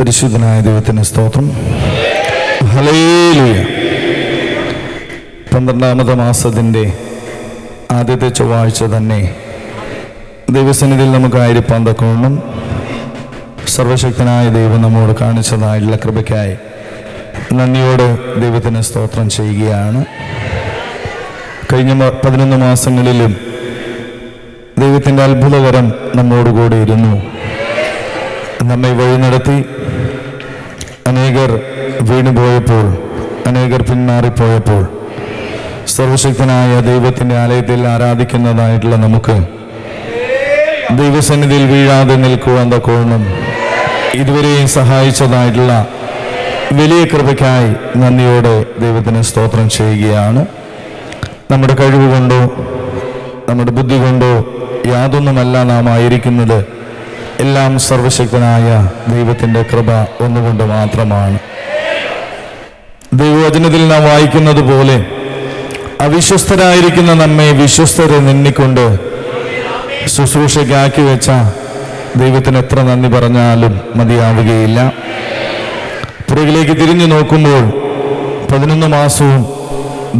പരിശുദ്ധനായ ദൈവത്തിന് സ്തോത്രം. ഹല്ലേലൂയ. 12ാമത്തെ മാസത്തിൻ്റെ ആദ്യത്തെ ചൊവ്വാഴ്ച തന്നെ ദൈവസന്നിധിയിൽ നമുക്കായിരിക്കാൻ തക്കവണ്ണം സർവശക്തനായ ദൈവം നമ്മോട് കാണിച്ചതായിട്ടുള്ള കൃപയ്ക്കായി നന്ദിയോട് ദൈവത്തിന് സ്തോത്രം ചെയ്യുകയാണ്. കഴിഞ്ഞ 11 മാസങ്ങളിലും ദൈവത്തിൻ്റെ അത്ഭുതകരം നമ്മോടുകൂടി ഇരുന്നു. നമ്മെ വഴി നടത്തി. അനേകർ വീണുപോയപ്പോൾ, അനേകർ പിന്മാറിപ്പോയപ്പോൾ സർവശക്തനായ ദൈവത്തിൻ്റെ ആലയത്തിൽ ആരാധിക്കുന്നതായിട്ടുള്ള നമുക്ക് ദൈവസന്നിധിയിൽ വീഴാതെ നിൽക്കുവാൻ തക്കവണ്ണം ഇതുവരെയും സഹായിച്ചതായിട്ടുള്ള വലിയ കൃപയ്ക്കായി നന്ദിയോടെ ദൈവത്തിന് സ്തോത്രം ചെയ്യുകയാണ്. നമ്മുടെ കഴിവ് കൊണ്ടോ നമ്മുടെ ബുദ്ധി കൊണ്ടോ യാതൊന്നുമല്ല നാം ആയിരിക്കുന്നത്. എല്ലാം സർവശക്തനായ ദൈവത്തിൻ്റെ കൃപ ഒന്നുകൊണ്ട് മാത്രമാണ്. ദൈവവചനത്തിൽ നാം വായിക്കുന്നത് പോലെ അവിശ്വസ്തരായിരിക്കുന്ന നമ്മെ വിശ്വസ്തരെ നിന്നിക്കൊണ്ട് ശുശ്രൂഷയ്ക്കാക്കി വെച്ച ദൈവത്തിന് എത്ര നന്ദി പറഞ്ഞാലും മതിയാവുകയില്ല. പുറകിലേക്ക് തിരിഞ്ഞു നോക്കുമ്പോൾ 11 മാസവും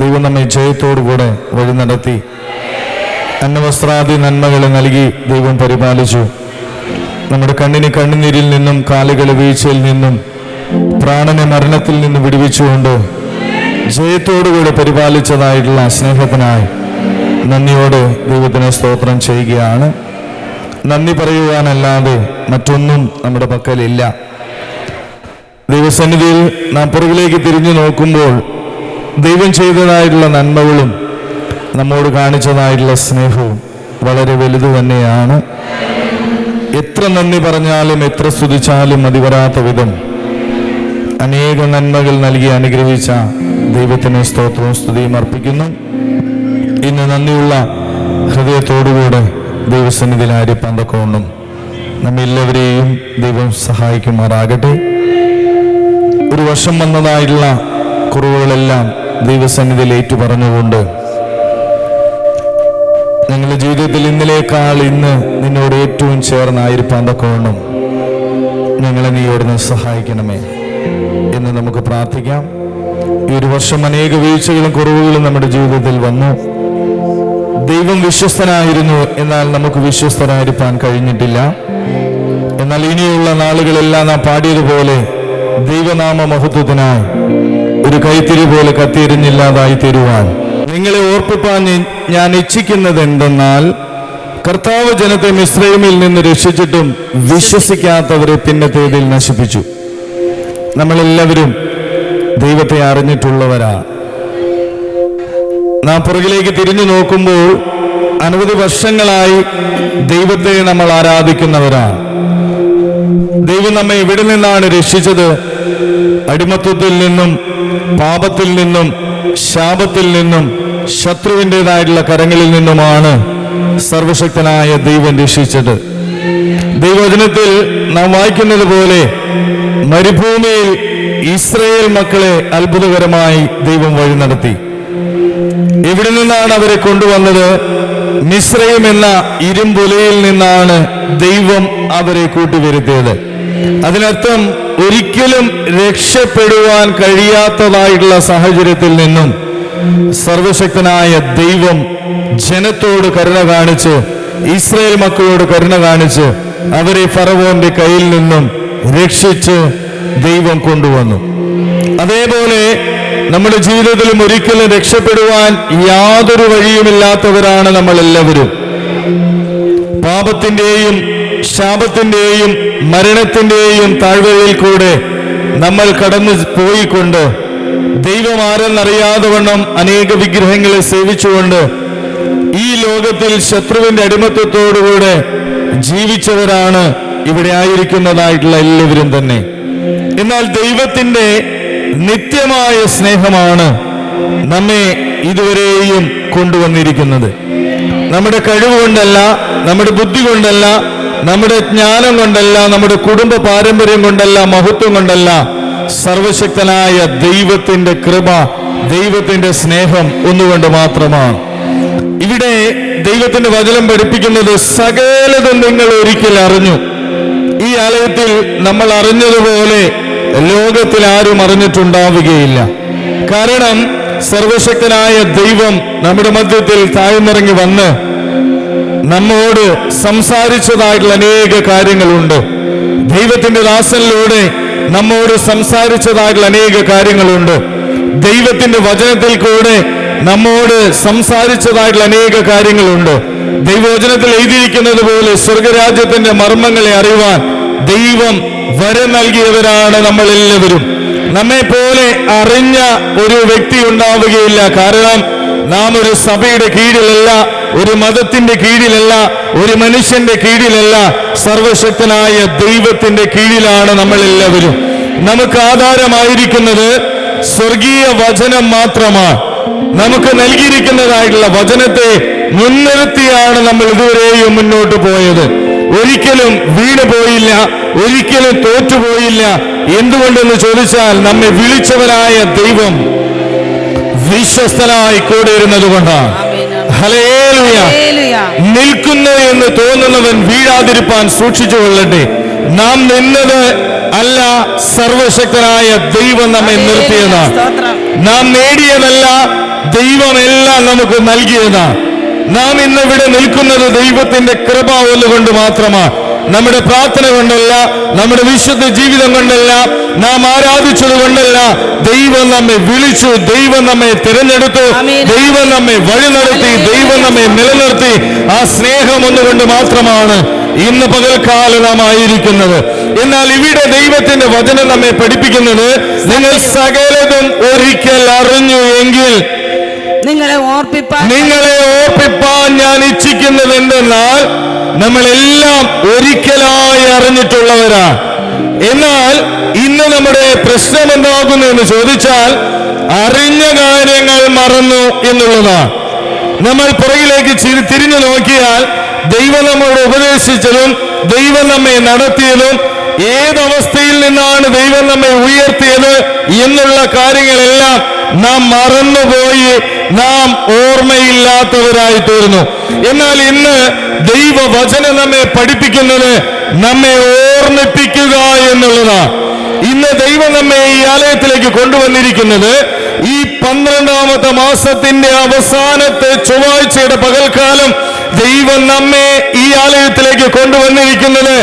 ദൈവം നമ്മെ ജയത്തോടുകൂടെ വഴി നടത്തി. അന്നവസ്ത്രാദി നന്മകളെ നൽകി ദൈവം പരിപാലിച്ചു. നമ്മുടെ കണ്ണിന് കണ്ണുനീരിൽ നിന്നും കാലുകളെ വീഴ്ചയിൽ നിന്നും പ്രാണനെ മരണത്തിൽ നിന്നും വിടുവിച്ചുകൊണ്ട് ജയത്തോടുകൂടെ പരിപാലിച്ചതായിട്ടുള്ള സ്നേഹത്തിനായി നന്ദിയോടെ ദൈവത്തിന് സ്തോത്രം ചെയ്യുകയാണ്. നന്ദി പറയുവാനല്ലാതെ മറ്റൊന്നും നമ്മുടെ പക്കലില്ല. ദൈവസന്നിധിയിൽ നാം പുറകിലേക്ക് തിരിഞ്ഞു നോക്കുമ്പോൾ ദൈവം ചെയ്തതായിട്ടുള്ള നന്മകളും നമ്മോട് കാണിച്ചതായിട്ടുള്ള സ്നേഹവും വളരെ വലുത് തന്നെയാണ്. എത്ര നന്ദി പറഞ്ഞാലും എത്ര സ്തുതിച്ചാലും മതി വരാത്ത വിധം അനേക നന്മകൾ നൽകി അനുഗ്രഹിച്ച ദൈവത്തിന് സ്തോത്രവും സ്തുതിയും അർപ്പിക്കുന്നു. ഇന്ന് നന്ദിയുള്ള ഹൃദയത്തോടുകൂടെ ദൈവസന്നിധിയിൽ ആയിരിക്കാൻ തക്കവണ്ണം നമ്മെല്ലാവരെയും ദൈവം സഹായിക്കുമാറാകട്ടെ. ഒരു വർഷം വന്നതായിട്ടുള്ള കുറവുകളെല്ലാം ദൈവസന്നിധിയിൽ ഏറ്റു പറഞ്ഞുകൊണ്ട് ഞങ്ങളുടെ ജീവിതത്തിൽ ഇന്നലേക്കാൾ ഇന്ന് നിന്നോട് ഏറ്റവും ചേർന്നായിരിക്കാൻ തക്കവണ്ണം ഞങ്ങളെ നീയോടുന്ന് സഹായിക്കണമേ എന്ന് നമുക്ക് പ്രാർത്ഥിക്കാം. ഈ ഒരു വർഷം അനേക വീഴ്ചകളും കുറവുകളും നമ്മുടെ ജീവിതത്തിൽ വന്നു. ദൈവം വിശ്വസ്തനായിരുന്നു, എന്നാൽ നമുക്ക് വിശ്വസ്തനായിരിക്കാൻ കഴിഞ്ഞിട്ടില്ല. എന്നാൽ ഇനിയുള്ള നാളുകളെല്ലാം നാം പാടിയതുപോലെ ദൈവനാമ മഹത്വത്തിനായി ഒരു കൈത്തിരി പോലെ കത്തിയെരിഞ്ഞില്ലാതായി തീരുവാൻ നിങ്ങളെ ഓർപ്പിപ്പാൻ ഞാൻ ഇച്ഛിക്കുന്നത് എന്തെന്നാൽ, കർത്താവ് ജനത്തെ മിസ്രയീമിൽ നിന്ന് രക്ഷിച്ചിട്ടും വിശ്വസിക്കാത്തവരെ പിന്നത്തേതിൽ നശിപ്പിച്ചു. നമ്മളെല്ലാവരും ദൈവത്തെ അറിഞ്ഞിട്ടുള്ളവരാ. നാം പുറകിലേക്ക് തിരിഞ്ഞു നോക്കുമ്പോൾ അനവധി വർഷങ്ങളായി ദൈവത്തെ നമ്മൾ ആരാധിക്കുന്നവരാണ്. ദൈവം നമ്മെ എവിടെ നിന്നാണ് രക്ഷിച്ചത്? അടിമത്വത്തിൽ നിന്നും, പാപത്തിൽ നിന്നും, ശാപത്തിൽ നിന്നും, ശത്രുവിൻ്റെതായിട്ടുള്ള കരങ്ങളിൽ നിന്നുമാണ് സർവശക്തനായ ദൈവം രക്ഷിച്ചത്. ദൈവവചനത്തിൽ നാം വായിക്കുന്നത് പോലെ മരുഭൂമിയിൽ ഇസ്രായേൽ മക്കളെ അത്ഭുതകരമായി ദൈവം വഴി നടത്തി. എവിടെ നിന്നാണ് അവരെ കൊണ്ടുവന്നത്? മിസ്രയീം എന്ന ഇരുമ്പുലയിൽ നിന്നാണ് ദൈവം അവരെ കൂട്ടിവരുത്തിയത്. അതിനർത്ഥം ഒരിക്കലും രക്ഷപ്പെടുവാൻ കഴിയാത്തതായിട്ടുള്ള സാഹചര്യത്തിൽ നിന്നും സർവശക്തനായ ദൈവം ജനത്തോട് കരുണ കാണിച്ച്, ഇസ്രായേൽ മക്കളോട് കരുണ കാണിച്ച് അവരെ ഫറവോന്റെ കയ്യിൽ നിന്നും രക്ഷിച്ച് ദൈവം കൊണ്ടുവന്നു. അതേപോലെ നമ്മുടെ ജീവിതത്തിലും ഒരിക്കലും രക്ഷപ്പെടുവാൻ യാതൊരു വഴിയുമില്ലാത്തവരാണ് നമ്മളെല്ലാവരും. പാപത്തിൻ്റെയും ശാപത്തിൻ്റെയും മരണത്തിൻ്റെയും താഴ്വരയിൽ കൂടെ നമ്മൾ കടന്നു പോയിക്കൊണ്ട് ദൈവം ആരെന്നറിയാതെ വണ്ണം അനേക വിഗ്രഹങ്ങളെ സേവിച്ചുകൊണ്ട് ഈ ലോകത്തിൽ ശത്രുവിന്റെ അടിമത്വത്തോടുകൂടെ ജീവിച്ചവരാണ് ഇവിടെ ആയിരിക്കുന്നതായിട്ടുള്ള എല്ലാവരും തന്നെ. എന്നാൽ ദൈവത്തിൻ്റെ നിത്യമായ സ്നേഹമാണ് നമ്മെ ഇതുവരെയും കൊണ്ടുവന്നിരിക്കുന്നത്. നമ്മുടെ കഴിവ് കൊണ്ടല്ല, നമ്മുടെ ബുദ്ധി കൊണ്ടല്ല, നമ്മുടെ ജ്ഞാനം കൊണ്ടല്ല, നമ്മുടെ കുടുംബ പാരമ്പര്യം കൊണ്ടല്ല, മഹത്വം കൊണ്ടല്ല. സർവശക്തനായ ദൈവത്തിന്റെ കൃപ, ദൈവത്തിന്റെ സ്നേഹം ഒന്നുകൊണ്ട് മാത്രമാണ്. ഇവിടെ ദൈവത്തിന്റെ വചനം പഠിപ്പിക്കുന്നത് സകലതും നിങ്ങൾ ഒരിക്കൽ അറിഞ്ഞു. ഈ ആലയത്തിൽ നമ്മൾ അറിഞ്ഞതുപോലെ ലോകത്തിൽ ആരും അറിഞ്ഞിട്ടുണ്ടാവുകയില്ല. കാരണം സർവശക്തനായ ദൈവം നമ്മുടെ മധ്യത്തിൽ താഴ്ന്നിറങ്ങി വന്ന് നമ്മോട് സംസാരിച്ചതായിട്ടുള്ള അനേക കാര്യങ്ങളുണ്ട്. ദൈവത്തിന്റെ ദാസനിലൂടെ നമ്മോട് സംസാരിച്ചതായിട്ടുള്ള അനേക കാര്യങ്ങളുണ്ട്. ദൈവത്തിന്റെ വചനത്തിൽ കൂടെ നമ്മോട് സംസാരിച്ചതായിട്ടുള്ള അനേക കാര്യങ്ങളുണ്ട്. ദൈവവചനത്തിൽ എഴുതിയിരിക്കുന്നത് പോലെ സ്വർഗരാജ്യത്തിന്റെ മർമ്മങ്ങളെ അറിയുവാൻ ദൈവം വരം നൽകിയവരാണ് നമ്മൾ എല്ലാവരും. നമ്മെ പോലെ അറിഞ്ഞ ഒരു വ്യക്തി ഉണ്ടാവുകയില്ല. കാരണം നാം ഒരു സഭയുടെ കീഴിലല്ല, ഒരു മതത്തിന്റെ കീഴിലല്ല, ഒരു മനുഷ്യന്റെ കീഴിലല്ല, സർവശക്തനായ ദൈവത്തിന്റെ കീഴിലാണ് നമ്മൾ എല്ലാവരും. നമുക്ക് ആധാരമായിരിക്കുന്നത് സ്വർഗീയ വചനം മാത്രമാണ്. നമുക്ക് നൽകിയിരിക്കുന്നതായിട്ടുള്ള വചനത്തെ മുൻനിർത്തിയാണ് നമ്മൾ ഇതുവരെയും മുന്നോട്ട് പോയത്. ഒരിക്കലും വീണുപോയില്ല, ഒരിക്കലും തോറ്റുപോയില്ല. എന്തുകൊണ്ടെന്ന് ചോദിച്ചാൽ നമ്മെ വിളിച്ചവനായ ദൈവം വിശ്വസ്തനായി കൂടെ ഇരുന്നത് കൊണ്ടാണ്. ഹല്ലേലൂയ. നിൽക്കുന്നു എന്ന് തോന്നുന്നവൻ വീഴാതിരിപ്പാൻ സൂക്ഷിച്ചു കൊള്ളട്ടെ. നാം നിന്നത് അല്ല, സർവശക്തനായ ദൈവം നമ്മെ നിർത്തിയതാണ്. നാം നേടിയതല്ല, ദൈവമെല്ലാം നമുക്ക് നൽകിയതാണ്. നാം ഇന്നിവിടെ നിൽക്കുന്നത് ദൈവത്തിന്റെ കൃപ ഒന്നുകൊണ്ട് മാത്രമാണ്. നമ്മുടെ പ്രാർത്ഥന കൊണ്ടല്ല, നമ്മുടെ വിശുദ്ധ ജീവിതം കൊണ്ടല്ല, നാം ആരാധിച്ചത് കൊണ്ടല്ല. ദൈവം നമ്മെ വിളിച്ചു, ദൈവം നമ്മെ തിരഞ്ഞെടുത്തു, ദൈവം നമ്മെ വഴി നടത്തി, ദൈവം നമ്മെ നിലനിർത്തി. ആ സ്നേഹം ഒന്നുകൊണ്ട് മാത്രമാണ് ഇന്ന് പകൽക്കാലം നാം ആയിരിക്കുന്നത്. എന്നാൽ ഇവിടെ ദൈവത്തിന്റെ വചനം നമ്മെ പഠിപ്പിക്കുന്നത്, നിങ്ങൾ സകലതും ഒരിക്കൽ അറിഞ്ഞു എങ്കിൽ നിങ്ങളെ ഓർപ്പിപ്പാൻ ഞാൻ ഇച്ഛിക്കുന്നത് എന്തെന്നാൽ നമ്മളെല്ലാം ഒരിക്കലായി അറിഞ്ഞിട്ടുള്ളവരാണ്. എന്നാൽ ഇന്ന് നമ്മുടെ പ്രശ്നം എന്താകുന്നു എന്ന് ചോദിച്ചാൽ, അറിഞ്ഞ കാര്യങ്ങൾ മറന്നു എന്നുള്ളതാണ്. നമ്മൾ പുറകിലേക്ക് തിരിഞ്ഞു നോക്കിയാൽ ദൈവം നമ്മോട് ഉപദേശിച്ചതും ദൈവം നമ്മെ നടത്തിയതും ഏതവസ്ഥയിൽ നിന്നാണ് ദൈവം നമ്മെ ഉയർത്തിയത് എന്നുള്ള കാര്യങ്ങളെല്ലാം നാം മറന്നുപോയി, നാം ഓർമ്മയില്ലാത്തവരായി തീർന്നു. എന്നാൽ ഇന്ന് ദൈവവചനം നമ്മെ പഠിപ്പിക്കുന്നത് നമ്മെ ഓർമ്മിപ്പിക്കുക എന്നുള്ളതാണ്. ഇന്ന് ദൈവം നമ്മെ ഈ ആലയത്തിലേക്ക് കൊണ്ടുവന്നിരിക്കുന്നത് ഈ 12ാമത്തെ മാസത്തിന്റെ അവസാനത്തെ ചൊവ്വാഴ്ചയുടെ പകൽക്കാലം ദൈവം നമ്മെ ഈ ആലയത്തിലേക്ക് കൊണ്ടുവന്നിരിക്കുന്നത്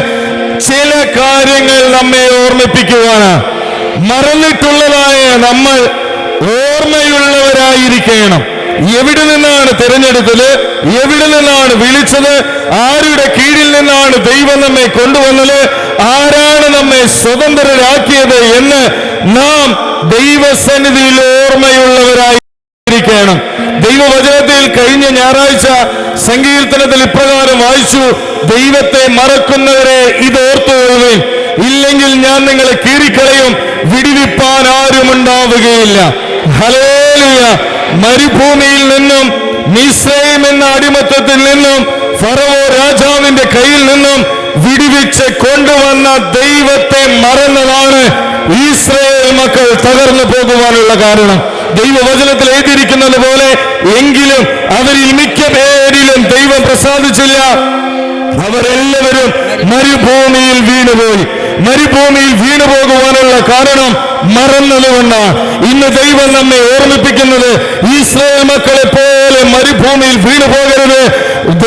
ചില കാര്യങ്ങൾ നമ്മെ ഓർമ്മിപ്പിക്കുവാനാണ്. മറന്നിട്ടുള്ളതായ നമ്മൾ ഓർമ്മയുള്ളവരായിരിക്കണം. എവിടെ നിന്നാണ് തിരഞ്ഞെടുത്തത്, എവിടെ നിന്നാണ് വിളിച്ചത്, ആരുടെ കീഴിൽ നിന്നാണ് ദൈവം നമ്മെ കൊണ്ടുവന്നത്, ആരാണ് നമ്മെ സ്വതന്ത്രരാക്കിയത് എന്ന് നാം ദൈവസന്നിധിയിൽ ഓർമ്മയുള്ളവരായിരിക്കണം. ദൈവവചനത്തിൽ കഴിഞ്ഞ ഞായറാഴ്ച സങ്കീർത്തനത്തിൽ ഇപ്രകാരം വായിച്ചു, ദൈവത്തെ മറക്കുന്നവരെ ഇത് ഓർത്തുകൊള്ളുവിൻ, ഇല്ലെങ്കിൽ ഞാൻ നിങ്ങളെ കീറിക്കളയും, വിടുവിപ്പാൻ ആരുമുണ്ടാവുകയില്ല. ഹല്ലേലൂയ. മരുഭൂമിയിൽ നിന്നും മിസ്രയീം എന്ന അടിമത്തത്തിൽ നിന്നും ഫറവോ രാജാവിന്റെ കയ്യിൽ നിന്നും വിടുവിച്ച് കൊണ്ടുവന്ന ദൈവത്തെ മറന്നതാണ് ഇസ്രായേൽ മക്കൾ തകർന്നു പോകുവാനുള്ള കാരണം. ദൈവവചനത്തിൽ എഴുതിയിരിക്കുന്നത് പോലെ എങ്കിലും അവരിൽ മിക്ക പേരിലും ദൈവം പ്രസാദിച്ചില്ല. അവരെല്ലാവരും മരുഭൂമിയിൽ വീണുപോയി. മരുഭൂമിയിൽ വീണുപോകുവാനുള്ള കാരണം മറന്നതുകൊണ്ടാണ്. ഇന്ന് ദൈവം നമ്മെ ഓർമ്മിപ്പിക്കുന്നത്, ഇസ്രായേൽ മക്കളെ പോലെ മരുഭൂമിയിൽ വീണുപോകരുത്.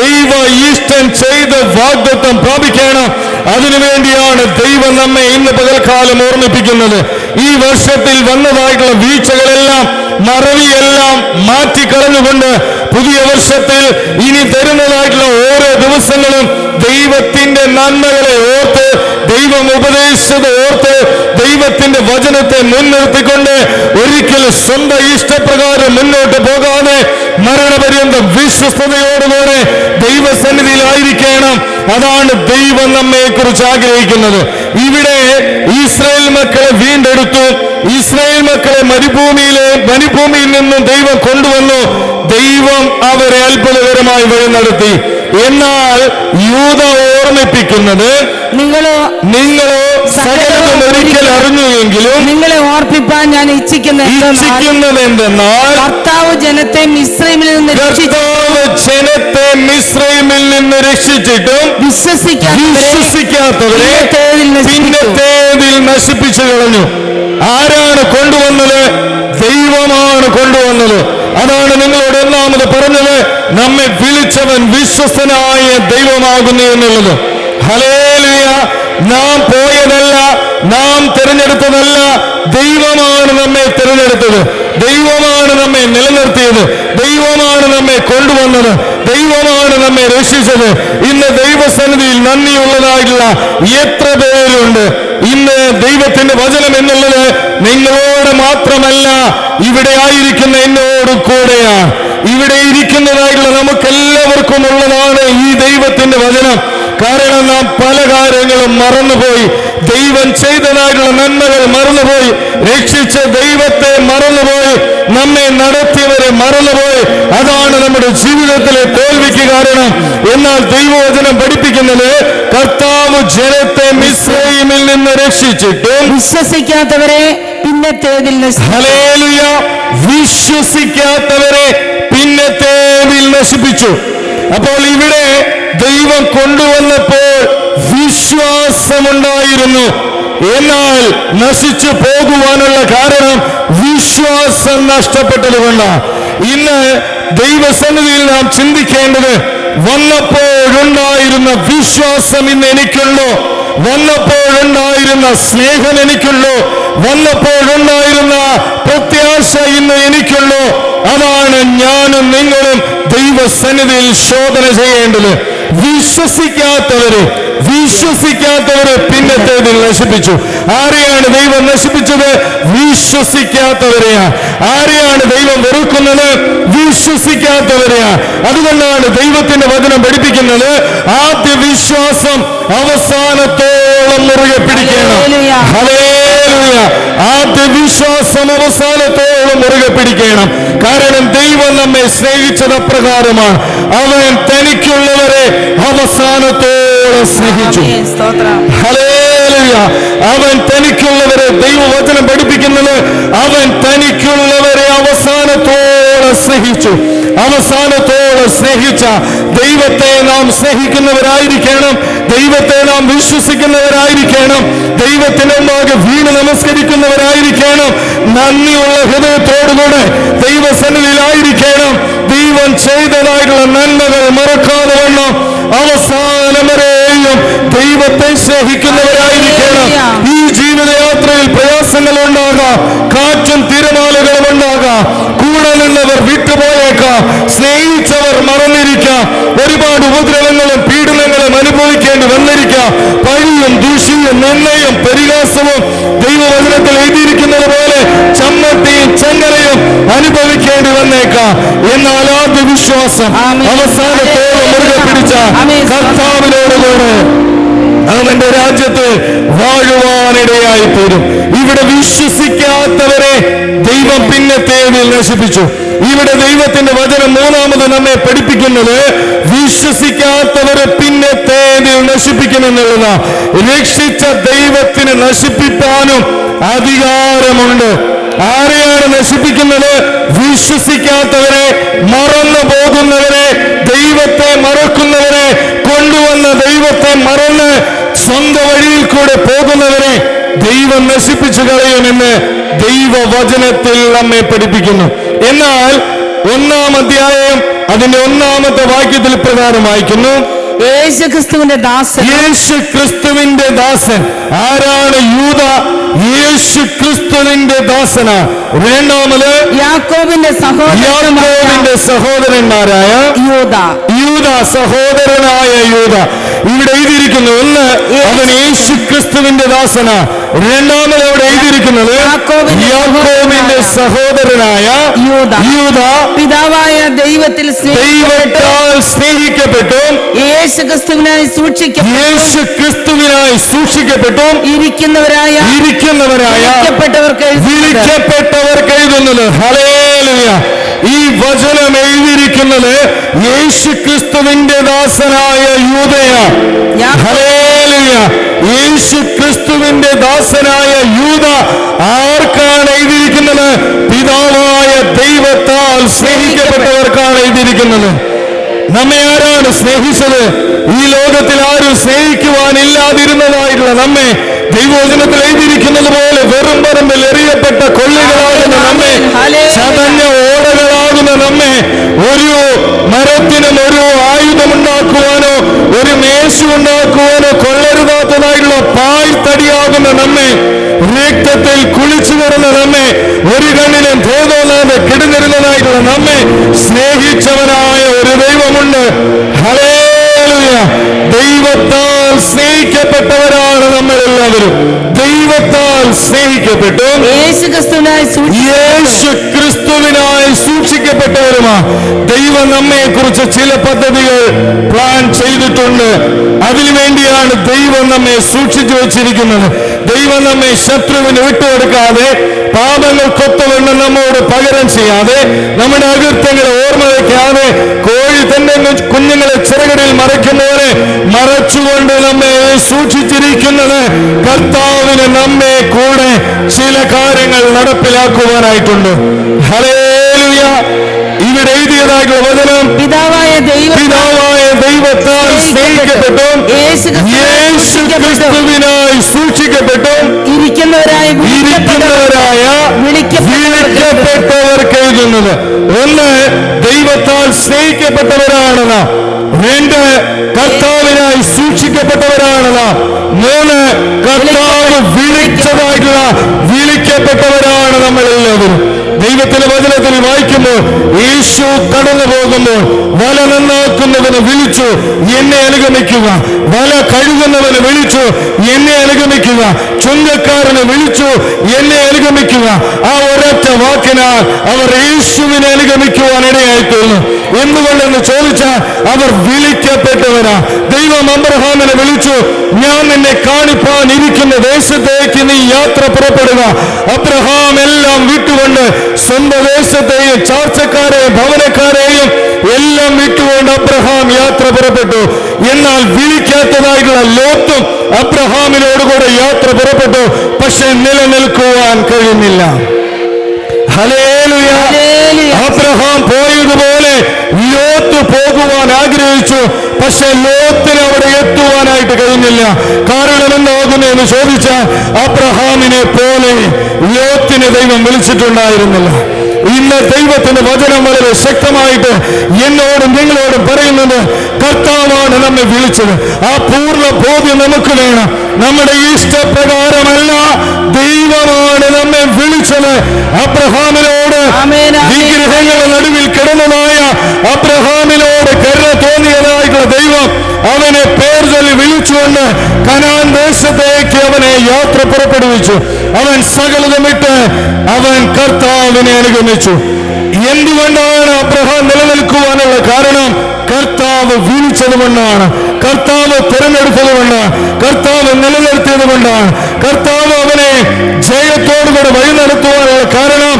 ദൈവ ഇഷ്ടം ചെയ്ത് വാഗ്ദത്തം പ്രാപിക്കണം. അതിനുവേണ്ടിയാണ് ദൈവം നമ്മെ ഇന്ന് പകൽക്കാലം ഓർമ്മിപ്പിക്കുന്നത്. ഈ വർഷത്തിൽ വന്നതായിട്ടുള്ള വീഴ്ചകളെല്ലാം, മറവിയെല്ലാം മാറ്റിക്കളഞ്ഞുകൊണ്ട് പുതിയ വർഷത്തിൽ ഇനി തരുന്നതായിട്ടുള്ള ഓരോ ദിവസങ്ങളും ദൈവത്തിന്റെ നന്മകളെ ഓർത്ത്, ദൈവം ഉപദേശിച്ചത് ഓർത്ത്, ദൈവത്തിന്റെ വചനത്തെ മുൻനിർത്തിക്കൊണ്ട് ഒരിക്കലും സ്വന്തം ഇഷ്ടപ്രകാരം മുന്നോട്ട് പോകാതെ മരണപര്യന്തം വിശ്വസ്തയോടുകൂടെ ദൈവസന്നിധിയിലായിരിക്കണം. അതാണ് ദൈവം നമ്മെ കുറിച്ച് ആഗ്രഹിക്കുന്നത്. ഇവിടെ ഇസ്രായേൽ മക്കളെ വീണ്ടെടുത്തു. ഇസ്രായേൽ മക്കളെ മരുഭൂമിയിൽ നിന്നും ദൈവം കൊണ്ടുവന്നു. ദൈവം അവരെ അത്ഭുതകരമായി വഴി നടത്തി. എന്നാൽ യൂദ ഓർമ്മിപ്പിക്കുന്നത്, നിങ്ങളോ സകലതും ഒരിക്കൽ അറിഞ്ഞു എങ്കിലും നിങ്ങളെ ഓർപ്പിപ്പാൻ ഞാൻ ഇച്ഛിക്കുന്നത് എന്തെന്നാൽ കർത്താവ് ജനത്തെ മിസ്രൈമിൽ നിന്ന് രക്ഷിച്ചിട്ടും വിശ്വസിക്കാത്തവരെ പിന്നത്തേതിൽ നശിപ്പിച്ചു കളഞ്ഞു. ആരാണ് കൊണ്ടുവന്നത്? ദൈവമാണ് കൊണ്ടുവന്നത്. അതാണ് നിങ്ങളോട് ഒന്നാമത് പറഞ്ഞത്, നമ്മെ വിളിച്ചവൻ വിശ്വസ്തനായ ദൈവമാകുന്നു എന്നുള്ളത്. ഹല്ലേലൂയ. നാം പോയതല്ല, നാം തിരഞ്ഞെടുത്തതല്ല, ദൈവമാണ് നമ്മെ തിരഞ്ഞെടുത്തത്, ദൈവമാണ് നമ്മെ നിലനിർത്തിയത്, ദൈവമാണ് നമ്മെ കൊണ്ടുവന്നത്, ദൈവമാണ് നമ്മെ രക്ഷിച്ചത്. ഇന്ന് ദൈവസന്നിധിയിൽ നന്ദിയുള്ളതായിട്ടുള്ള എത്ര പേരുണ്ട്? ഇന്ന് ദൈവത്തിന്റെ വചനം എന്നുള്ളത് നിങ്ങളോട് മാത്രമല്ല, ഇവിടെ ആയിരിക്കുന്ന എന്നോട് കൂടെയാണ്. ഇവിടെ ഇരിക്കുന്നതായിട്ടുള്ള നമുക്കെല്ലാവർക്കും ഉള്ളതാണ് ഈ ദൈവത്തിന്റെ വചനം. കാരണം നാം പല കാര്യങ്ങളും മറന്നുപോയി, ദൈവം ചെയ്തതായിട്ടുള്ള നന്മകൾ മറന്നുപോയി, രക്ഷിച്ച ദൈവത്തെ മറന്നുപോയി, നമ്മെ നടത്തിയവരെ മറന്നുപോയി. അതാണ് നമ്മുടെ ജീവിതത്തിലെ തോൽവിക്ക് കാരണം. എന്നാൽ ദൈവവചനം പഠിപ്പിക്കുന്നത്, കർത്താവ് ജനത്തെ മിസ്രയീമിൽ നിന്ന് രക്ഷിച്ചിട്ടും വിശ്വസിക്കാത്തവരെ പിന്നത്തേതിൽ ഹല്ലേലൂയ, വിശ്വസിക്കാത്തവരെ പിന്നത്തേതിൽ നശിപ്പിച്ചു. അപ്പോൾ ഇവിടെ ദൈവം കൊണ്ടുവന്നപ്പോൾ വിശ്വാസമുണ്ടായിരുന്നു. എന്നാൽ നശിച്ചു പോകുവാനുള്ള കാരണം വിശ്വാസം നഷ്ടപ്പെട്ടതുകൊണ്ടാണ്. ഇന്ന് ദൈവസന്നിധിയിൽ നാം ചിന്തിക്കേണ്ടത്, വന്നപ്പോഴുണ്ടായിരുന്ന വിശ്വാസം ഇന്ന് എനിക്കുള്ളോ? വന്നപ്പോഴുണ്ടായിരുന്ന സ്നേഹം എനിക്കുള്ളോ? വന്നപ്പോഴുണ്ടായിരുന്ന പ്രത്യാശ ഇന്ന് എനിക്കുള്ളോ? അതാണ് ഞാനും നിങ്ങളും ദൈവസന്നിധിയിൽ ശോധന ചെയ്യേണ്ടത്. വിശ്വസിക്കാത്തവരെ പിന്നത്തേതിൽ നശിപ്പിച്ചു. ആരെയാണ് ദൈവം നശിപ്പിച്ചത്? വിശ്വസിക്കാത്തവരെയാണ്. ആരെയാണ് ദൈവം വെറുക്കുന്നത്? വിശ്വസിക്കാത്തവരെയാണ്. അതുകൊണ്ടാണ് ദൈവത്തിന്റെ വചനം പഠിപ്പിക്കുന്നത്, ആദ്യ വിശ്വാസം അവസാനത്തോളം മുറുകെ പിടിക്കണം. ഹല്ലേലൂയ. ആദ്യ വിശ്വാസം അവസാനത്തോളം മുറുകെ പിടിക്കണം. കാരണം ദൈവം നമ്മെ സ്നേഹിച്ചത് അപ്രകാരമാണ്, അവൻ തനിക്കുള്ളവരെ അവസാനത്തോളം സ്നേഹിച്ചു. ഹല്ലേലൂയ. അവൻ തനിക്കുള്ളവരെ, ദൈവവചനം പഠിപ്പിക്കുന്നത്, അവൻ തനിക്കുള്ളവരെ അവസാനത്തോളം സ്നേഹിച്ചു. അവസാനത്തോളം സ്നേഹിച്ച ദൈവത്തെ നാം സ്നേഹിക്കുന്നവരായിരിക്കണം, ദൈവത്തെ നാം വിശ്വസിക്കുന്നവരായിരിക്കണം, ദൈവത്തിന്റെ മുമ്പാകെ വീണ് നമസ്കരിക്കുന്നവരായിരിക്കണം, നന്ദിയുള്ള ഹൃദയത്തോടുകൂടെ ദൈവസന്നിധിയിലായിരിക്കണം. ദൈവം ചെയ്തതായിട്ടുള്ള നന്മകൾ മറക്കാതെ വണ്ണം അവസാനം വരെയും ദൈവത്തെ സ്നേഹിക്കുന്നവരായിരിക്കണം. ഈ ജീവിതയാത്രയിൽ പ്രയാസങ്ങൾ ഉണ്ടാകാം, കാറ്റും തിരമാലകളും ഉണ്ടാകാം, കൂടെ നിന്നവർ വിട്ടുപോയേക്കാം, സ്നേഹിച്ചവർ മറന്നിരിക്കാം, ഒരുപാട് ഉപദ്രവങ്ങളും പീഡനങ്ങളും അനുഭവിക്കേണ്ടി വന്നിരിക്കാം, പഴിയും ദൂഷ്യവും നിന്നയും പരിഹാസവും ദൈവവചനത്തിൽ എഴുതിയിരിക്കുന്നത് പോലെ ചമ്മട്ടിയും ചെങ്ങലയും അനുഭവിക്കേണ്ടി വന്നേക്കാം. എന്നാൽ ആദ്യ വിശ്വാസം അവസാനത്തോളം മുറുകെ പിടിച്ച കർത്താവിനോടുകൂടെ അവന്റെ രാജ്യത്ത് വാഴുവാനിടയായി തീരും. ഇവിടെ വിശ്വസിക്കാത്തവരെ ദൈവം പിന്നത്തേതിൽ നശിപ്പിച്ചു. ഇവിടെ ദൈവത്തിന്റെ വചനം മൂന്നാമത് നമ്മെ പഠിപ്പിക്കുന്നത്, വിശ്വസിക്കാത്തവരെ പിന്നത്തേതിൽ നശിപ്പിക്കുമെന്നുള്ളതാണ്. രക്ഷിച്ച ദൈവത്തിന് നശിപ്പിക്കാനും അധികാരമുണ്ട്. ആരെയാണ് നശിപ്പിക്കുന്നത്? വിശ്വസിക്കാത്തവരെ, മറന്നു പോകുന്നവരെ, ദൈവത്തെ മറക്കുന്നവരെ, കൊണ്ടുവന്ന ദൈവത്തെ മറന്ന് സ്വന്തം വഴിയിൽ കൂടെ പോകുന്നവരെ ദൈവം നശിപ്പിച്ചു കളയുമെന്ന് ദൈവവചനത്തിൽ നമ്മെ പഠിപ്പിക്കുന്നു. എന്നാൽ 1-ാം അധ്യായം അതിന്റെ 1-ാമത്തെ വാക്യത്തിൽ പ്രകാരം വായിക്കുന്നു, യേശുക്രിസ്തുവിന്റെ ദാസൻ. യേശുക്രിസ്തുവിന്റെ ദാസൻ ആരാണ്? യൂദ യേശുക്രിസ്തുവിന്റെ ദാസനാ. രണ്ടാമത് യാക്കോബിന്റെ സഹോദരന്മാരായ യൂദ, സഹോദരനായ യൂദ. ഇവിടെ എഴുതിയിരിക്കുന്നു, ഒന്ന് അവൻ യേശുക്രിസ്തുവിന്റെ ദാസനാ. രണ്ടാമത് അവിടെ എഴുതിയിരിക്കുന്നത് യാക്കോബിന്റെ സഹോദരനായ യൂദ, പിതാവായ ദൈവത്താൽ സ്നേഹിക്കപ്പെട്ടും യേശുക്രിസ്തുവിനായി സൂക്ഷിക്കപ്പെട്ടും ഇരിക്കുന്നവരായ വിളിക്കപ്പെട്ടവർക്ക് എഴുതുന്നത്. ഹല്ലേലൂയ. ഈ വചനം എഴുതിയിരിക്കുന്നത് യേശുക്രിസ്തുവിന്റെ ദാസനായ യൂദയാണ്. ഹല്ലേലൂയ. യേശു ക്രിസ്തുവിന്റെ ദാസനായ യൂദ ആർക്കാണ് എഴുതിയിരിക്കുന്നത്? പിതാവായ ദൈവത്താൽ സ്നേഹിക്കപ്പെട്ടവർക്കാണ് എഴുതിയിരിക്കുന്നത്. നമ്മെ ആരാണ് സ്നേഹിച്ചത്? ഈ ലോകത്തിൽ ആരും സ്നേഹിക്കുവാനില്ലാതിരുന്നതായിട്ടുള്ള നമ്മെ ദൈവവചനത്തിൽ എഴുതിയിരിക്കുന്നത് പോലെ വെറും പറമ്പിൽ എറിയപ്പെട്ട കൊള്ളികളാകുന്ന നമ്മെ, ചതഞ്ഞ ഓടകളാകുന്ന നമ്മെ, ഒരു മരത്തിനും ഒരു ആയുധമുണ്ടാക്കുവാനോ ഒരു മേശ ഉണ്ടാക്കുവാനോ കൊള്ളരുതാത്തതായിട്ടുള്ള പാഴ്ത്തടിയാകുന്ന നമ്മെ, രക്തത്തിൽ കുളിച്ചു കിടന്ന നമ്മെ, ഒരു കണ്ണിനും ഭേദമില്ലാതെ കിടന്നിരുന്നതായിട്ടുള്ള നമ്മെ സ്നേഹിച്ചവനായ ഒരു ദൈവമുണ്ട്. ഹല്ലേലൂയ! ദൈവത്താൽ സ്നേഹിക്കപ്പെട്ടവരാണ് നമ്മളെല്ലാവരും. ദൈവത്താൽ സ്നേഹിക്കപ്പെട്ടു, യേശു ക്രിസ്തുവിനായി സൂക്ഷിക്കപ്പെട്ടവരുമാണ്. ദൈവം നമ്മെ കുറിച്ച് ചില പദ്ധതികൾ പ്ലാൻ ചെയ്തിട്ടുണ്ട്. അതിനുവേണ്ടിയാണ് ദൈവം നമ്മെ സൂക്ഷിച്ചു വെച്ചിരിക്കുന്നത്. ദൈവം നമ്മെ ശത്രുവിന് വിട്ടുകൊടുക്കാതെ, പാപങ്ങൾക്കൊത്തവണ്ണം നമ്മോട് പകരം ചെയ്യാതെ, നമ്മുടെ അകൃത്യങ്ങളെ ഓർമ്മ വയ്ക്കാതെ, കോഴി തന്റെ കുഞ്ഞുങ്ങളെ ചിറകരിൽ മറയ്ക്കുന്നവരെ മറച്ചുകൊണ്ട് നമ്മെ സൂക്ഷിച്ചിരിക്കുന്നത് കർത്താവിന് നമ്മെ കൂടെ ചില കാര്യങ്ങൾ നടപ്പിലാക്കുവാനായിട്ടുണ്ട്. ഹല്ലേലൂയ! ഇവിടെ എഴുതിയതായിട്ടുള്ള വചനം, പിതാവായ ദൈവത്താൽ സ്നേഹിക്കപ്പെട്ടു, യേശു ക്രിസ്തുവിനായി സൂക്ഷിക്കപ്പെട്ടു, ഇരിക്കുന്നവരായ വിളിക്കപ്പെട്ടവർക്ക് എഴുതുന്നത്. ഒന്ന്, ദൈവത്താൽ സ്നേഹിക്കപ്പെട്ടവരാണ് നാം. രണ്ട്, കർത്താവിനായി സൂക്ഷിക്കപ്പെട്ടവരാണ് നാം. മൂന്ന്, കർത്താവ് വിളിക്കപ്പെട്ടവരാണ് നമ്മളെല്ലാവരും. ദൈവത്തിന്റെ വചനത്തിൽ വായിക്കുമ്പോൾ യേശു കടന്നു പോകുമ്പോൾ വല നന്നാക്കുന്നവന് വിളിച്ചു, എന്നെ അനുഗമിക്കുക. വല കഴുകുന്നവന് വിളിച്ചു, എന്നെ അനുഗമിക്കുക. ചുങ്കക്കാരനെ വിളിച്ചു, എന്നെ അനുഗമിക്കുക. ആ ഒരൊറ്റ വാക്കിനാൽ അവർ യേശുവിനെ അനുഗമിക്കുവാൻ ഇടയായിത്തീർന്നു. എന്തുകൊണ്ടെന്ന് ചോദിച്ചാൽ അവർ വിളിക്കപ്പെട്ടവരാ. ദൈവം അബ്രഹാമിനെ വിളിച്ചു, ഞാൻ നിന്നെ കാണിപ്പാൻ ഇരിക്കുന്ന ദേശത്തേക്ക് നീ യാത്ര പുറപ്പെടുക. അബ്രഹാം എല്ലാം വിട്ടുകൊണ്ട് സ്വന്തം ദേശത്തെയും ചാർച്ചക്കാരെയും ഭവനക്കാരെയും എല്ലാം വിട്ടുകൊണ്ട് അബ്രഹാം യാത്ര പുറപ്പെട്ടു. എന്നാൽ വിളിക്കാത്തതായിട്ടുള്ള ലോത്തും അബ്രഹാമിനോടുകൂടെ യാത്ര പുറപ്പെട്ടു. പക്ഷെ നിലനിൽക്കുവാൻ കഴിയുന്നില്ല. ഹല്ലേലൂയ! അബ്രഹാം പോയതുപോലെ ലോത്ത് പോകുവാൻ ആഗ്രഹിച്ചു. പക്ഷെ ലോത്തിന് അവിടെ എത്തുവാനായിട്ട് കഴിഞ്ഞില്ല. കാരണം എന്താകുന്നു എന്ന് ചോദിച്ചാൽ അബ്രഹാമിനെ പോലെ ലോത്തിനെ ദൈവം വിളിച്ചിട്ടുണ്ടായിരുന്നില്ല. ഇന്ന് ദൈവത്തിന്റെ വചനം വളരെ ശക്തമായിട്ട് എന്നോടും നിങ്ങളോടും പറയുന്നത്, കർത്താവാണ് നമ്മെ വിളിച്ചത്. ആ പൂർണ്ണ ബോധ്യം നമുക്ക് വേണം. നമ്മുടെ ഇഷ്ടപ്രകാരമല്ല, ദൈവമാണ് നമ്മെ വിളിച്ചത്. അബ്രഹാമിനോട്, വിഗ്രഹങ്ങളുടെ നടുവിൽ കിടന്നതായ അബ്രഹാമിനോട് കരുണ തോന്നിയതായിട്ടുള്ള ദൈവം അവനെ പേർ ചൊല്ലി വിളിച്ചുകൊണ്ട് കനാൻ ദേശത്തേക്ക് അവനെ യാത്ര പുറപ്പെടുവിച്ചു. അവൻ സകലതുമിട്ട് അവൻ കർത്താവിനെ അനുഗമിച്ചു. എന്തുകൊണ്ടാണ് അബ്രഹാം നിലനിൽക്കുവാനുള്ള കാരണം? കർത്താവ് വിളിച്ചത് കൊണ്ടാണ്, കർത്താവ് തിരഞ്ഞെടുത്തത് കൊണ്ടാണ്, കർത്താവ് നിലനിർത്തിയത് കൊണ്ടാണ്. കർത്താവ് അവനെ ജയത്തോടുകൂടെ വഴി നടത്തുവാനുള്ള കാരണം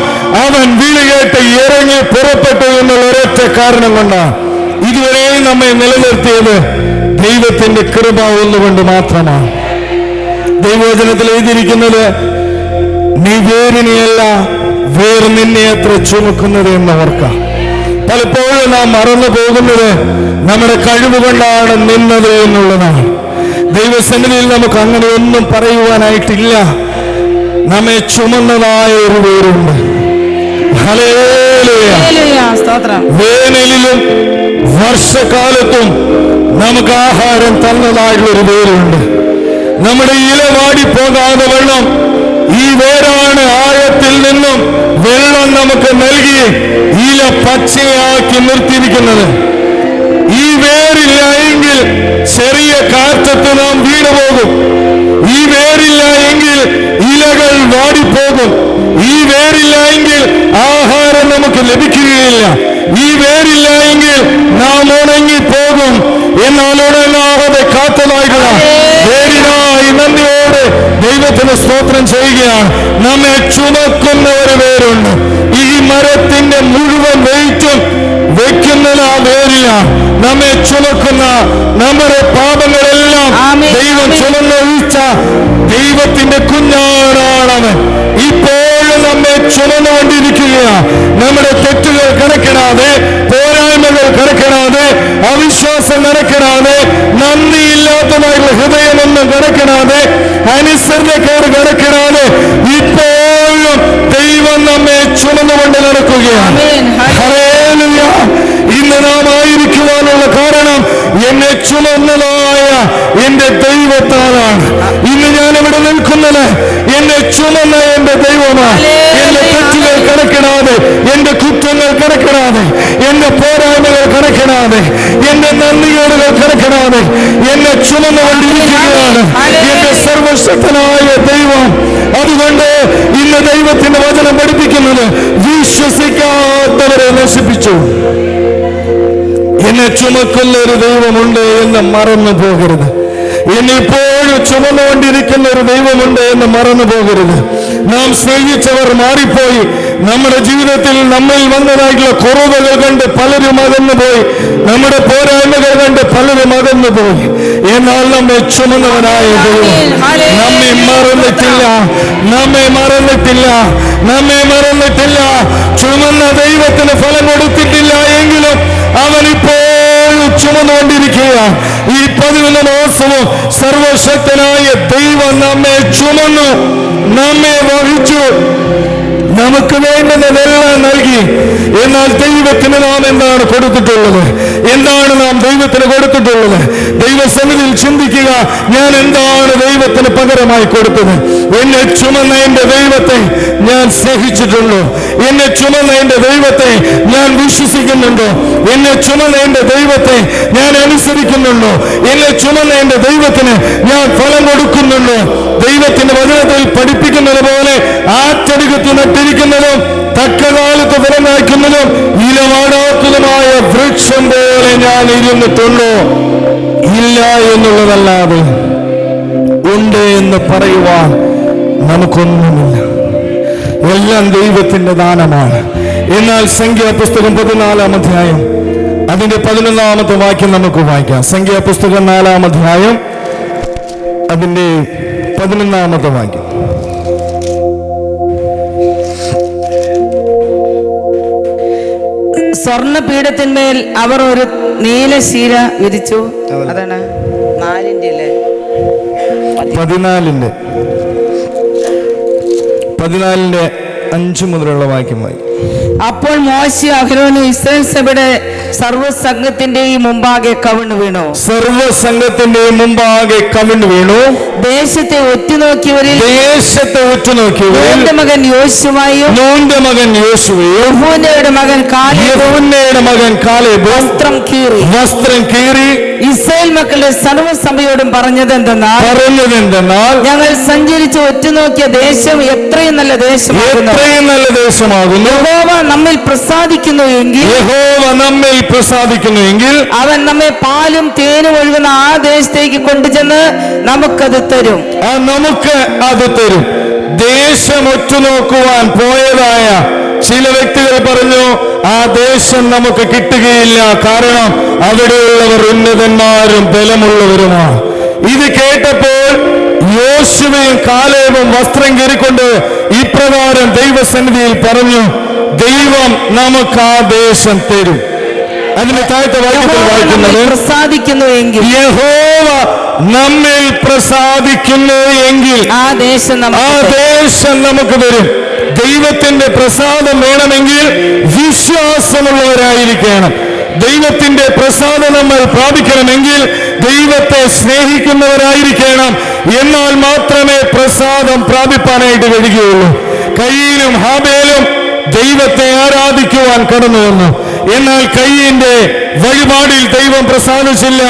അവൻ വിളി കേട്ട് ഇറങ്ങി പുറപ്പെട്ടു എന്നുള്ള ഒരൊറ്റ കാരണം കൊണ്ടാണ്. ഇതുവരെയും നമ്മെ നിലനിർത്തിയത് ദൈവത്തിന്റെ കൃപ ഒന്നുകൊണ്ട് മാത്രമാണ്. ദൈവവചനത്തിൽ എഴുതിയിരിക്കുന്നത്, നീ വേരിനെയല്ല വേർ നിന്നെ എത്ര ചുമക്കുന്നത് എന്ന് ഓർക്കാം. പലപ്പോഴും നാം മറന്നു പോകുന്നത് നമ്മുടെ കഴിവ് കൊണ്ടാണ് നിന്നത് എന്നുള്ളതാണ്. ദൈവസന്നിധിയിൽ നമുക്ക് അങ്ങനെ ഒന്നും പറയുവാനായിട്ടില്ല. നമ്മെ ചുമന്നതായ ഒരു വേരുണ്ട്. ഹല്ലേലൂയ! വേനലിലും വർഷകാലത്തും നമുക്ക് ആഹാരം തന്നതായിട്ടുള്ള ഒരു വേരുണ്ട്. നമ്മുടെ ഇല വാടിപ്പോകാതെ വെള്ളം ഈ വേരാണ് ആഴത്തിൽ നിന്നും വെള്ളം നമുക്ക് നൽകി ഇല പച്ചയാക്കി നിർത്തിയിരിക്കുന്നത്. ഈ വേരില്ല എങ്കിൽ ചെറിയ കാറ്റത്ത് നാം വീണുപോകും. ഈ വേരില്ല എങ്കിൽ ഇലകൾ വാടിപ്പോകും. ഈ വേരില്ല എങ്കിൽ ആഹാരം നമുക്ക് ലഭിക്കുകയില്ല. ഈ വേരില്ല എങ്കിൽ നാം ഉണങ്ങിപ്പോകും. എന്നാൽ ഉണങ്ങാതെ കാത്തതായിട്ടുള്ള വേരിനായി നന്ദിയോട് ദൈവത്തിന് സ്തോത്രം ചെയ്യുകയാണ്. നമ്മെ ചുമക്കുന്ന ഒരു വേരുണ്ട്. ഈ മരത്തിന്റെ മുഴുവൻ വെയിറ്റും വെക്കുന്നത് ആ വേരിലാണ്. നമ്മെ ചുമക്കുന്ന, നമ്മുടെ പാപങ്ങളെല്ലാം ഓർക്കണം, ആമേൻ. ദൈവം ചുമന്നൊഴിച്ച ദൈവത്തിന്റെ കുഞ്ഞാണവൻ. ഇപ്പോഴും നമ്മെ ചുമന്നുകൊണ്ടിരിക്കുകയാണ്. നമ്മുടെ തെറ്റുകൾ കണക്കിടാതെ, പോരായ്മകൾ കണക്കിടാതെ, അവിശ്വാസം കണക്കിടാതെ, നന്ദിയില്ലാത്തതായുള്ള ഹൃദയമൊന്നും കണക്കിടാതെ, അനുസരണക്കേട് കണക്കിടാതെ ഇപ്പോഴും ദൈവം നമ്മെ ചുമന്നുകൊണ്ട് നടക്കുകയാണ്. ആമേൻ. ഹല്ലേലൂയ. ഇന്ന് നാം ആയിരിക്കുവാനുള്ള കാരണം എന്നെ ചുമന്നതായ എന്റെ ദൈവത്താലാണ്. ഇന്ന് ഞാൻ ഇവിടെ നിൽക്കുന്നത് എന്നെ ചുമന്ന എന്റെ ദൈവമാണ്. എന്റെ തെറ്റുകൾ കണക്കിടാതെ, എന്റെ കുറ്റങ്ങൾ കണക്കിടാതെ, എന്റെ പോരായ്മകൾ കണക്കിടാതെ, എന്റെ നന്ദികേടുകൾ കണക്കിടാതെ എന്നെ ചുമന്നുകൊണ്ടിരിക്കുകയാണ് എന്റെ സർവശക്തനായ ദൈവം. അതുകൊണ്ട് ഇന്ന് ദൈവത്തിന്റെ വചനം പഠിപ്പിക്കുന്നത് വിശ്വസിക്കാത്തവരെ നശിപ്പിച്ചു. എന്നെ ചുമക്കുന്ന ഒരു ദൈവമുണ്ട് എന്ന് മറന്നു പോകരുത്. ഇനിയിപ്പോഴും ചുമന്നുകൊണ്ടിരിക്കുന്ന ഒരു ദൈവമുണ്ട് എന്ന് മറന്നു പോകരുത്. നാം സ്നേഹിച്ചവർ മാറിപ്പോയി. നമ്മുടെ ജീവിതത്തിൽ നമ്മിൽ വന്നതായിട്ടുള്ള കുറവുകൾ കണ്ട് പലരും അകന്നുപോയി. നമ്മുടെ പോരായ്മകൾ കണ്ട് പലരും അകന്നുപോയി. എന്നാൽ നമ്മെ ചുമന്നവനായ ദൈവം നമ്മെ മറന്നിട്ടില്ല, നമ്മെ മറന്നിട്ടില്ല, നമ്മെ മറന്നിട്ടില്ല. ചുമന്ന ദൈവത്തിന് ഫലം കൊടുത്തിട്ടില്ല എങ്കിലും അവൻ ഇപ്പോഴും ചുമന്നുകൊണ്ടിരിക്കുക. ഈ 11 മാസവും സർവശക്തനായ ദൈവം നമ്മെ ചുമന്നു, നമ്മെ വഹിച്ചു, നമുക്ക് വേണ്ടുന്നതെല്ലാം നൽകി. എന്നാൽ ദൈവത്തിന് നാം എന്താണ് കൊടുത്തിട്ടുള്ളത്? എന്താണ് നാം ദൈവത്തിന് കൊടുത്തിട്ടുള്ളത്? ദൈവസന്നിധിയിൽ ചിന്തിക്കുക, ഞാൻ എന്താണ് ദൈവത്തിന് പകരമായി കൊടുത്തത്? എന്നെ ചുമന്ന എന്റെ ദൈവത്തെ ഞാൻ സ്നേഹിച്ചിട്ടുണ്ടോ? എന്നെ ചുമന്ന എന്റെ ദൈവത്തെ ഞാൻ വിശ്വസിക്കുന്നുണ്ടോ? എന്നെ ചുമന്ന എന്റെ ദൈവത്തെ ഞാൻ അനുസരിക്കുന്നുണ്ടോ? എന്നെ ചുമന്ന എന്റെ ദൈവത്തിന് ഞാൻ ഫലം കൊടുക്കുന്നുണ്ടോ? ദൈവത്തിന്റെ വചനത്തിൽ പഠിപ്പിക്കുന്നത് പോലെ ആറ്റടികത്ത് നട്ടിരിക്കുന്നതും തക്കകാലത്ത് ഫലം കായ്ക്കുന്നതും ഇലവാടാത്തതുമായ വൃക്ഷം പോലെ ഞാൻ ഇരുന്നിട്ടുണ്ടോ? ഇല്ല എന്നുള്ളതല്ലാതെ ഉണ്ട് എന്ന് പറയുവാൻ നമുക്കൊന്നുമില്ല. എല്ലാം ദൈവത്തിന്റെ ദാനമാണ്. എന്നാൽ സംഖ്യാപുസ്തകം 14-ാം അധ്യായം അതിന്റെ 11-ാമത്തെ വാക്യം നമുക്ക് വായിക്കാം. സംഖ്യാപുസ്തകം 4-ാം അധ്യായം അതിന്റെ 11-ാമത്തെ വാക്യം. സ്വർണ്ണപീഠത്തിന്മേൽ അവർ ഒരു നീലശീല വിരിച്ചു. അതാണ് 4-ന്റെ 14-ന്റെ 5 മുതലുള്ള വാക്യം വായിക്കും. അപ്പോൾ മോശെ അഹരോനും ഇസ്രായേൽ സഭയുടെ സർവ്വസംഘത്തിന്റെയും മുമ്പാകെ കവിണ്ണു വീണു. സർവസംഘത്തിന്റെയും മുമ്പാകെ കവിണ്ണു വീണു. ദേശത്തെ ഒറ്റുനോക്കിയവരിൽ നൂന്റെ മകൻ യോശുവയും യെഫുന്നെയുടെ മകൻ കാലേബും വസ്ത്രം കീറി ഇസ്രായേൽ മക്കളുടെ സർവ്വസഭയോടും പറഞ്ഞതെന്തെന്നാൽ ഞങ്ങൾ സഞ്ചരിച്ച് ഒറ്റുനോക്കിയ ദേശം എത്രയും നല്ല ദേശമാകുന്നു. യഹോവ നമ്മിൽ പ്രസാദിക്കുന്നു എങ്കിൽ അവൻ നമ്മെ പാലും തേനും ഒഴുകുന്ന ആ ദേശത്തേക്ക് കൊണ്ടുചെന്ന് നമുക്കത് തരും. ദേശം ഒറ്റുനോക്കുവാൻ പോയതായ ചില വ്യക്തികൾ പറഞ്ഞു, ആ ദേശം നമുക്ക് കിട്ടുകയില്ല, കാരണം അവിടെയുള്ളവർ ഉന്നതന്മാരും ബലമുള്ളവരുമാണ്. ഇത് കേട്ടപ്പോൾ യോശുവയും കാലേബും വസ്ത്രം കീറിക്കൊണ്ട് ഇപ്രകാരം ദൈവസന്നിധിയിൽ പറഞ്ഞു, ദൈവം നമുക്ക് ആ ദേശം തരും. അതിന് താഴത്തെ വാക്യത്തിൽ വായിക്കുന്നത്, പ്രസാദിക്കുന്നു എങ്കിൽ യഹോവ നമ്മിൽ പ്രസാദിക്കുന്നു എങ്കിൽ ആ ദേശം നമുക്ക് തരും. ദൈവത്തിന്റെ പ്രസാദം വേണമെങ്കിൽ വിശ്വാസമുള്ളവരായിരിക്കണം. ദൈവത്തിന്റെ പ്രസാദം നമ്മൾ പ്രാപിക്കണമെങ്കിൽ ദൈവത്തെ സ്നേഹിക്കുന്നവരായിരിക്കണം. എന്നാൽ മാത്രമേ പ്രസാദം പ്രാപിപ്പാനായിട്ട് കഴിയുകയുള്ളൂ. കയീനും ഹാബേലും ദൈവത്തെ ആരാധിക്കുവാൻ കടന്നു വന്നു. എന്നാൽ കയീന്റെ വഴിപാടിൽ ദൈവം പ്രസാദിച്ചില്ല.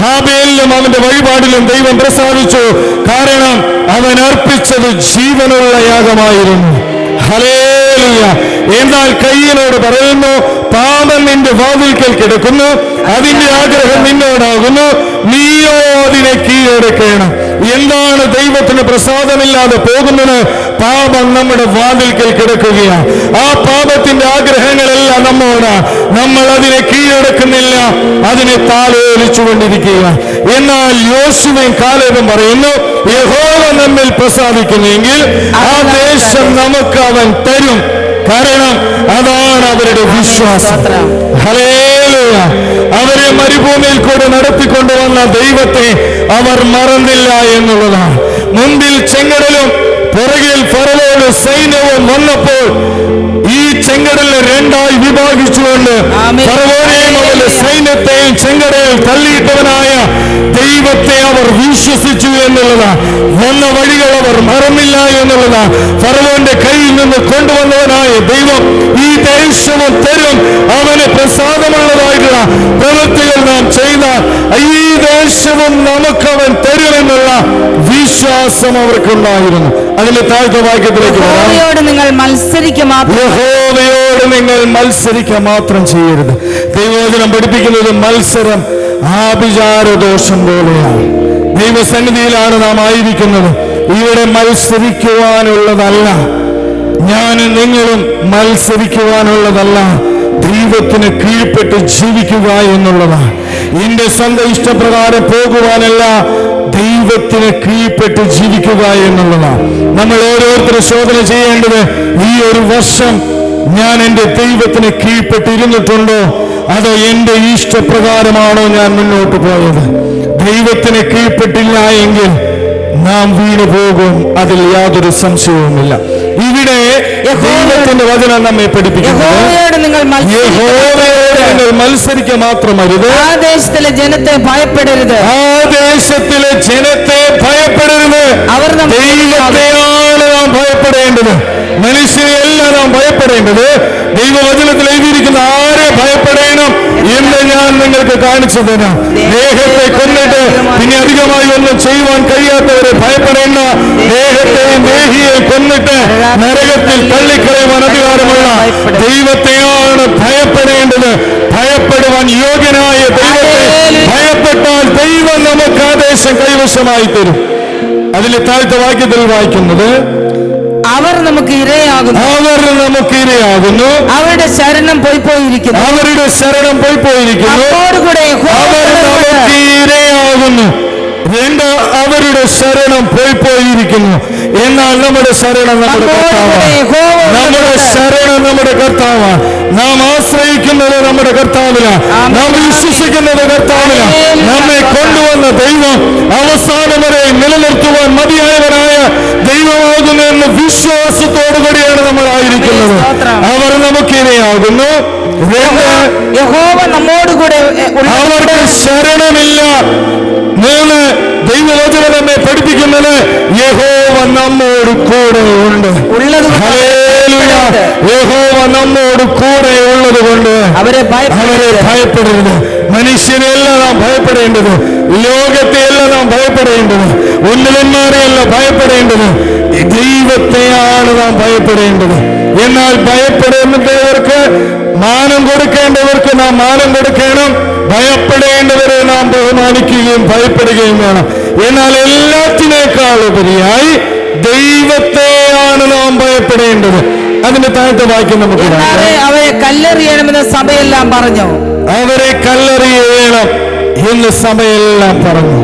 ഹാബേലിലും അവന്റെ വഴിപാടിലും ദൈവം പ്രസാദിച്ചു. കാരണം അവൻ അർപ്പിച്ചത് ജീവനുള്ള യാഗമായിരുന്നു. ഹല്ലേലൂയ. എന്നാൽ കയീനോട് പറയുന്നു, പാപം നിന്റെ വാതിൽക്കൽ കിടക്കുന്നു, അതിന്റെ ആഗ്രഹം നിന്നോടാകുന്നു, നീയോ അതിനെ കീഴടക്കണം. എന്താണ് ദൈവത്തിന് പ്രസാദമില്ലാതെ പോകുന്നത്? പാപം നമ്മുടെ വാതിൽക്കൽ കിടക്കുകയാണ്. ആ പാപത്തിന്റെ ആഗ്രഹങ്ങളെല്ലാം നമ്മോട്, നമ്മൾ അതിനെ കീഴടക്കുന്നില്ല, അതിനെ താലോലിച്ചുകൊണ്ടിരിക്കുക. എന്നാൽ യോശുവയും കാലേബും പറയുന്നു, യഹോവ നമ്മിൽ പ്രസാദിക്കുന്നെങ്കിൽ ആ ദേശം നമുക്ക് അവൻ തരും. കാരണം അതാണ് അവരുടെ വിശ്വാസം. ഹല്ലേലൂയ. അവരെ മരുഭൂമിയിൽ കൂടെ നടത്തിക്കൊണ്ടുവന്ന ദൈവത്തെ അവർ മറന്നില്ല എന്നുള്ളതാണ്. മുമ്പിൽ ചെങ്കടലും പുറകിൽ ഫറവോയുടെ സൈന്യവും വന്നപ്പോൾ ഈ ചെങ്കടലിനെ രണ്ടായി വിഭാഗിച്ചുകൊണ്ട് ഫറവോനെയും അവന്റെ സൈന്യത്തെയും ചെങ്കടലിൽ തള്ളിയിട്ടവനായ ദൈവത്തെ അവർ വിശ്വസിച്ചു എന്നുള്ളതാണ്. വന്ന വഴികൾ അവർ മറന്നില്ല എന്നുള്ളതാണ്. ഫറവോന്റെ കയ്യിൽ നിന്ന് കൊണ്ടുവന്നവനായ ദൈവം ഈ ദേശവും തരും, അവന് പ്രസാദമുള്ളതായിട്ടുള്ള പ്രവൃത്തികൾ നാം ചെയ്ത ഈ ദേശവും നമുക്കവൻ തരുമെന്നുള്ള വിശ്വാസം അവർക്കുണ്ടായിരുന്നു. അതിന്റെ താഴ്ത്ത വാക്യത്തിലേക്ക് യഹോവയോട് നിങ്ങൾ മത്സരിക്കുക മാത്രം ചെയ്യരുത്. ദൈവവചനം പഠിപ്പിക്കുന്നത് മത്സരം ആഭിചാരദോഷം പോലെയാണ്. ദൈവസന്നിധിയിലാണ് നാം ആയിരിക്കുന്നത്. ഇവിടെ മത്സരിക്കുവാനുള്ളതല്ല, ഞാനും നിങ്ങളും മത്സരിക്കുവാനുള്ളതല്ല, ദൈവത്തിന് കീഴ്പ്പെട്ട് ജീവിക്കുക എന്നുള്ളതാണ്. എന്റെ സ്വന്തം ഇഷ്ടപ്രകാരം പോകുവാനല്ല, ദൈവത്തിന് കീഴ്പ്പെട്ട് ജീവിക്കുക എന്നുള്ളതാണ്. നമ്മൾ ഓരോരുത്തരും ശോധന ചെയ്യേണ്ടത്, ഈ ഒരു വർഷം ഞാൻ എൻ്റെ ദൈവത്തിന് കീഴ്പ്പെട്ടിരുന്നിട്ടുണ്ടോ, അതോ എൻ്റെ ഇഷ്ടപ്രകാരമാണോ ഞാൻ മുന്നോട്ട് പോയത്? ദൈവത്തിന് കീഴ്പ്പെട്ടില്ല എങ്കിൽ നാം വീണു പോകും, അതിൽ യാതൊരു സംശയവുമില്ല. ഇവിടെ ദൈവത്തിന്റെ വചനം നമ്മെ പഠിപ്പിക്കുന്നത്, യഹോവയോട് നിങ്ങൾ മത്സരിക്കുക മാത്രമരുത്, ആ ദേശത്തിലെ ജനത്തെ ഭയപ്പെടരുത്, അവർ ദൈവത്തെയാണ് നാം ഭയപ്പെടേണ്ടത്. മനുഷ്യനെയല്ല നാം ഭയപ്പെടേണ്ടത്. ദൈവവചനത്തിൽ എഴുതിയിരിക്കുന്ന ആരെ ഭയപ്പെടണം എന്ന് ഞാൻ നിങ്ങൾക്ക് കാണിച്ചു തരാം. ദേഹത്തെ കൊന്നിട്ട് പിന്നെ അധികമായി ഒന്നും ചെയ്യുവാൻ കഴിയാത്തവരെ ഭയപ്പെടേണ്ട. ദേഹത്തെയും ദേഹിയെയും കൊന്നിട്ട് നരകത്തിൽ തള്ളിക്കളയുവാൻ അധികാരമുള്ള ദൈവത്തെയാണ് ഭയപ്പെടേണ്ടത്. ഭയപ്പെടുവാൻ യോഗ്യനായ ദൈവത്തെ ഭയപ്പെട്ടാൽ ദൈവം നമുക്ക് ആ ദേശം കൈവശമായി തരും. അതിലെ താഴ്ത്ത വാക്യത്തിൽ വായിക്കുന്നത്, അവർ നമുക്ക് ഇരയാകുന്നു, അവരുടെ ശരണം പോയിപ്പോയിരിക്കുന്നു, അവർ നമുക്ക് ഇരയാകുന്നു. രണ്ട്, അവരുടെ ശരണം പോയിപ്പോയിരിക്കുന്നു. എന്നാൽ നമ്മുടെ ശരണം നമ്മുടെ കർത്താവാണ്. നാം ആശ്രയിക്കുന്നത് നമ്മുടെ കർത്താവിലാണ്, നാം വിശ്വസിക്കുന്നത് കർത്താവിലാണ്. നമ്മെ കൊണ്ടുവന്ന ദൈവം അവസാനം വരെ നിലനിർത്തുവാൻ മതിയായവനായ ദൈവമാകുന്നു എന്ന വിശ്വാസത്തോടുകൂടിയാണ് നമ്മൾ ആയിരിക്കുന്നത്. അവർ നമുക്ക് ഇരയാകുന്നു. യഹോവ നമ്മോടുകൂടെ, അവർക്ക് ശരണമില്ല. മൂന്ന്, ദൈവവചനം നമ്മെ പഠിപ്പിക്കുന്നത്, യഹോവ നമ്മോട് കൂടെ ഉണ്ട്. യഹോവ നമ്മോട് കൂടെ ഉള്ളത് കൊണ്ട് അവരെ ഭയപ്പെടരുത്. മനുഷ്യനെയല്ല നാം ഭയപ്പെടേണ്ടത്, ലോകത്തെയല്ല നാം ഭയപ്പെടേണ്ടത്, ഉന്നതന്മാരെയല്ല ഭയപ്പെടേണ്ടത്, ദൈവത്തെയാണ് നാം ഭയപ്പെടേണ്ടത്. എന്നാൽ ഭയപ്പെടേണ്ടവർക്ക് മാനം കൊടുക്കേണ്ടവർക്ക് നാം മാനം കൊടുക്കണം. ഭയപ്പെടേണ്ടവരെ നാം ബഹുമാനിക്കുകയും ഭയപ്പെടുകയും വേണം. എന്നാൽ എല്ലാത്തിനേക്കാൾ ഉപരിയായി ദൈവത്തെയാണ് നാം ഭയപ്പെടേണ്ടത്. അതിന്റെ താഴത്തെ വാക്യം നമുക്ക് അവരെ കല്ലെറിയണമെന്ന് സഭയെല്ലാം പറഞ്ഞു. അവരെ കല്ലെറിയണം എന്ന് സഭയെല്ലാം പറഞ്ഞു.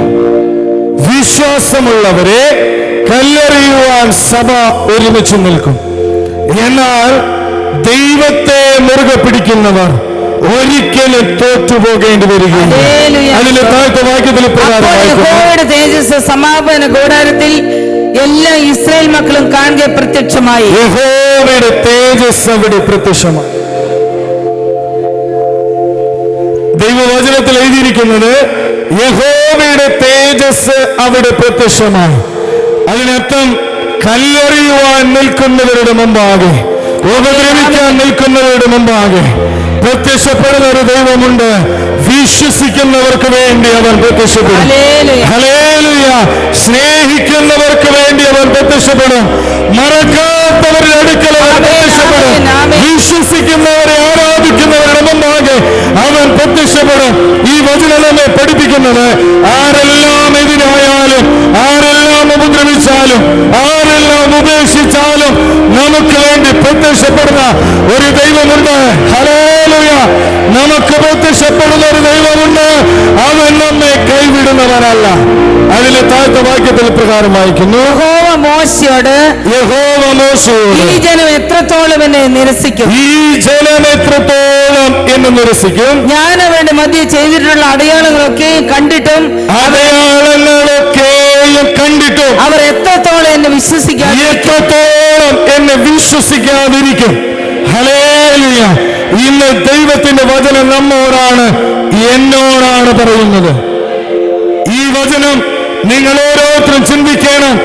വിശ്വാസമുള്ളവരെ കല്ലെറിയുവാൻ സഭ ഒരുമിച്ച് നിൽക്കും. എന്നാൽ ദൈവത്തെ മുറുകെ പിടിക്കുന്നവർ ഒരിക്കലും തോറ്റുപോകേണ്ടി വരികയില്ല. അതിന്റെ താഴത്തെ വാക്യത്തിൽ തേജസ് സമാപന കൂടാരത്തിൽ എല്ലാ ഇസ്രായേൽ മക്കളും കാണുക പ്രത്യക്ഷമായി. യഹോവയുടെ തേജസ് അവിടെ പ്രത്യക്ഷമായി. ദൈവവചനത്തിൽ എഴുതിയിരിക്കുന്നത്, യഹോവയുടെ തേജസ് അവിടെ പ്രത്യക്ഷമായി. അതിനർത്ഥം കല്ലെറിയുവാൻ നിൽക്കുന്നവരുടെ മുമ്പാകെ, ഉപദ്രവിക്കാൻ നിൽക്കുന്നവരുടെ മുമ്പാകെ പ്രത്യക്ഷപ്പെടുന്ന ഒരു ദൈവമുണ്ട്. വിശ്വസിക്കുന്നവർക്ക് വേണ്ടി അവൻ പ്രത്യക്ഷപ്പെടും. ഹല്ലേലൂയ. സ്നേഹിക്കുന്നവർക്ക് വേണ്ടി അവൻ പ്രത്യക്ഷപ്പെടും. മറക്കാത്തവരുടെ അടുക്കൽ അവൻ പ്രത്യക്ഷപ്പെടും. വിശ്വസിക്കുന്നവരെ ആരാധിക്കുന്നവരുടെ മുമ്പാകെ അവൻ പ്രത്യക്ഷപ്പെടും. ഈ വചനം നമ്മെ പഠിപ്പിക്കുന്നത്, ആരെല്ലാം എതിരായാലും, ആരെല്ലാം പോലും ആരെല്ലാം ഉപേക്ഷിച്ചാലും നമുക്ക് വേണ്ടി പ്രത്യക്ഷപ്പെടുന്ന ഒരു ദൈവമുണ്ട്. ഹല്ലേലൂയ. നമുക്ക് പ്രത്യക്ഷപ്പെടുന്ന ഒരു ദൈവമുണ്ട്. അവൻ നമ്മെ കൈവിടുന്നവനല്ല. അതിലെ താഴത്തെ വാക്യത്തിൽ പ്രകാരം വായിക്കുന്നു, യഹോവ മോശയോട് ഈ ജനം എത്രത്തോളം എന്നെ നിരസിക്കും, ഈ ജനം എത്രത്തോളം എന്നെ നിരസിക്കും, ഞാൻ അവരുടെ മധ്യ ചെയ്തിട്ടുള്ള അടയാളങ്ങളൊക്കെയും കണ്ടിട്ടും അവർ എത്രത്തോളം എന്നെ വിശ്വസിക്കാതിരിക്കും. ഹല്ലേലൂയ. ഇന്ന് ദൈവത്തിന്റെ വചനം നമ്മോടാണ്, എന്നോടാണ് പറയുന്നത്. ഈ വചനം നിങ്ങൾ ഓരോരുത്തരും ചിന്തിക്കണം,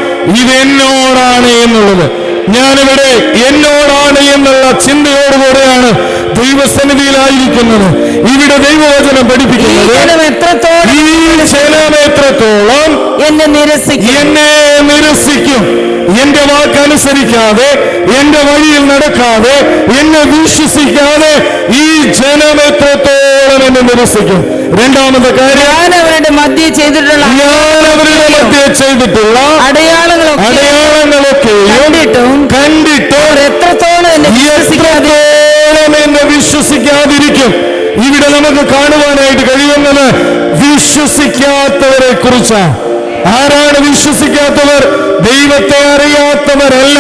ഇത് എന്നോടാണ് എന്നുള്ളത്. ഞാനിവിടെ എന്നോടാണ് എന്നുള്ള ചിന്തയോടുകൂടെയാണ് ദൈവസന്നിധിയിലായിരിക്കുന്നത്. ഇവിടെ ദൈവവചനം പഠിപ്പിക്കുന്നത്, ഈ ജനം എത്രത്തോളം എന്നെ നിരസിക്കും, എന്റെ വാക്കനുസരിക്കാതെ, എന്റെ വഴിയിൽ നടക്കാതെ, എന്നെ വിശ്വസിക്കാതെ ഈ ജനം എത്രത്തോളം എന്നെ നിരസിക്കും. രണ്ടാമത്തെ കാര്യം, ഞാൻ അവരുടെ മധ്യേ ചെയ്തിട്ടുള്ള അടയാളങ്ങളൊക്കെ കണ്ടിട്ടും എത്രത്തോളം എന്നെ വിശ്വസിക്കാതിരിക്കും. ഇവിടെ നമുക്ക് കാണുവാനായിട്ട് കഴിയുന്നത് വിശ്വസിക്കാത്തവരെ കുറിച്ചാണ്. ആരാണ് വിശ്വസിക്കാത്തവർ? ദൈവത്തെ അറിയാത്തവരല്ല,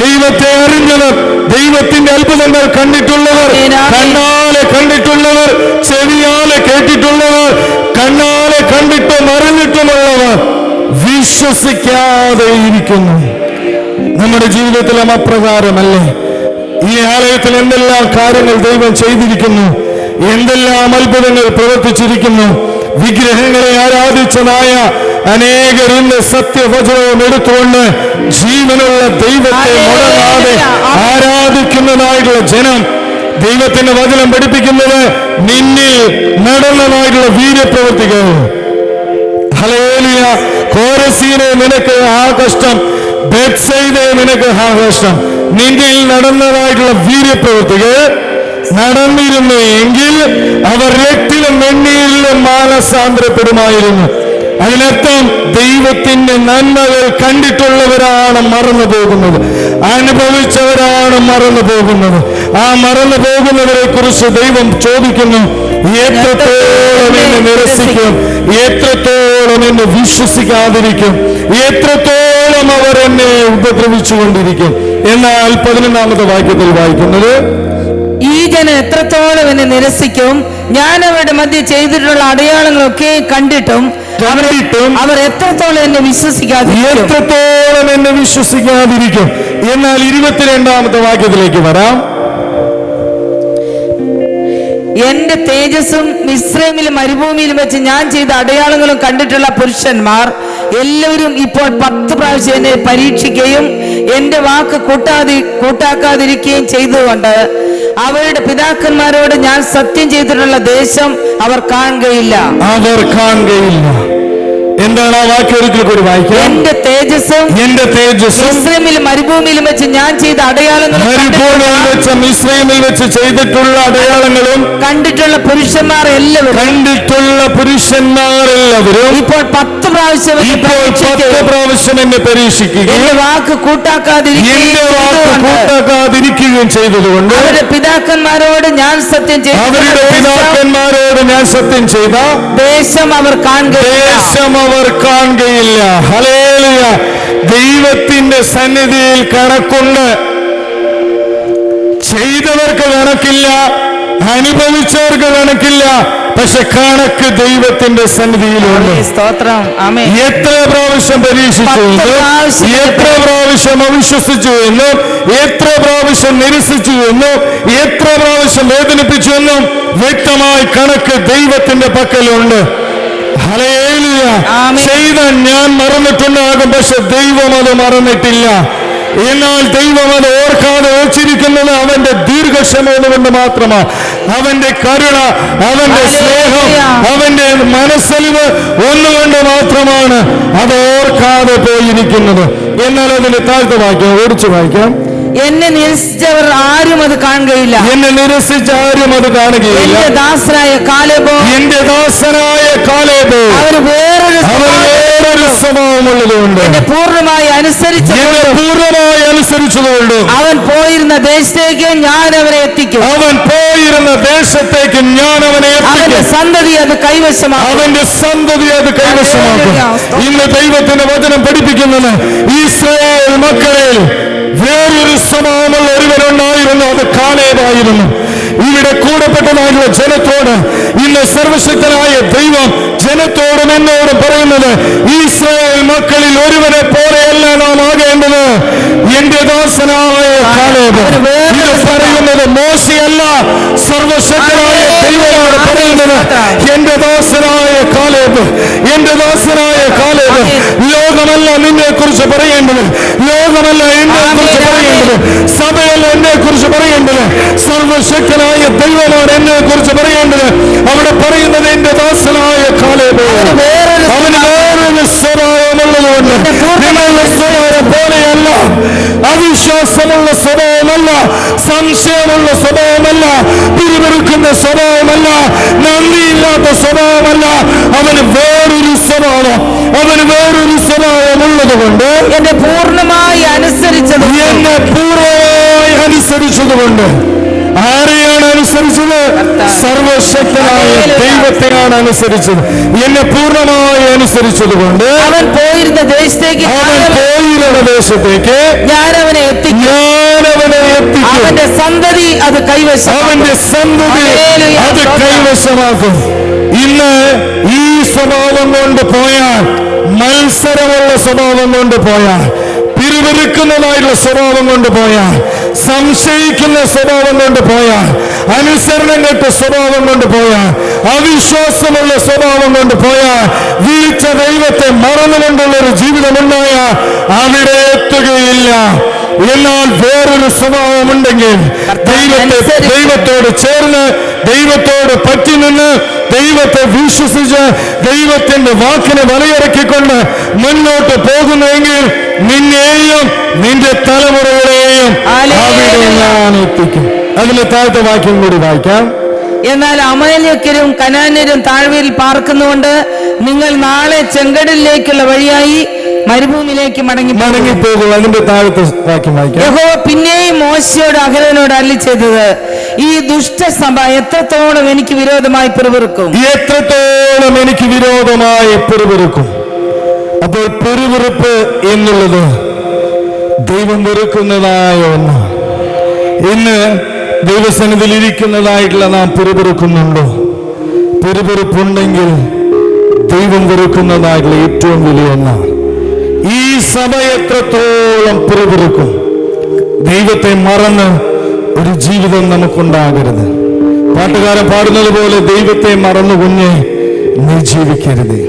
ദൈവത്തെ അറിഞ്ഞവർ, ദൈവത്തിന്റെ അത്ഭുതങ്ങൾ കണ്ടിട്ടുള്ളവർ, കണ്ണാലെ കണ്ടിട്ടുള്ളവർ, ചെവിയാലെ കേട്ടിട്ടുള്ളവർ, കണ്ണാലെ കണ്ടിട്ടും അറിഞ്ഞിട്ടുമുള്ളവർ വിശ്വസിക്കാതെ ഇരിക്കുന്നു. നമ്മുടെ ജീവിതത്തിലും അപ്രകാരമല്ലേ? ഈ ആലയത്തിൽ എന്തെല്ലാം കാര്യങ്ങൾ ദൈവം ചെയ്തിരിക്കുന്നു, എന്തെല്ലാം അത്ഭുതങ്ങൾ പ്രവർത്തിച്ചിരിക്കുന്നു. വിഗ്രഹങ്ങളെ ആരാധിച്ചതായ അനേകർ ഇന്ന് സത്യവചനവും എടുത്തുകൊണ്ട് ജീവനുള്ള ദൈവത്തെ മുടങ്ങാതെ ആരാധിക്കുന്നതായിട്ടുള്ള ജനം. ദൈവത്തിന്റെ വചനം പഠിപ്പിക്കുന്നത് നിന്നിൽ നടന്നതായിട്ടുള്ള വീര്യപ്രവൃത്തികൾ. ഹല്ലേലൂയ. കോരസീനെ നിനക്ക് ആ കഷ്ടം, ബേത്സയിദേ നിനക്ക് ആ കഷ്ടം. നിന്നിൽ നടന്നതായിട്ടുള്ള വീര്യപ്രവൃത്തികൾ നടന്നിരുന്നു എങ്കിൽ അവർ രക്തിലും വെണ്ണീരിലും മാനസാന്തരപ്പെടുമായിരുന്നു. അതിനർത്ഥം ദൈവത്തിന്റെ നന്മകൾ കണ്ടിട്ടുള്ളവരാണ് മറന്നു പോകുന്നത്, അനുഭവിച്ചവരാണ് മറന്നു പോകുന്നത്. ആ മറന്നു പോകുന്നവരെ കുറിച്ച് ദൈവം ചോദിക്കുന്നു, എത്രത്തോളം എന്നെ നിരസിക്കും, എത്രത്തോളം എന്നെ വിശ്വസിക്കാതിരിക്കും, എത്രത്തോളം അവർ എന്നെ ഉപദ്രവിച്ചുകൊണ്ടിരിക്കും. എന്നാൽ 11-ാമത്തെ വാക്യത്തിൽ വായിക്കുന്നത്, ഈ ജനം എത്രത്തോളം എന്നെ നിരസിക്കും, ഞാൻ അവരുടെ മധ്യ ചെയ്തിട്ടുള്ള അടയാളങ്ങളൊക്കെ കണ്ടിട്ടും അവർ എത്രത്തോളം എന്നെ വിശ്വസിക്കാതിരിക്കും. എന്നാൽ 22-ാമത്തെ വാക്യത്തിലേക്ക് വരാം. എന്റെ തേജസ്സും മിസ്രൈമിലും മരുഭൂമിയിലും വെച്ച് ഞാൻ ചെയ്ത അടയാളങ്ങളും കണ്ടിട്ടുള്ള പുരുഷന്മാർ എല്ലാവരും ഇപ്പോൾ 10 പ്രാവശ്യം എന്നെ പരീക്ഷിക്കുകയും എന്റെ വാക്ക് കൂട്ടാക്കാതിരിക്കുകയും ചെയ്തുകൊണ്ട് അവരുടെ പിതാക്കന്മാരോട് ഞാൻ സത്യം ചെയ്തിട്ടുള്ള ദേശം അവർ കാണുകയില്ല. എന്താണ് ആ വാക്യം? ഒരിക്കൽ കൂടി വായിക്കാം. എന്റെ തേജസ്സും മിസ്രൈമിലും മരുഭൂമിയിലും വെച്ച് ഞാൻ ചെയ്ത അടയാളങ്ങളും, മിസ്രൈമിൽ വെച്ച് ചെയ്തിട്ടുള്ള അടയാളങ്ങളും കണ്ടിട്ടുള്ള പുരുഷന്മാർ എല്ലാവരും ഇപ്പോൾ 10 പ്രാവശ്യം എന്നെ പരീക്ഷിക്കുകയും എന്റെ വാക്ക് കൂട്ടാക്കാതിരിക്കുകയും ചെയ്തതുകൊണ്ട് അവരുടെ പിതാക്കന്മാരോട് ഞാൻ സത്യം ചെയ്ത ദേശം അവർ കാണുകയില്ല. ഹല്ലേലൂയ. ദൈവത്തിന്റെ സന്നിധിയിൽ കണക്കുണ്ട്. ചെയ്തവർക്ക് കണക്കില്ല, അനുഭവിച്ചവർക്ക് കണക്കില്ല, പക്ഷെ കണക്ക് ദൈവത്തിന്റെ സന്നിധിയിലുണ്ട്. സ്തോത്രം. ആമേൻ. എത്ര പ്രാവശ്യം പരീക്ഷിച്ചു എന്നും, എത്ര പ്രാവശ്യം അവിശ്വസിച്ചു എന്നും, എത്ര പ്രാവശ്യം നിരസിച്ചു എന്നും, എത്ര പ്രാവശ്യം വേദനിപ്പിച്ചു എന്നും വ്യക്തമായി കണക്ക് ദൈവത്തിന്റെ പക്കലുണ്ട്. ഹല്ലേലൂയ. ചെയ്ത ഞാൻ മറന്നിട്ടുണ്ടാകും, പക്ഷെ ദൈവം അത് മറന്നിട്ടില്ല. എന്നാൽ ദൈവം അത് ഓർക്കാതെ വെച്ചിരിക്കുന്നത് അവന്റെ ദീർഘക്ഷമത കൊണ്ട് മാത്രമാണ്. അവന്റെ കരുണ, അവന്റെ സ്നേഹം, അവന്റെ മനസ്സലിവ് ഒന്നുകൊണ്ട് മാത്രമാണ് അത് ഓർക്കാതെ പോയിരിക്കുന്നത്. എന്നാൽ അതിന്റെ താഴ്ത്ത വാക്യം ഓടിച്ചു വായിക്കാം. എന്നെ നിരസിച്ചവർ ആരും അത് കാണുകയില്ല. എന്നെ നിരസിച്ച ആരും അത് കാണുകയില്ല. എന്റെ ദാസനായ കാലേബോ, എന്റെ ദാസനായ കാലേബ്, അവന് വേറൊരു സ്വഭാവമുള്ളതുകൊണ്ട് എന്നെ പൂർണ്ണമായി അനുസരിച്ചതുകൊണ്ട് അവൻ പോയിരുന്ന ദേശത്തേക്ക് ഞാൻ അവനെ എത്തിക്കും. അവൻ പോയിരുന്ന ദേശത്തേക്ക് ഞാൻ അവനെ അവന്റെ സന്തതി അത് കൈവശമാക്കും. അവന്റെ സന്തതി അത് കൈവശമാക്കും. ഇന്ന് ദൈവത്തിന്റെ വചനം പഠിപ്പിക്കുന്നത് ഇസ്രായേൽ മക്കളിൽ വേറൊരു സ്വഭാവമുള്ള ഒരുവനുണ്ടായിരുന്നു. അത് കാലേബായിരുന്നു. ഇവിടെ കൂടപ്പെട്ടതായുള്ള ജനത്തോട് ഇന്ന് സർവശക്തനായ ദൈവം ജനത്തോടും എന്നോടും പറയുന്നത്, ഇസ്രായേൽ മക്കളിൽ ഒരുവനെ പോലെയല്ല നാം ആകേണ്ടത്. എന്റെ ദാസനായ കാലേബ്. ഇത് പറയുന്നത് മോശയല്ല, സർവശക്തനായ ദൈവമാണ് പറയുന്നത്. എന്റെ ദാസനായ കാലേബ്, എന്റെ ദാസനായ കാലേബ്. ലോകമല്ല നിന്നെ കുറിച്ച് പറയേണ്ടത്, ലോകമല്ല എന്നെ കുറിച്ച് പറയേണ്ടത്, സഭയല്ല എന്നെ കുറിച്ച് പറയേണ്ടത്, സർവശക്തനായ ദൈവമാണ് എന്നെ കുറിച്ച് പറയേണ്ടത്. അവിടെ പറയുന്നത് എന്റെ ദാസനായ കാലേബ്. അവന് വേറൊരു സ്വഭാവമുള്ളതുകൊണ്ട് നിങ്ങളുടെ സ്വഭാവം പോലെയല്ല. അവിശ്വാസമുള്ള സ്വഭാവമല്ല, സംശയമുള്ള സ്വഭാവമല്ല, പിരിവെറുക്കുന്ന സ്വഭാവമല്ല, നന്ദിയില്ലാത്ത സ്വഭാവമല്ല. അവന് വേറൊരു സ്വഭാവം, അവന് വേറൊരു സ്വഭാവമുള്ളതുകൊണ്ട് എന്നെ പൂർണ്ണമായി അനുസരിച്ചതുകൊണ്ട് ആരെയാണ് അനുസരിച്ചത്? സർവശക്തനായ ദൈവത്തെയാണ് അനുസരിച്ചത്. എന്നെ പൂർണ്ണമായി അനുസരിച്ചതുകൊണ്ട് അവൻ പോയിരുന്ന ദേശത്തേക്ക് ഞാൻ അവനെ എത്തിക്കും. അവന്റെ സന്തതി അത് കൈവശമാക്കും. ഇന്ന് ഈ സ്വഭാവം കൊണ്ട് പോയാൽ, മത്സരമുള്ള സ്വഭാവം കൊണ്ട് പോയാൽ, പിരിവെറുക്കുന്നതായിട്ടുള്ള സ്വഭാവം കൊണ്ട് പോയാൽ, സംശയിക്കുന്ന സ്വഭാവം കൊണ്ട് പോയാൽ, അനുസരണം കെട്ട സ്വഭാവം കൊണ്ട് പോയാൽ, അവിശ്വാസമുള്ള സ്വഭാവം കൊണ്ട് പോയാൽ, വീഴ്ച ദൈവത്തെ മറന്നുകൊണ്ടുള്ള ഒരു ജീവിതമുണ്ടായാൽ അവിടെ എത്തുകയില്ല. എന്നാൽ വേറൊരു സ്വഭാവമുണ്ടെങ്കിൽ ദൈവത്തോട് ചേർന്ന്, ദൈവത്തോട് പറ്റി നിന്ന്, ദൈവത്തെ വിശ്വസിച്ച്, ദൈവത്തിന്റെ വാക്കിനെ വലയിറക്കിക്കൊണ്ട് മുന്നോട്ട് പോകുന്നെങ്കിൽ നിന്നെയും നിന്റെ തലമുറകളെയും അവിടെ ഞാൻ എത്തിക്കും. അതിന്റെ താഴത്തെ വാക്യം കൂടി വായിക്കാം. എന്നാൽ അമലേക്യരും കനാന്യരും താഴ്വരയിൽ പാർക്കുന്നുകൊണ്ട് നിങ്ങൾ നാളെ ചെങ്കടലിലേക്കുള്ള വഴിയായി മരുഭൂമിയിലേക്ക് മടങ്ങിപ്പോകും. അതിന്റെ താഴത്തെ വാക്യം വായിക്കാം. യഹോവ പിന്നെയും മോശയോട് അഹരോനോട് അരുളി ചെയ്തത്, ഈ ദുഷ്ടസഭ എത്രത്തോളം എനിക്ക് വിരോധമായി പിറുപിറുക്കും, എത്രത്തോളം എനിക്ക് വിരോധമായി പിറുപിറുക്കും. അപ്പോൾ പിറുപിറുപ്പ് എന്നുള്ളത് ദൈവം വെറുക്കുന്നതായ ഒന്നാണ്. ഇന്ന് ദൈവസന്നിധിയിൽ ഇരിക്കുന്നതായിട്ടുള്ള നാം പിറുപിറുക്കുന്നുണ്ടോ? പിറുപിറുപ്പുണ്ടെങ്കിൽ ദൈവം വെറുക്കുന്നതായിട്ടുള്ള ഏറ്റവും വലിയ ഒന്നാണ്. ഈ സഭ എത്രത്തോളം പിറുപിറുക്കും. ദൈവത്തെ മറന്ന് ഒരു ജീവിതം നമുക്കുണ്ടാകരുത്. പാട്ടുകാരൻ പാടുന്നത് പോലെ ദൈവത്തെ മറന്നു കുഞ്ഞെ നീ ജീവിക്കരുത്.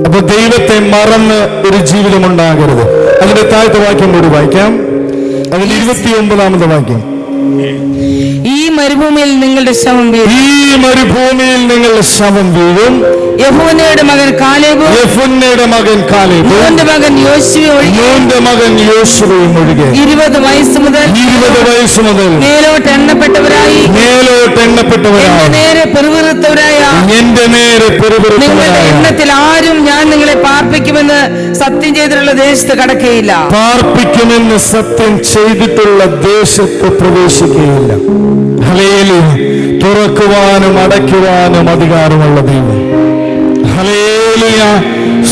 അപ്പൊ ദൈവത്തെ മറന്ന് ഒരു ജീവിതം ഉണ്ടാകരുത്. അതിന്റെ താഴത്തെ വാക്യം കൂടി വായിക്കാം. അതിൽ 29ാമത്തെ വാക്യം. ഈ മരുഭൂമിയിൽ നിങ്ങളുടെ ശവം വീഴും. ഈ മരുഭൂമിയിൽ നിങ്ങളുടെ ശവം വീഴും. യെഫുന്നയുടെ മകൻ കാലേബും നൂന്റെ മകൻ യോശുവയും ഒഴികെ 20 വയസ്സ് മുതൽ മേലോട്ട് എണ്ണപ്പെട്ടവരായി എന്റെ നേരെ നിങ്ങളുടെ എണ്ണത്തിൽ ആരും ഞാൻ നിങ്ങളെ പാർപ്പിക്കുമെന്ന് സത്യം ചെയ്തിട്ടുള്ള ദേശത്ത് കടക്കുകയില്ല. പാർപ്പിക്കുമെന്ന് സത്യം ചെയ്തിട്ടുള്ള ദേശത്ത് പ്രവേശിക്കുകയില്ല. ഹല്ലേലൂയ. തുറക്കുവാനും അടയ്ക്കുവാനും അധികാരമുള്ള ദൈവം. ഹല്ലേലൂയ.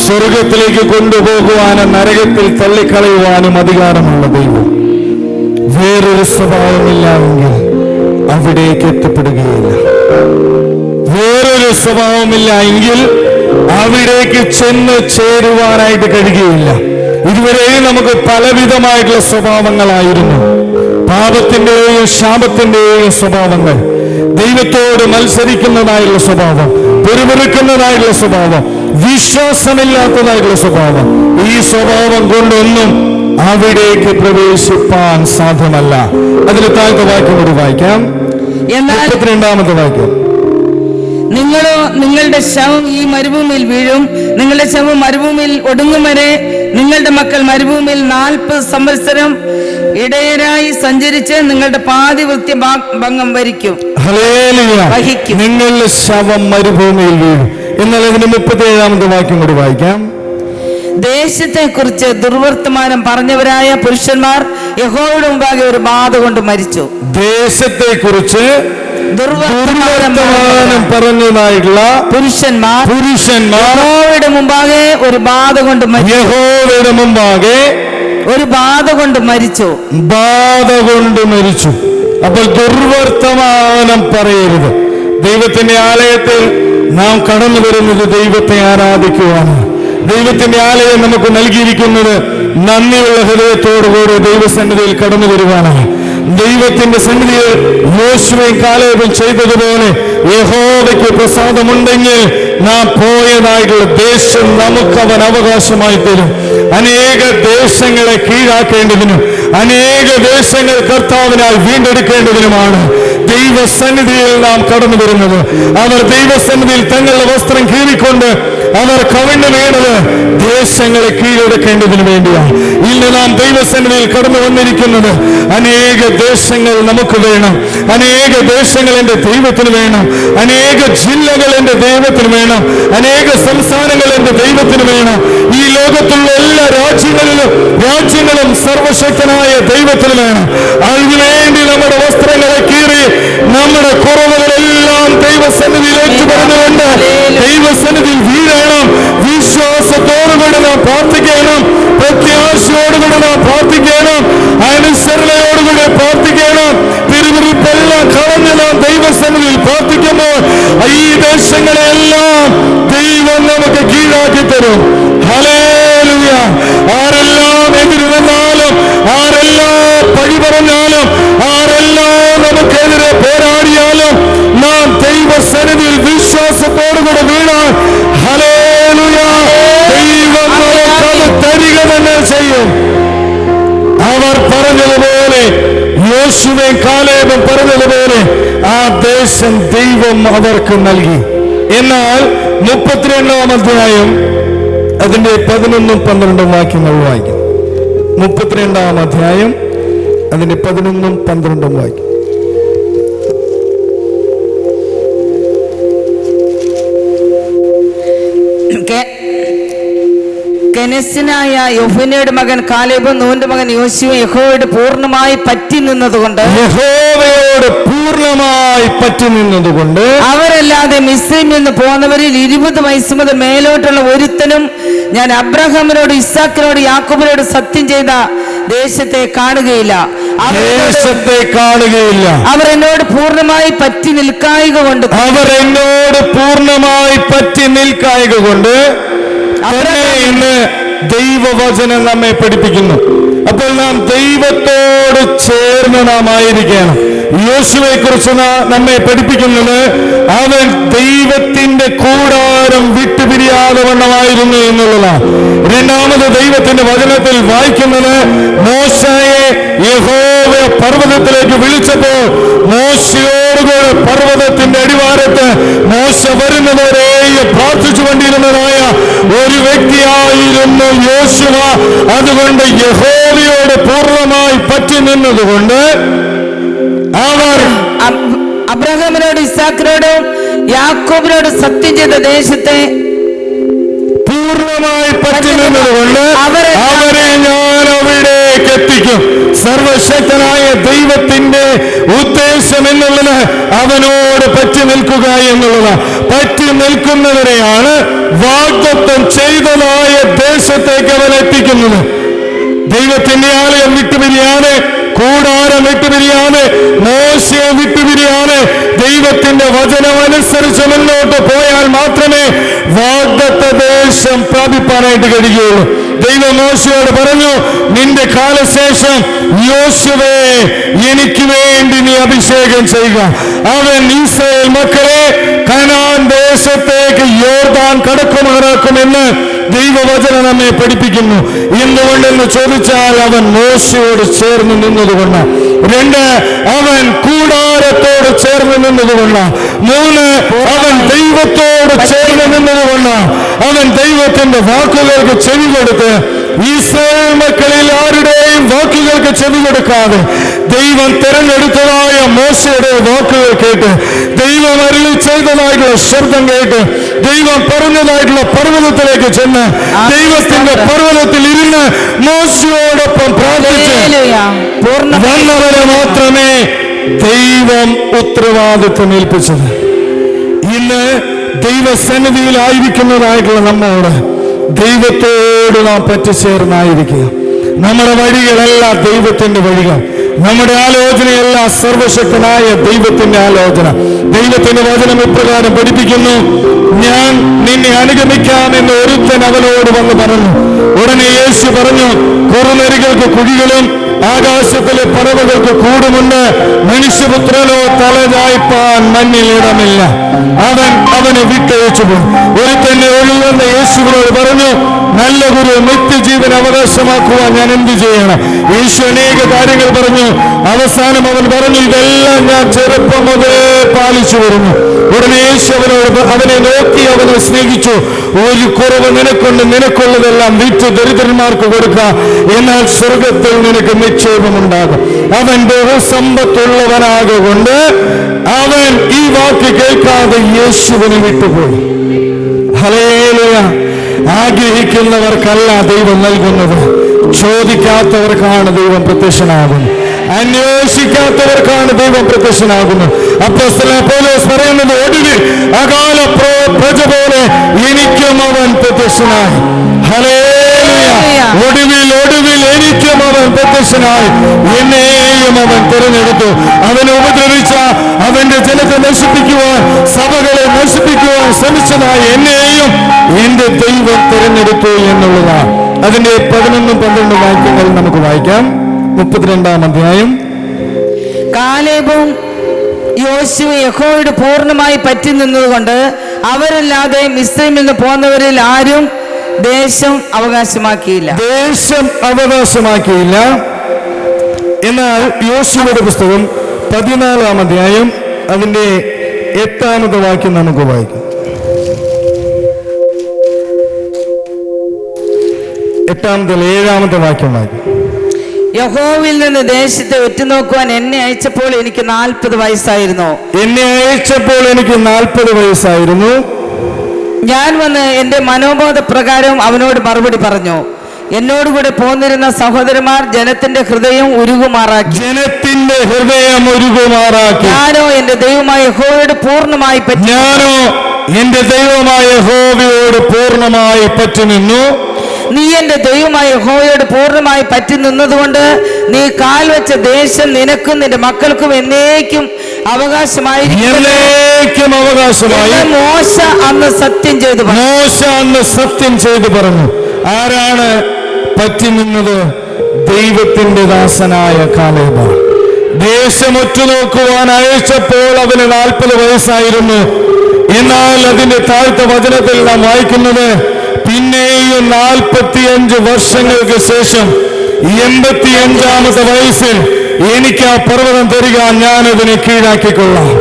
സ്വർഗത്തിലേക്ക് കൊണ്ടുപോകുവാനും നരകത്തിൽ തള്ളിക്കളയുവാനും അധികാരമുള്ള ദൈവം. വേറൊരു സ്വഭാവമില്ല എങ്കിൽ അവിടേക്ക് എത്തപ്പെടുകയില്ല. വേറൊരു സ്വഭാവമില്ല എങ്കിൽ അവിടേക്ക് ചെന്ന് ചേരുവാനായിട്ട് കഴിയുകയില്ല. ഇതുവരെയും നമുക്ക് പലവിധമായിട്ടുള്ള സ്വഭാവങ്ങളായിരുന്നു. പാപത്തിന്റെയും ശാപത്തിന്റെയും സ്വഭാവങ്ങൾ, ദൈവത്തോട് മത്സരിക്കുന്നതായുള്ള സ്വഭാവം, പെരുപെറുക്കുന്നതായിട്ടുള്ള സ്വഭാവം, വിശ്വാസമില്ലാത്തതായിട്ടുള്ള സ്വഭാവം. ഈ സ്വഭാവം കൊണ്ടൊന്നും അവിടേക്ക് പ്രവേശിപ്പാൻ സാധ്യമല്ല. അതിന് താഴത്തെ വാക്യം കൂടി വായിക്കാം. 32ാമത്തെ വാക്യം. നിങ്ങളോ നിങ്ങളുടെ ശവം ഈ മരുഭൂമിയിൽ വീഴും. നിങ്ങളുടെ ശവം മരുഭൂമിയിൽ ഒടുങ്ങും വരെ നിങ്ങളുടെ മക്കൾ മരുഭൂമിയിൽ 40 സംവത്സരം ഇടയരായി സഞ്ചരിച്ച് നിങ്ങളുടെ പാതി വൃത്തി ഭംഗം വഹിക്കും. നിങ്ങളുടെ ശവം മരുഭൂമിയിൽ വീഴും. എന്നാൽ അതിന് 37-ാമത്തെ വാക്യം കൂടി വായിക്കാം. ദേശത്തെ കുറിച്ച് ദുർവർത്തമാനം പറഞ്ഞവരായ പുരുഷന്മാർ യഹോവയുടെ മുമ്പാകെ ഒരു ബാധ കൊണ്ട് മരിച്ചു. ദേശത്തെ കുറിച്ച് ദുർവർത്തമാനം പറഞ്ഞതായിട്ടുള്ള പുരുഷന്മാർ യഹോവയുടെ മുമ്പാകെ ഒരു ബാധ കൊണ്ട് യഹോവയുടെ മുമ്പാകെ ഒരു ബാധ കൊണ്ട് മരിച്ചു. അപ്പോൾ ദുർവർത്തമാനം പറയരുത്. ദൈവത്തിന്റെ ആലയത്തിൽ നാം കടന്നു വരുന്നത് ദൈവത്തെ ആരാധിക്കുവാണ്. ദൈവത്തിന്റെ ആലയം നമുക്ക് നൽകിയിരിക്കുന്നത് നന്ദിയുള്ള ഹൃദയത്തോടുകൂടി ദൈവസന്നിധിയിൽ കടന്നു വരുവാനാണ്. ദൈവത്തിന്റെ സന്നിധിയിൽ യോശുവയും കാലേബും ചെയ്തതുപോലെ യഹോവയ്ക്ക് പ്രസാദമുണ്ടെങ്കിൽ നാം പോയതായിട്ടുള്ള ദേശം നമുക്ക് അവൻ അവകാശമായി തരും. അനേക ദേശങ്ങളെ കീഴാക്കേണ്ടതിനും അനേക ദേശങ്ങൾ കർത്താവിനായി വീണ്ടെടുക്കേണ്ടതിനുമാണ് ദൈവസന്നിധിയിൽ നാം കടന്നു വരുന്നത്. അവർ ദൈവസന്നിധിയിൽ തങ്ങളുടെ വസ്ത്രം കീറിക്കൊണ്ട് അവർ കവിണ്ണു വീണത് ദേശങ്ങളെ കീഴടക്കേണ്ടതിന് വേണ്ടിയാണ്. ഇന്ന് നാം ദൈവസന്നിധിയിൽ കടന്നു വന്നിരിക്കുന്നത് അനേക ദേശങ്ങൾ നമുക്ക് വേണം. അനേക ദേശങ്ങൾ എൻ്റെ ദൈവത്തിന് വേണം. അനേക ജില്ലകൾ എൻ്റെ ദൈവത്തിന് വേണം. അനേക സംസ്ഥാനങ്ങൾ എൻ്റെ ദൈവത്തിന് വേണം. ഈ ലോകത്തുള്ള എല്ലാ രാജ്യങ്ങളും സർവശക്തനായ ദൈവത്തിന് വേണം. അതിനുവേണ്ടി നമ്മുടെ വസ്ത്രങ്ങളെ കീറി നമ്മുടെ കുറവുകളെല്ലാം ദൈവസന്നിധിയിലേക്ക് പറഞ്ഞുകൊണ്ട് ദൈവസന്നിധിയിൽ വീഴണം. വിശ്വാസത്തോടുകൂടി നാം പ്രാർത്ഥിക്കണം. പ്രത്യാശയോടുകൂടി നാം പ്രാർത്ഥിക്കണം. അനുസരണയോടുകൂടി പ്രാർത്ഥിക്കണം. തിരുവിരിപ്പെല്ലാം കളഞ്ഞ് നാം ദൈവസന്നിധിയിൽ പ്രാർത്ഥിക്കുമ്പോൾ ഈ ദേശങ്ങളെല്ലാം ദൈവം നമുക്ക് കീഴാക്കി തരും. ഹല്ലേലൂയ. ആരെല്ലാം എതിര് നിന്നാലും, ആരെല്ലാം പഴി പറഞ്ഞാലും, ആരെല്ലാം നമുക്കെതിരെ പോരാടിയാലും നാം ദൈവസന്നിധിയിൽ വിശ്വാസത്തോടുകൂടി വീണാൽ ഹല്ലേലൂയ, ദൈവം നമുക്കത് തരിക തന്നെ ചെയ്യും. അവർ പറഞ്ഞതുപോലെ, യോശുവയും കാലേബും പറഞ്ഞതുപോലെ ആ ദേശം ദൈവം അവർക്ക് നൽകി. എന്നാൽ 32-ാം അധ്യായം അതിന്റെ 11-12 വാക്യങ്ങൾ വായിക്കും. 32-ാം അധ്യായം അതിന്റെ 11-12 വാക്യം. കെനസ്യനായ യോഫുന്നയുടെ മകൻ കാലേബും നൂന്റെ മകൻ യോശുവയും യഹോവയോട് പൂർണ്ണമായി പറ്റി നിന്നതുകൊണ്ട് അവരല്ലാതെ മിസ്രൈമിൽ നിന്ന് പോന്നവരിൽ 20 വയസ്സ് മുതൽ മേലോട്ടുള്ള ഒരുത്തനും ഞാൻ അബ്രഹാമിനോട് ഇസ്സാക്കിനോട് യാക്കോബിനോട് സത്യം ചെയ്ത ദേശത്തെ കാണുകയില്ല. അവർ എന്നോട് പൂർണ്ണമായി പറ്റി നിൽക്കായിക കൊണ്ട് ഇന്ന് ദൈവവചനം നമ്മെ പഠിപ്പിക്കുന്നു. അപ്പോൾ നാം ദൈവത്തോട് ചേർന്ന് നാം ആയിരിക്കണം. യോശുവയെ കുറിച്ച് നമ്മെ പഠിപ്പിക്കുന്നത് അവൻ ദൈവത്തിന്റെ കൂടാരം വിട്ടുപിരിയാതെ വണ്ണമായിരുന്നു എന്നുള്ളതാണ്. രണ്ടാമത് ദൈവത്തിന്റെ വചനത്തിൽ വായിക്കുന്നത് മോശയെ യഹോവ പർവ്വതത്തിലേക്ക് വിളിച്ചപ്പോൾ മോശയോടുകൂടെ പർവ്വതത്തിന്റെ അടിവാരത്ത് മോശ വരുന്നവരെ പ്രാർത്ഥിച്ചുകൊണ്ടിരുന്നതായ ഒരു വ്യക്തിയായിരുന്നു യോശുവ. അതുകൊണ്ട് യഹോവയോട് പൂർണ്ണമായി പറ്റി നിന്നതുകൊണ്ട് അവർ അബ്രഹാമിനോട് ഇസ്സാക്കിനോടും യാക്കോബിനോട് സത്യം ചെയ്ത ദേശത്തെ പൂർണ്ണമായി പറ്റി നിന്നതുകൊണ്ട് അവരെ ഞാൻ അവിടേക്ക് എത്തിക്കും. സർവശക്തനായ ദൈവത്തിന്റെ ഉദ്ദേശം എന്നുള്ളത് അവനോട് പറ്റി നിൽക്കുക എന്നുള്ളതാണ്. പറ്റി നിൽക്കുന്നവരെയാണ് വാഗ്ദത്തം ചെയ്തതായ ദേശത്തേക്ക് അവൻ എത്തിക്കുന്നത്. ദൈവത്തിന്റെ ആലയം വിട്ടുപിരിയാതെ, കൂടാരം വിട്ടുപിരിയാതെ, മോശയെ വിട്ടുപിരിയാതെ ദൈവത്തിന്റെ വചനം അനുസരിച്ച് മുന്നോട്ട് പോയാൽ മാത്രമേ വാഗ്ദത്ത ദേശം പ്രാപിപ്പാനായിട്ട് കഴിയുകയുള്ളൂ. ദൈവം മോശയോട് പറഞ്ഞു, നിന്റെ കാലശേഷം യോശുവേ എനിക്ക് വേണ്ടി നീ അഭിഷേകം ചെയ്യുക. അവൻ ഇസ്രായേൽ മക്കളെ കനാൻ ദേശത്തേക്ക് യോർദാൻ കടക്കുമാറാക്കുമെന്ന് ദൈവവചനം നമ്മെ പഠിപ്പിക്കുന്നു. എന്തുകൊണ്ടെന്ന് ചോദിച്ചാൽ അവൻ മോശയോട് ചേർന്ന് നിന്നതുകൊണ്ട്. 2, അവൻ കൂടാരത്തോട് ചേർന്ന് നിന്നതുകൊണ്ട്. 3, അവൻ ദൈവത്തോട് ചേർന്ന് നിന്നതുകൊണ്ട്. അവൻ ദൈവത്തിന്റെ വാക്കുകൾക്ക് ചെവി കൊടുത്ത് ഇസ്രായേൽ മക്കളിൽ ആരുടെയും വാക്കുകൾക്ക് ചെവി കൊടുക്കാതെ ദൈവം തെരഞ്ഞെടുത്തതായ മോശയുടെ വാക്കുകൾ കേട്ട്, ദൈവം അരുളി ചെയ്തതായിട്ടുള്ള ശബ്ദം കേട്ട്, ദൈവം പറഞ്ഞതായിട്ടുള്ള പർവ്വതത്തിലേക്ക് ചെന്ന് ദൈവത്തിന്റെ പർവ്വതത്തിൽ ഇരുന്ന് മോശയോടൊപ്പം പ്രാർത്ഥിച്ച് വന്നവരെ മാത്രമേ ദൈവം ഉത്തരവാദിത്വം ഏൽപ്പിച്ചത്. ഇന്ന് ദൈവസന്നിധിയിലായിരിക്കുന്നതായിട്ടുള്ള നമ്മോട് ദൈവത്തോട് നാം പറ്റിച്ചേർന്നായിരിക്കുക. നമ്മുടെ വഴികളല്ല ദൈവത്തിന്റെ വഴികൾ, നമ്മുടെ ആലോചനയല്ല സർവശക്തനായ ദൈവത്തിന്റെ ആലോചന. ദൈവത്തിന്റെ വചനം ഇപ്രകാരം പഠിപ്പിക്കുന്നു, ഞാൻ നിന്നെ അനുഗമിക്കാമെന്ന് ഒരുത്തൻ അവനോട് വന്ന് പറഞ്ഞു. ഉടനെ യേശു പറഞ്ഞു, കുറുനരികൾക്ക് കുഴികളും ആകാശത്തിലെ പറവകൾക്ക് കൂടുമുണ്ട്, മനുഷ്യപുത്രനോ തലചായ്പാൻ മണ്ണിൽ ഇടമില്ല. അവനെ വിട്ടയച്ചു പോയി. ഒരുത്തന്നെ ഒഴിവെന്ന് യേശുവിനോട് പറഞ്ഞു, നല്ല ഗുരു, നിത്യജീവൻ അവകാശമാക്കുവാൻ ഞാൻ എന്ത് ചെയ്യണം? യേശു അനേക കാര്യങ്ങൾ പറഞ്ഞു. അവസാനം അവൻ പറഞ്ഞു, ഇതെല്ലാം ഞാൻ ചെറുപ്പം മുതലേ പാലിച്ചു വരുന്നു. ഉടനെ യേശു അവനെ നോക്കി അവനെ സ്നേഹിച്ചു. ഒരു കുറവ് നിനക്കൊണ്ട് നിനക്കുള്ളതെല്ലാം വിറ്റ് ദരിദ്രന്മാർക്ക് കൊടുക്കുക, എന്നാൽ സ്വർഗത്തിൽ നിനക്ക് നിക്ഷേപമുണ്ടാകും. അവൻ ബഹുസമ്പത്തുള്ളവനാകൊണ്ട് അവൻ ഈ വാക്ക് കേൾക്കാതെ യേശുവിനെ വിട്ടുപോയി. ഹല്ലേലൂയ. ആഗ്രഹിക്കുന്നവർക്കല്ല ദൈവം നൽകുന്നത്, ചോദിക്കാത്തവർക്കാണ് ദൈവം പ്രത്യക്ഷനാകുന്നത്, അന്വേഷിക്കാത്തവർക്കാണ് ദൈവം പ്രത്യക്ഷനാകുന്നത്. അപ്പോസ്തലൻ പൗലോസ് പറയുന്നത്, ഒടുവിൽ അകാല പ്രജ പോലെ എനിക്കും അവൻ പ്രത്യക്ഷനായി. ഹല്ലേലൂയ. ഒടുവിൽ എനിക്കും അവൻ പ്രത്യക്ഷനായി, എന്നെയും അവൻ തിരഞ്ഞെടുത്തു. അവനെ ഉപദ്രവിച്ച അവന്റെ ജനത്തെ നശിപ്പിക്കുവാൻ, സഭകളെ നശിപ്പിക്കുവാൻ ശ്രമിച്ചതായി എന്നെയും എന്റെ ദൈവം തിരഞ്ഞെടുത്തു എന്നുള്ളതാണ്. അതിന്റെ 11-12 വാക്യങ്ങൾ നമുക്ക് വായിക്കാം. 32-ാം അധ്യായം. കാലേബും യോശുവയും യഹോവയോട് പൂർണ്ണമായി പറ്റി നിന്നതുകൊണ്ട് അവരല്ലാതെ മിസ്രൈമിൽ നിന്ന് പോന്നവരിൽ ആരും ദേശം അവകാശമാക്കിയില്ല. എന്നാൽ യോശുവയുടെ പുസ്തകം 14-ാം അധ്യായം അതിന്റെ 8-ാമത്തെ വാക്യം നമുക്ക് വായിക്കാം. 7-ാമത്തെ വാക്യം വായിക്കാം. യഹോവയിൽ നിന്ന് ദേശത്തെ ഒറ്റുനോക്കുവാൻ എന്നെ അയച്ചപ്പോൾ എനിക്ക് 40 വയസ്സായിരുന്നു. ഞാൻ വന്ന് എന്റെ മനോബോധ പ്രകാരം അവനോട് മറുപടി പറഞ്ഞു. എന്നോടുകൂടെ പോന്നിരുന്ന സഹോദരന്മാർ ജനത്തിന്റെ ഹൃദയം ഉരുകുമാറാക്കി. ഞാനോ എന്റെ ദൈവമായ യഹോവയോട് പൂർണ്ണമായി പറ്റി നിന്നു. നീ എന്റെ ദൈവമായ യഹോവയോട് പൂർണ്ണമായി പറ്റി നിന്നതുകൊണ്ട് നീ കാൽ വെച്ച ദേശം നിനക്കും നിന്റെ മക്കൾക്കും എന്നേക്കും അവകാശമായിരിക്കും. മോശ അന്ന് സത്യം ചെയ്തു പറഞ്ഞു. ആരാണ് പറ്റി നിന്നത്? ദൈവത്തിന്റെ ദാസനായ കാലേബ്. ദേശം ഒറ്റുനോക്കുവാൻ അയച്ചപ്പോൾ അവന് 40 വയസ്സായിരുന്നു. എന്നാൽ അതിന്റെ താഴ്ത്ത വചനത്തിൽ നാം വായിക്കുന്നത്, പിന്നെയും 45 വർഷങ്ങൾക്ക് ശേഷം 85-ാമത്തെ വയസ്സിൽ എനിക്ക് ആ പർവ്വതം തരിക, ഞാനതിനെ കീഴാക്കിക്കൊള്ളാം.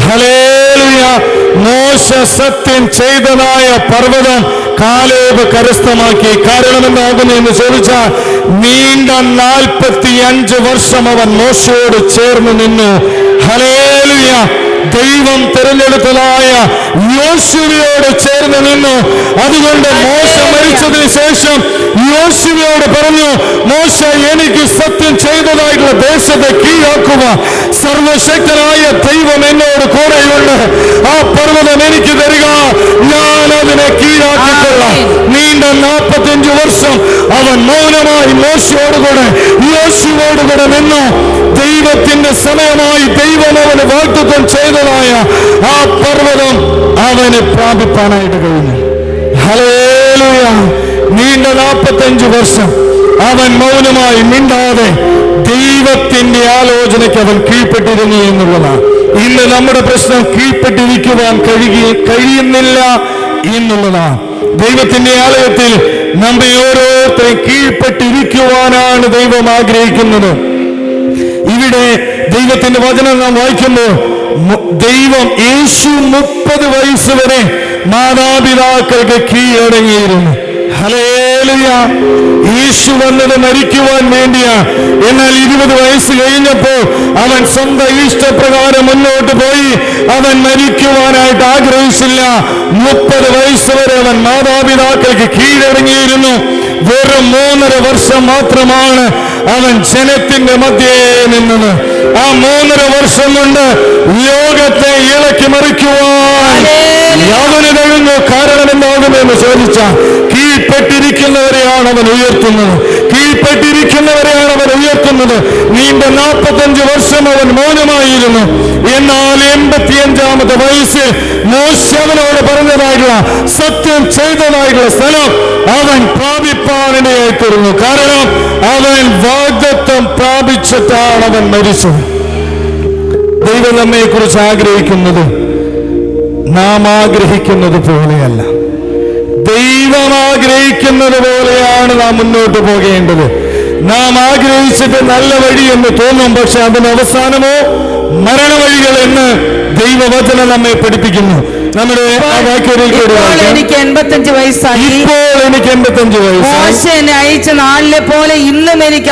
ഹല്ലേലൂയ. മോശ സത്യം ചെയ്തതായ പർവ്വതം കാലേബ് കരസ്ഥമാക്കി. കാരണം എന്താകുന്നു എന്ന് ചോദിച്ചാൽ, നീണ്ട 45 വർഷം അവൻ മോശയോട് ചേർന്ന് നിന്നു. ഹല്ലേലൂയ. ദൈവം തിരഞ്ഞെടുത്തതായ യോശുവയോട് ചേർന്ന് നിന്നു. അതുകൊണ്ട് മോശ മരിച്ചതിന് ശേഷം യോശുവയോട് പറഞ്ഞു, മോശ എനിക്ക് സത്യം ചെയ്തതായിട്ടുള്ള ദേശത്തെ കീഴാക്കുക, സർവശക്തനായ ദൈവം എന്നോട് കൂടെയുണ്ട്, ആ പർവ്വതം എനിക്ക് തരിക, ഞാൻ അതിനെ കീഴാക്കിക്കൊള്ളാം. നീണ്ട 45 വർഷം അവൻ മൗനമായി മോശയോടുകൂടെ യോശുവയോടുകൂടെ നിന്നു. ദൈവത്തിന്റെ സമയമായി ദൈവം അവന് വാഗ്ദത്തം ചെയ്തതായ ആ പർവ്വതം അവന് പ്രാപിപ്പാനായിട്ട് കഴിഞ്ഞു. ഹല്ലേലൂയ. നീണ്ട 45 വർഷം അവൻ മൗനമായി മിണ്ടാതെ ദൈവത്തിന്റെ ആലോചനയ്ക്ക് അവൻ കീഴ്പ്പെട്ടിരുന്നു എന്നുള്ളതാണ്. ഇന്ന് നമ്മുടെ പ്രശ്നം കീഴ്പ്പെട്ടിരിക്കുവാൻ കഴിയുന്നില്ല എന്നുള്ളതാണ്. ദൈവത്തിന്റെ ആലയത്തിൽ നമ്മെ ഓരോരുത്തരും കീഴ്പ്പെട്ടിരിക്കുവാനാണ് ദൈവം ആഗ്രഹിക്കുന്നത്. ഇവിടെ ദൈവത്തിന്റെ വചനം നാം വായിക്കുമ്പോൾ, ദൈവം യേശു 30 വയസ്സ് വരെ മാതാപിതാക്കൾക്ക് കീഴടങ്ങിയിരുന്നു. ഹല്ലേലൂയ. ഹല്ലേലൂയ. യേശു വന്നത് മരിക്കുവാൻ വേണ്ടിയാ. എന്നാൽ 20 വയസ്സ് കഴിഞ്ഞപ്പോൾ അവൻ സ്വന്തം ഇഷ്ടപ്രകാരം മുന്നോട്ട് പോയി. അവൻ മരിക്കുവാനായിട്ട് ആഗ്രഹിച്ചില്ല. 30 വയസ്സ് വരെ അവൻ മാതാപിതാക്കൾക്ക് കീഴടങ്ങിയിരുന്നു. വെറും 3.5 വർഷം മാത്രമാണ് അവൻ ജനത്തിന്റെ മധ്യേ നിന്നത്. ആ 3.5 വർഷം കൊണ്ട് ലോകത്തെ ഇളക്കി മറിക്കുവാൻ യാതൊരു കഴിയുന്നു. കാരണം എന്താകുമെന്ന് ചോദിച്ചാൽ, കീഴ്പ്പെട്ടിരിക്കുന്നവരെയാണ് അവൻ ഉയർത്തുന്നത്. കീഴ്പ്പെട്ടിരിക്കുന്നവരെയാണ് അവൻ ഉയർത്തുന്നത്. നീണ്ട 45 വർഷം അവൻ മൗനമായിരുന്നു. എന്നാൽ 85-ാമത്തെ വയസ്സിൽ മോശെ അവനോട് പറഞ്ഞതായിട്ടുള്ള, സത്യം ചെയ്തതായിട്ടുള്ള സ്ഥലം അവൻ പ്രാപിപ്പാനിടയായി തീർന്നു. കാരണം അവൻ വാഗ്ദത്തം പ്രാപിച്ചിട്ടാണ് അവൻ മരിച്ചത്. ദൈവം നമ്മെ കുറിച്ച് ആഗ്രഹിക്കുന്നത് നാം ആഗ്രഹിക്കുന്നത് പോലെയല്ല, ദൈവം ആഗ്രഹിക്കുന്നത് പോലെയാണ് നാം മുന്നോട്ട് പോകേണ്ടത്. നാം ആഗ്രഹിച്ചിട്ട് നല്ല വഴി എന്ന് തോന്നും, പക്ഷെ അതിന് അവസാനമോ മരണവഴികൾ എന്ന് ദൈവവചനം നമ്മെ പഠിപ്പിക്കുന്നു. നമ്മുടെ എനിക്ക് 85 വയസ്സായി. ഇപ്പോൾ എനിക്ക് 85 വയസ്സായി. മോശെ എന്നെ അയച്ച നാളിലെ പോലെ ഇന്നും എനിക്ക്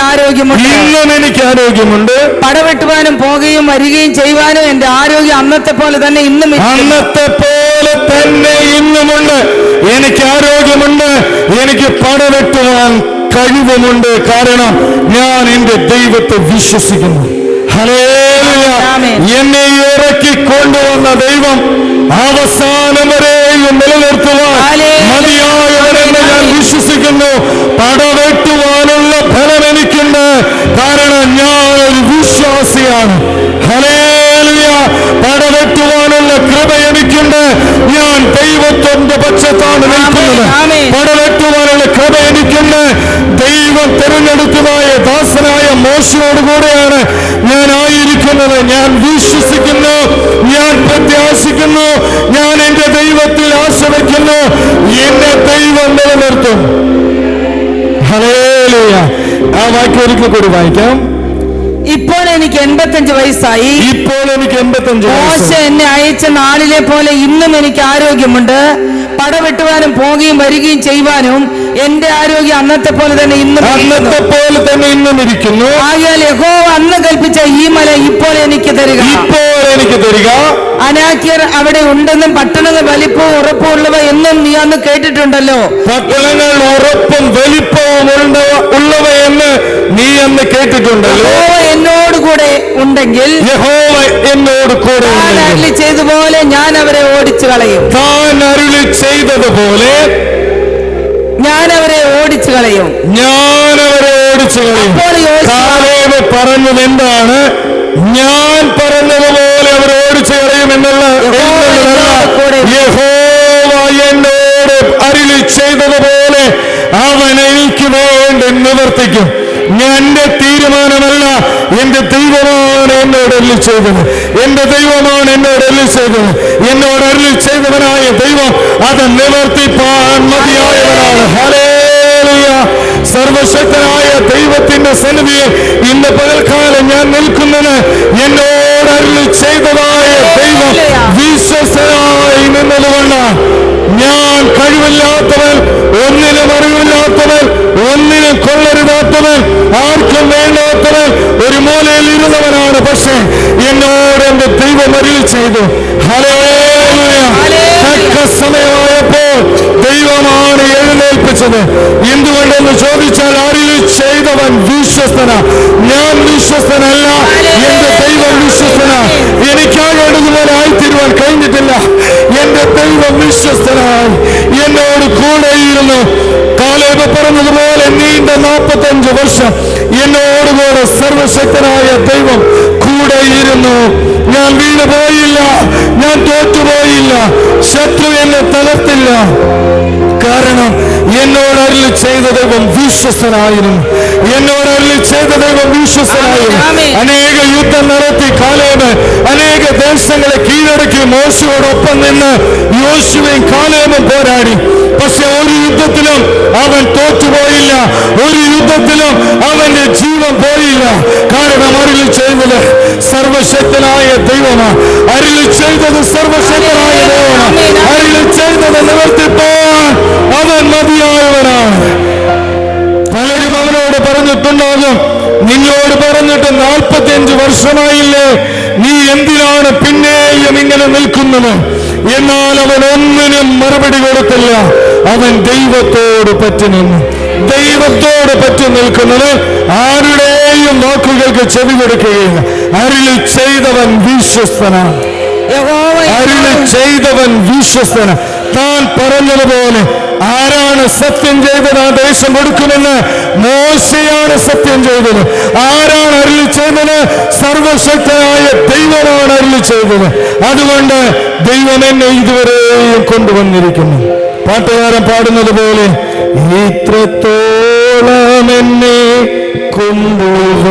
ആരോഗ്യമുണ്ട്. പടവെട്ടുവാനും പോകുകയും വരികയും ചെയ്യുവാനും എന്റെ ആരോഗ്യം അന്നത്തെ പോലെ തന്നെ ഇന്നുമുണ്ട്. എനിക്ക് ആരോഗ്യമുണ്ട്, എനിക്ക് പടവെട്ടുവാൻ കഴിവുമുണ്ട്. കാരണം ഞാൻ എന്റെ ദൈവത്തെ വിശ്വസിക്കുന്നു. ഹല്ലേലൂയ. എന്നെ ഇറക്കി കൊണ്ടുവന്ന ദൈവം അവസാനം വരെയും നിലനിർത്തുവാൻ മതിയായവരെന്ന് ഞാൻ വിശ്വസിക്കുന്നു. പടവെട്ടുവാനുള്ള ഫലം എനിക്കുണ്ട്. കാരണം ഞാൻ ഒരു വിശ്വാസിയാണ്. ഹല്ലേലൂയ. പടവെട്ടുവാനുള്ള കൃപ എനിക്കുണ്ട്. ഞാൻ ദൈവത്തിന്റെ പക്ഷത്താണ് നിൽക്കുന്നത്. പടവെട്ടുവാനുള്ള കൃപ എനിക്കുണ്ട്. ദൈവം തിരഞ്ഞെടുത്തതായ ദാസനായ മോശയോട് കൂടെയാണ് ഞാൻ ആയിരിക്കുന്നത്. ഞാൻ വിശ്വസിക്കുന്നു, ഞാൻ പ്രത്യാശിക്കുന്നു, ഞാൻ എന്റെ ദൈവത്തിൽ ആശ്രയിക്കുന്നു. എന്നെ ദൈവം നിലനിർത്തും. ഹല്ലേലൂയ. ആ വാക്യം ഒരിക്കൽ കൂടി വായിക്കാം. ഇപ്പോൾ എനിക്ക് 85 വയസ്സായി. മോശെ എന്നെ അയച്ച നാളിലെ പോലെ ഇന്നും എനിക്ക് ആരോഗ്യമുണ്ട്. പടവെട്ടുവാനും പോകുകയും വരികയും ചെയ്യുവാനും എന്റെ ആരോഗ്യം അന്നത്തെ പോലെ തന്നെ ഇന്നും ഇരിക്കുന്നു. ആകയാൽ യഹോവ അന്ന് കൽപ്പിച്ച ഈ മല ഇപ്പോൾ എനിക്ക് തരിക. അനാക്യർ അവിടെ ഉണ്ടെന്നും പട്ടണങ്ങൾ വലിപ്പവും ഉറപ്പും ഉള്ളവ എന്നും നീ അന്ന് കേട്ടിട്ടുണ്ടല്ലോ. പട്ടണങ്ങൾ ഉറപ്പും വലിപ്പവും ഉള്ളവ എന്ന് നീ അന്ന് കേട്ടിട്ടുണ്ടല്ലോ. യഹോവ എന്നോട് കൂടെ ഉണ്ടെങ്കിൽ താൻ അരുളി ചെയ്തതുപോലെ ഞാൻ അവരെ ഓടിച്ചു കളയും. കാലേബ് പറഞ്ഞത് എന്താണ്? ഞാൻ പറഞ്ഞതുപോലെ അവർ ഓടിച്ചു കളയും എന്നുള്ള. യഹോവ എന്നോട് അരുളി ചെയ്തതുപോലെ അവൻ എനിക്ക് വേണ്ടി നിവർത്തിക്കും. എന്റെ തീരുമാനമല്ല, എന്റെ ദൈവമാണ് എന്നോട് അരുളി ചെയ്തത്. എന്റെ ദൈവമാണ് എന്നോട് അരുളി ചെയ്തത്. എന്നോട് അരുളി ചെയ്തവനായ ദൈവം അത് നിവർത്തിപ്പാൻ മതിയായവനാണ്. ഹല്ലേലൂയ. സർവശക്തനായ ദൈവത്തിന്റെ സന്നിധിയിൽ ഇന്ന് പകൽക്കാലം ഞാൻ നിൽക്കുന്നത് എന്നോട് അരുളി ചെയ്തതായ ദൈവം വിശ്വസ്തനായി നിന്നതുകൊണ്ടാണ്. ഞാൻ കഴിവില്ലാത്തവൻ, ഒന്നിനും അറിവില്ലാത്തവൻ, ഒന്നിനും കൊള്ളരുതാത്തവൻ, ആർക്കും വേണ്ടാത്തവൻ, ഒരു മൂലയിൽ ഇരുന്നവനാണ്. പക്ഷേ എന്നോട് എന്റെ ദൈവം അരുളി ചെയ്തു. ഹല്ലേലൂയ. തക്ക സമയമായപ്പോൾ ദൈവമാണ് എഴുന്നേൽപ്പിച്ചത്. എന്തുകൊണ്ടെന്ന് ചോദിച്ചാൽ അരുളി ചെയ്തവൻ വിശ്വസ്തനാ. ഞാൻ വിശ്വസ്തനല്ല, എന്റെ ദൈവം വിശ്വസ്തനാ. എനിക്കാകേണ്ടതുപോലെ ആയിത്തീരുവാൻ കഴിഞ്ഞിട്ടില്ല. എന്റെ ദൈവം വിശ്വസ്തനായി എന്നോട് കൂടെയിരുന്നു. കാലേബ് പറഞ്ഞതുപോലെ നീണ്ട 45 വർഷം എന്നോടുകൂടെ സർവശക്തനായ ദൈവം കൂടെയിരുന്നു. ഞാൻ വീണു പോയില്ല, ഞാൻ തോറ്റുപോയില്ല, ശത്രു എന്നെ തളർത്തില്ല. കാരണം എന്നോട് അരുളി ചെയ്ത ദൈവം വിശ്വസ്തനായിരുന്നു. എന്നോട് അരുളി ചെയ്ത ദൈവം വിശ്വസ്തനായിരുന്നു. അനേക യുദ്ധം നടത്തി കാലേബ് അനേക ദേശങ്ങളെ കീഴടക്കി മോശയോടൊപ്പം നിന്ന് യോശുവയും കാലേബും പോരാടി. പക്ഷെ ഒരു യുദ്ധത്തിലും അവൻ തോറ്റുപോയില്ല. ഒരു യുദ്ധത്തിലും അവന്റെ ജീവൻ പോയില്ല. കാരണം അരുളി ചെയ്തത് സർവശക്തനായ ദൈവമാണ്. അരുളി ചെയ്തത് സർവശക്തനായ ദൈവമാണ്. അരുളി ചെയ്തത് നിവർത്തിപ്പാൻ അവൻ മതിയായവനാണ്. എന്തുകൊണ്ടാകും? നിന്നോട് പറഞ്ഞിട്ട് 45 വർഷമായില്ലേ, നീ എന്തിനാണ് പിന്നെയും ഇങ്ങനെ നിൽക്കുന്നത്? എന്നാൽ അവൻ ഒന്നിനും മറുപടി കൊടുത്തില്ല. അവൻ ദൈവത്തോട് പറ്റി നിന്നു. ദൈവത്തോട് പറ്റി നിൽക്കുന്നത് ആരുടെയും വാക്കുകൾക്ക് ചെവി കൊടുക്കുകയില്ല. അരുളി ചെയ്തവൻ വിശ്വസ്തനാണ്. അരുളി ചെയ്തവൻ വിശ്വസ്തനാണ്. താൻ പറഞ്ഞതുപോലെ ആരാണ് സത്യം ചെയ്തത്? ആ ദേശം കൊടുക്കുമെന്ന് മോശയാണ് സത്യം ചെയ്തത്. ആരാണ് അരുളി ചെയ്തത്? സർവശക്തനായ ദൈവമാണ് അരുളി ചെയ്തത്. അതുകൊണ്ട് ദൈവം എന്നെ ഇതുവരെയും കൊണ്ടുവന്നിരിക്കുന്നു. പാട്ടുകാരൻ പാടുന്നത് പോലെ ഇത്രത്തോളം എന്നെ കൊണ്ടുവന്നിടുവാൻ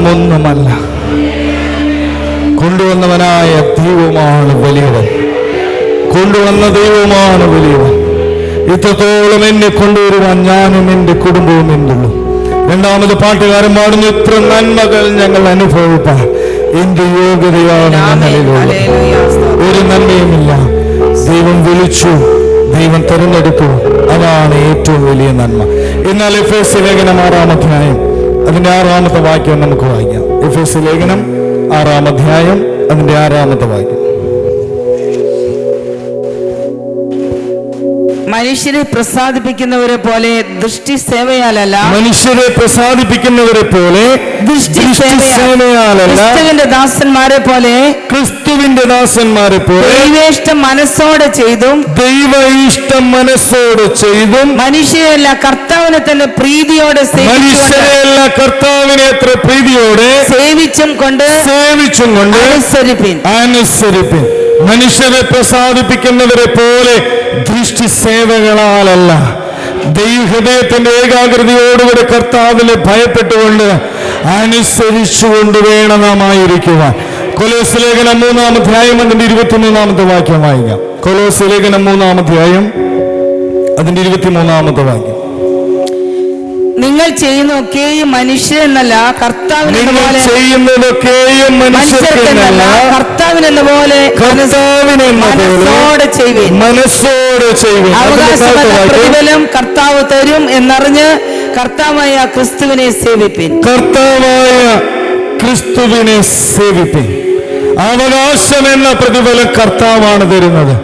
ഒന്നുമല്ല, കൊണ്ടുവന്നവനായ ദൈവമാണ് വലിയവൻ. കൊണ്ടുവന്ന ദൈവമാണ് വലിയവൻ. ഇത്രത്തോളം എന്നെ കൊണ്ടുവരുവാൻ ഞാനും എൻ്റെ കുടുംബവും എന്തുള്ളൂ. രണ്ടാമത് പാട്ടുകാരൻ പാടുന്നു, ഇത്ര നന്മകൾ ഞങ്ങൾ അനുഭവിപ്പാൻ എന്ത് യോഗ്യതയാണ് ഞങ്ങളിലുള്ളത്. ഒരു നന്മയുമില്ല. ദൈവം വിളിച്ചു, ദൈവം തിരഞ്ഞെടുത്തു. അതാണ് ഏറ്റവും വലിയ നന്മ. എന്നാൽ എഫേസ്യ ലേഖനം 6-ാം അധ്യായം അതിന്റെ 6-ാമത്തെ വാക്യം നമുക്ക് വായിക്കാം. എഫേസ്യ ലേഖനം 6-ാം അധ്യായം അതിന്റെ 6-ാമത്തെ വാക്യം. മനുഷ്യരെ പ്രസാദിപ്പിക്കുന്നവരെ പോലെ ദൃഷ്ടി സേവയാലല്ല, മനുഷ്യരെ പ്രസാദിപ്പിക്കുന്നവരെ പോലെ ദൃഷ്ടി സേവയാലല്ല, ക്രിസ്തുവിന്റെ ദാസന്മാരെ പോലെ, ക്രിസ്തുവിന്റെ ദാസന്മാരെ പോലെ ദൈവേഷ്ടം മനസ്സോടെ ചെയ്തും, ദൈവ ഇഷ്ടം മനസ്സോടെ ചെയ്തും, മനുഷ്യരെയല്ല കർത്താവിനെ തന്നെ പ്രീതിയോടെ മനുഷ്യരെയല്ല കർത്താവിനെ എത്ര പ്രീതിയോടെ സേവിച്ചും കൊണ്ട് അനുസരിപ്പിൻ. മനുഷ്യരെ പ്രസാദിപ്പിക്കുന്നവരെ പോലെ ദൃഷ്ടി സേവകളാലല്ല, ദൈവഹൃദയത്തിന്റെ ഏകാഗ്രതയോടുകൂടി കർത്താവിനെ ഭയപ്പെട്ടുകൊണ്ട് അനുസരിച്ചുകൊണ്ട് വേണം നാം ആയിരിക്കുവാൻ. കൊലോസ്യ ലേഖനം 3-ാം അധ്യായം അതിന്റെ 23-ാമത്തെ വാക്യം വായിക്കാം. കൊലോസ്യ ലേഖനം 3-ാം അധ്യായം അതിന്റെ 23-ാമത്തെ വാക്യം. നിങ്ങൾ ചെയ്യുന്നതൊക്കെയും മനുഷ്യരെന്നല്ല കർത്താവിനെന്ന പോലെ മനസ്സോടെ ചെയ്യുവിൻ. പ്രതിഫലം കർത്താവ് തരും എന്നറിഞ്ഞ് കർത്താവായ ക്രിസ്തുവിനെ സേവിപ്പിൻ. അവകാശം എന്ന പ്രതിഫലം കർത്താവാണ് തരുന്നത്.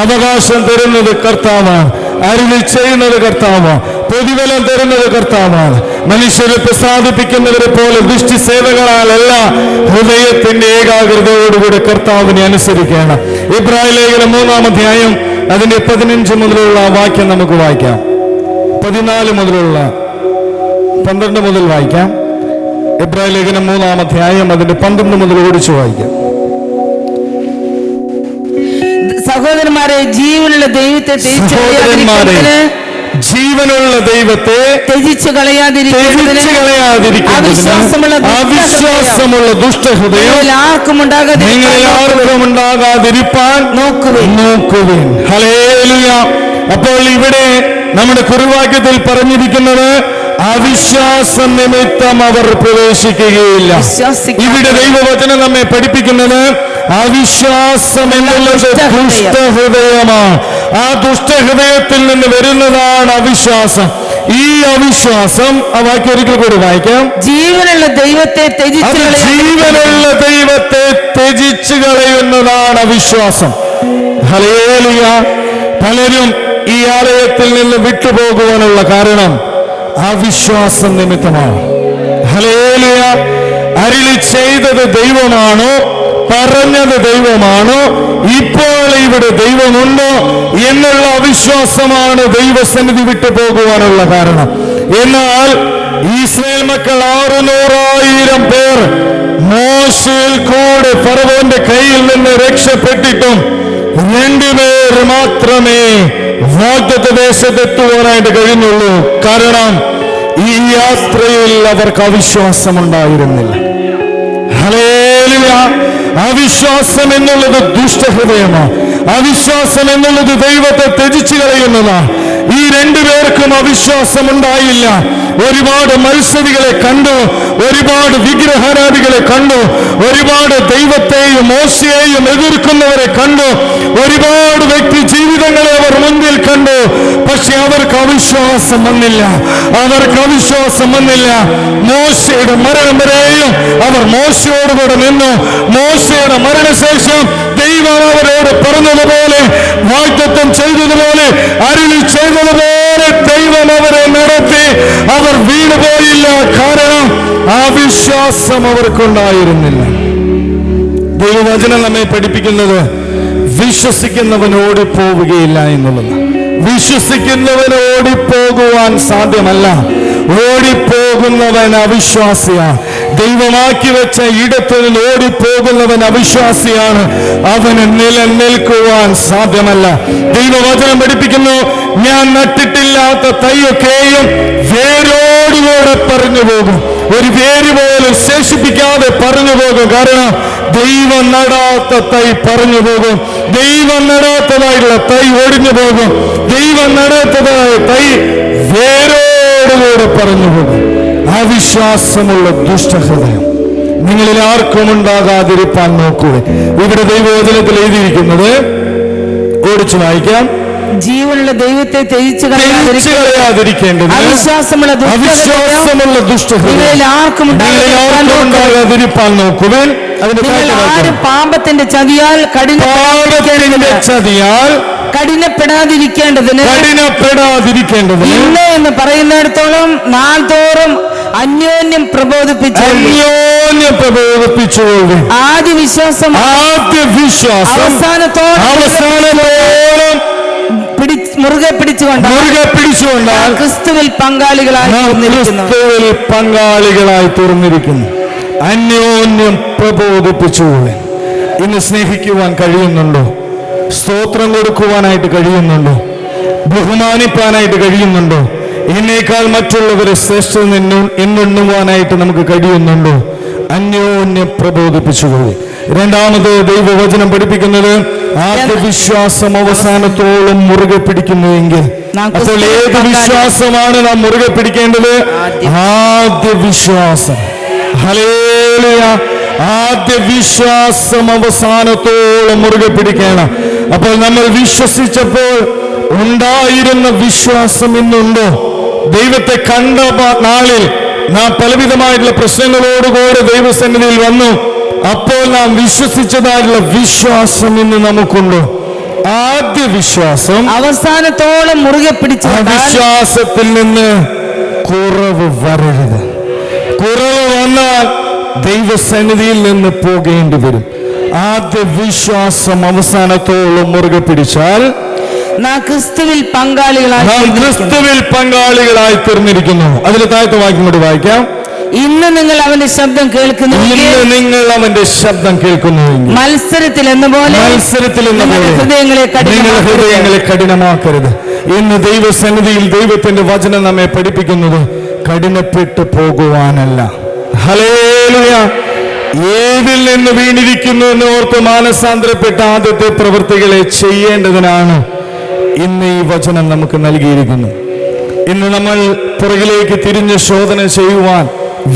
അവകാശം തരുന്നത് കർത്താവാണ്. അരുളി ചെയ്യുന്നത് കർത്താവാണ്. പ്രതിഫലം തരുന്നത് കർത്താവാണ്. മനുഷ്യരെ പ്രസാദിപ്പിക്കുന്നവരെ പോലെ ദൃഷ്ടി സേവകളാലല്ല, ഹൃദയത്തിന്റെ ഏകാഗ്രതയോടുകൂടി കർത്താവിനെ അനുസരിക്കണം. ഇബ്രായ ലേഖനം 3-ാം അധ്യായം അതിന്റെ 15 മുതലുള്ള വാക്യം നമുക്ക് വായിക്കാം. 14 മുതലുള്ള 12 മുതൽ വായിക്കാം. ഇബ്രായ ലേഖനം 3-ാം അധ്യായം അതിന്റെ 12 മുതൽ ഓടിച്ചു വായിക്കാം. സഹോദരന്മാരെ, ജീവനുള്ള ദൈവത്തെ ത്യജിച്ചു കളയാതിരിക്കുന്നതിന് അവിശ്വാസമുള്ള ദുഷ്ടഹൃദയം ആർക്കും ഉണ്ടാകാതിരിപ്പാൻ നോക്കുവിൻ. ഹല്ലേലൂയ. അപ്പോൾ ഇവിടെ നമ്മുടെ കുറുവാക്യത്തിൽ പറഞ്ഞിരിക്കുന്നത് അവിശ്വാസം നിമിത്തം അവർ പ്രവേശിക്കുകയില്ല. ഇവിടെ ദൈവവചനം നമ്മെ പഠിപ്പിക്കുന്നത് അവിശ്വാസം എന്നുള്ളത് ദുഷ്ടഹൃദയമാണ്. ആ ദുഷ്ടഹൃദയത്തിൽ നിന്ന് വരുന്നതാണ് അവിശ്വാസം. ഈ അവിശ്വാസം ആ വാക്യം ഒരിക്കൽ കൂടി വായിക്കാം. ജീവനുള്ള ദൈവത്തെ ത്യജിച്ചു കളയുന്നതാണ് അവിശ്വാസം. ഹല്ലേലൂയ. പലരും ഈ ആലയത്തിൽ നിന്ന് വിട്ടുപോകുവാനുള്ള കാരണം അവിശ്വാസം നിമിത്തമാണ്. ഹല്ലേലൂയ. അരുളി ചെയ്തത് ദൈവമാണോ, പറഞ്ഞത് ദൈവമാണോ, ഇപ്പോൾ ഇവിടെ ദൈവമുണ്ടോ എന്നുള്ള അവിശ്വാസമാണ് ദൈവസന്നിധി വിട്ടു പോകുവാനുള്ള കാരണം. എന്നാൽ ഇസ്രായേൽ മക്കൾ 600,000 പേർ മോശയിൽ കൂടെ ഫറവോന്റെ കയ്യിൽ നിന്ന് രക്ഷപ്പെട്ടിട്ടും 2 പേർ മാത്രമേ വാഗ്ദത്ത ദേശത്തെത്തുവാനായിട്ട് കഴിഞ്ഞുള്ളൂ. കാരണം ഈ യാത്രയിൽ അവർക്ക് അവിശ്വാസമുണ്ടായിരുന്നില്ല. ഹല്ലേലൂയ. അവിശ്വാസം എന്നുള്ളത് ദുഷ്ടഹൃദയമാണ്. അവിശ്വാസം എന്നുള്ളത് ദൈവത്തെ ത്യജിച്ചു കളയുന്നതാണ്. ഈ 2 പേർക്കും അവിശ്വാസം ഉണ്ടായില്ല. ഒരുപാട് മത്സരികളെ കണ്ടു, ഒരുപാട് വിഗ്രഹാരാധികളെ കണ്ടു, ഒരുപാട് ദൈവത്തെയും മോശയെയും എതിർക്കുന്നവരെ കണ്ടു, ഒരുപാട് വ്യക്തി ജീവിതങ്ങളെ അവർ മുൻപിൽ കണ്ടു. പക്ഷെ അവർക്ക് അവിശ്വാസം വന്നില്ല. മോശയുടെ മരണം വരെയും അവർ മോശയോടുകൂടെ നിന്നു. മോശയുടെ മരണശേഷം ദൈവം അവരോട് പറഞ്ഞതുപോലെ, വാഗ്ദത്തം ചെയ്തതുപോലെ, അരുളി ചെയ്തതുപോലെ ദൈവം അവരെ നടത്തി. അവർ വീണുപോയില്ല. കാരണം ആ വിശ്വാസം അവർക്കുണ്ടായിരുന്നില്ല. ദൈവവചനം നമ്മെ പഠിപ്പിക്കുന്നത് വിശ്വസിക്കുന്നവൻ ഓടിപ്പോവുകയില്ല എന്നുള്ളത്. വിശ്വസിക്കുന്നവൻ ഓടിപ്പോകുവാൻ സാധ്യമല്ല. ഓടിപ്പോകുന്നവൻ അവിശ്വാസിയാണ്. ദൈവമാക്കി വെച്ച ഇടത്തിൽ ഓടിപ്പോകുന്നവൻ അവിശ്വാസിയാണ്. അവന് നിലനിൽക്കുവാൻ സാധ്യമല്ല. ദൈവവചനം പഠിപ്പിക്കുന്നു, ഞാൻ നട്ടിട്ടില്ലാത്ത തൈയൊക്കെയും വേരോടുകൂടെ പറഞ്ഞു പോകും. ഒരു വേര് പോലും ശേഷിപ്പിക്കാതെ പറഞ്ഞു പോകും. കാരണം ദൈവം നടാത്ത തൈ പറഞ്ഞു പോകും. ദൈവം നടാത്തതായിട്ടുള്ള തൈ ഒടിഞ്ഞു പോകും. ദൈവം നടാത്തതായ തൈ വേരോടുകൂടെ പറഞ്ഞു പോകും. അവിശ്വാസമുള്ള ദുഷ്ടഹൃദയം നിങ്ങളിൽ ആർക്കും ഉണ്ടാകാതിരിപ്പാൻ നോക്കുക. ഇവിടെ ദൈവവചനത്തിൽ എഴുതിയിരിക്കുന്നത് ഓടിച്ചു വായിക്കാം. ജീവനുള്ള ദൈവത്തെ ത്യജിച്ചു കളയാതിരിക്കേണ്ടത് അവിശ്വാസമുള്ള ദുഷ്ടഹൃദയം ആർക്കും ഉണ്ടാകാതിരിപ്പാൻ നോക്കുവാൻ. ആരും പാപത്തിന്റെ ചതിയാൽ കഠിനപ്പെടാതിരിക്കേണ്ടതിന് ഇന്ന് എന്ന് പറയുന്നിടത്തോളം നാൾതോറും അന്യോന്യം പ്രബോധിപ്പിച്ചു ആദ്യ വിശ്വാസം അവസാനത്തോളം മുറുകെ പിടിച്ചുകൊണ്ട് ക്രിസ്തുവിൽ പങ്കാളികളായി തീർന്നിരിക്കുന്നു. അന്യോന്യം പ്രബോധിപ്പിച്ചുകൊണ്ട് ഇന്ന് സ്നേഹിക്കുവാൻ കഴിയുന്നുണ്ടോ? സ്തോത്രം കൊടുക്കുവാനായിട്ട് കഴിയുന്നുണ്ടോ? ബഹുമാനിപ്പാനായിട്ട് കഴിയുന്നുണ്ടോ? എന്നേക്കാൾ മറ്റുള്ളവരെ ശ്രേഷ്ഠ എന്നുവാനായിട്ട് നമുക്ക് കഴിയുന്നുണ്ടോ? അന്യോന്യം പ്രബോധിപ്പിച്ചുകൊണ്ട്. രണ്ടാമത് ദൈവവചനം പഠിപ്പിക്കുന്നത് ആത്മവിശ്വാസം അവസാനത്തോളം മുറുകെ പിടിക്കുന്നുവെങ്കിൽ, അപ്പോൾ ഏത് വിശ്വാസമാണ് നാം മുറുകെ പിടിക്കേണ്ടത്? ആദ്യ വിശ്വാസം. ഹല്ലേലൂയ. ആദ്യ വിശ്വാസം അവസാനത്തോളം മുറുകെ പിടിക്കണം. അപ്പോൾ നമ്മൾ വിശ്വസിച്ചപ്പോൾ ഉണ്ടായിരുന്ന വിശ്വാസം ഇന്നുണ്ടോ? ദൈവത്തെ കണ്ട നാളിൽ നാം പലവിധമായിട്ടുള്ള പ്രശ്നങ്ങളോടുകൂടെ ദൈവസന്നിധിയിൽ വന്നു. അപ്പോൾ നാം വിശ്വസിച്ചതായിട്ടുള്ള വിശ്വാസം ഇന്ന് നമുക്കുണ്ടോ? ആദ്യ വിശ്വാസം അവസാനത്തോളം മുറുകെ പിടിച്ച വിശ്വാസത്തിൽ നിന്ന് കുറവ് വരരുത്. കുറവ് വന്നാൽ ദൈവസന്നിധിയിൽ നിന്ന് പോകേണ്ടി വരും. ആദ്യ വിശ്വാസം അവസാനത്തോളം മുറുകെ പിടിച്ചാൽ നാം ക്രിസ്തുവിൽ പങ്കാളികളായി തീർന്നിരിക്കുന്നു. അതിൽ താഴത്തെ വാക്യം കൂടി വായിക്കാം. ഇന്ന് നിങ്ങൾ അവന്റെ ശബ്ദം കേൾക്കുന്നു. മത്സരത്തിൽ എന്ന പോലെ ഹൃദയങ്ങളെ കഠിനമാക്കരുത്. ഇന്ന് ദൈവസന്നിധിയിൽ ദൈവത്തിന്റെ വചനം നമ്മെ പഠിപ്പിക്കുന്നത് കഠിനപ്പെട്ടു പോകുവാനല്ല. ഹല്ലേലൂയ. ഏതിൽ നിന്ന് വീണിരിക്കുന്നു എന്ന് ഓർത്ത് മാനസാന്തരപ്പെട്ട ആദ്യത്തെ പ്രവൃത്തികളെ ചെയ്യേണ്ടതിനാണ് ഇന്ന് ഈ വചനം നമുക്ക് നൽകിയിരിക്കുന്നു. ഇന്ന് നമ്മൾ പുറകിലേക്ക് തിരിഞ്ഞ് ശോധന ചെയ്യുവാൻ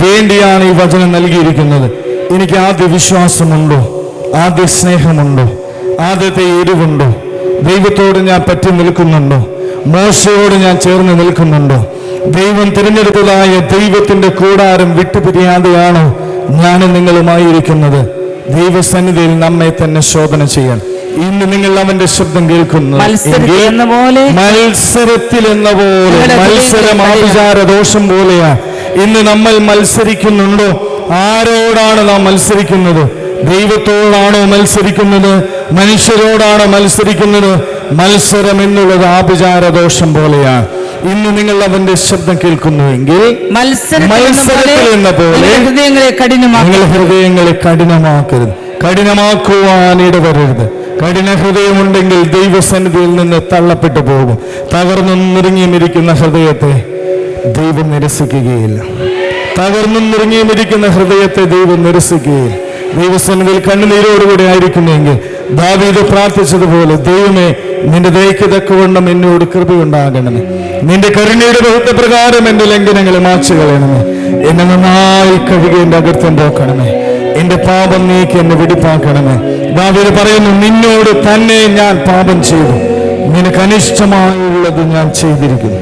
വേണ്ടിയാണ് ഈ വചനം നൽകിയിരിക്കുന്നത്. എനിക്ക് ആദ്യ വിശ്വാസമുണ്ടോ? ആദ്യ സ്നേഹമുണ്ടോ? ആദ്യത്തെ എരിവുണ്ടോ? ദൈവത്തോട് ഞാൻ പറ്റി നിൽക്കുന്നുണ്ടോ? മോശയോട് ഞാൻ ചേർന്ന് നിൽക്കുന്നുണ്ടോ? ദൈവം തിരഞ്ഞെടുത്തതായ ദൈവത്തിന്റെ കൂടാരം വിട്ടുപിരിയാതെയാണോ ഞാനും നിങ്ങളുമായിരിക്കുന്നത്? ദൈവസന്നിധിയിൽ നമ്മെ തന്നെ ശോധന ചെയ്യാൻ. ഇന്ന് നിങ്ങൾ അവന്റെ ശബ്ദം കേൾക്കുന്നു. മത്സരത്തിൽ എന്ന പോലെ മത്സരം ആഭിചാര ദോഷം പോലെയാ. ഇന്ന് നമ്മൾ മത്സരിക്കുന്നുണ്ടോ? ആരോടാണ് നാം മത്സരിക്കുന്നത്? ദൈവത്തോടാണോ മത്സരിക്കുന്നത്? മനുഷ്യരോടാണോ മത്സരിക്കുന്നത്? മത്സരം എന്നുള്ളത് ആഭിചാര ദോഷം പോലെയാണ്. ഇന്ന് നിങ്ങൾ അവന്റെ ശബ്ദം കേൾക്കുന്നുവെങ്കിൽ മത്സരത്തിൽ എന്ന പോലെ നിങ്ങൾ ഹൃദയങ്ങളെ കഠിനമാക്കരുത്, കഠിനമാക്കുവാൻ ഇടവരരുത്. കഠിന ഹൃദയമുണ്ടെങ്കിൽ ദൈവസന്നിധിയിൽ നിന്ന് തള്ളപ്പെട്ടു പോകും. തകർന്നും നുറുങ്ങിയുമിരിക്കുന്ന ഹൃദയത്തെ ദൈവം നിരസിക്കുകയില്ല. തകർന്നും നുറുങ്ങിയുമിരിക്കുന്ന ഹൃദയത്തെ ദൈവം നിരസിക്കുകയില്ല. ദൈവസന്നിധിയിൽ കണ്ണുനീരോടുകൂടി ആയിരിക്കുന്നെങ്കിൽ ദാവീദ് പ്രാർത്ഥിച്ചതുപോലെ, ദൈവമേ നിന്റെ ദയയ്ക്ക് തക്കവണ്ണം എന്നോട് കൃപയുണ്ടാകണമേ, നിന്റെ കരുണയുടെ ബഹുത്വപ്രകാരം എന്റെ ലംഘനങ്ങളെ മാച്ചു കളയണമേ, എന്നെ നന്നായി കഴുകി എന്റെ അകൃത്യം പോക്കണമേ, എന്റെ പാപം നീക്കി എന്നെ വെടിപ്പാക്കണമേ. ദാവീദ് പറയുന്നു, നിന്നോട് തന്നെ ഞാൻ പാപം ചെയ്തു, നിനക്ക് അനിഷ്ടമായുള്ളത് ഞാൻ ചെയ്തിരിക്കുന്നു.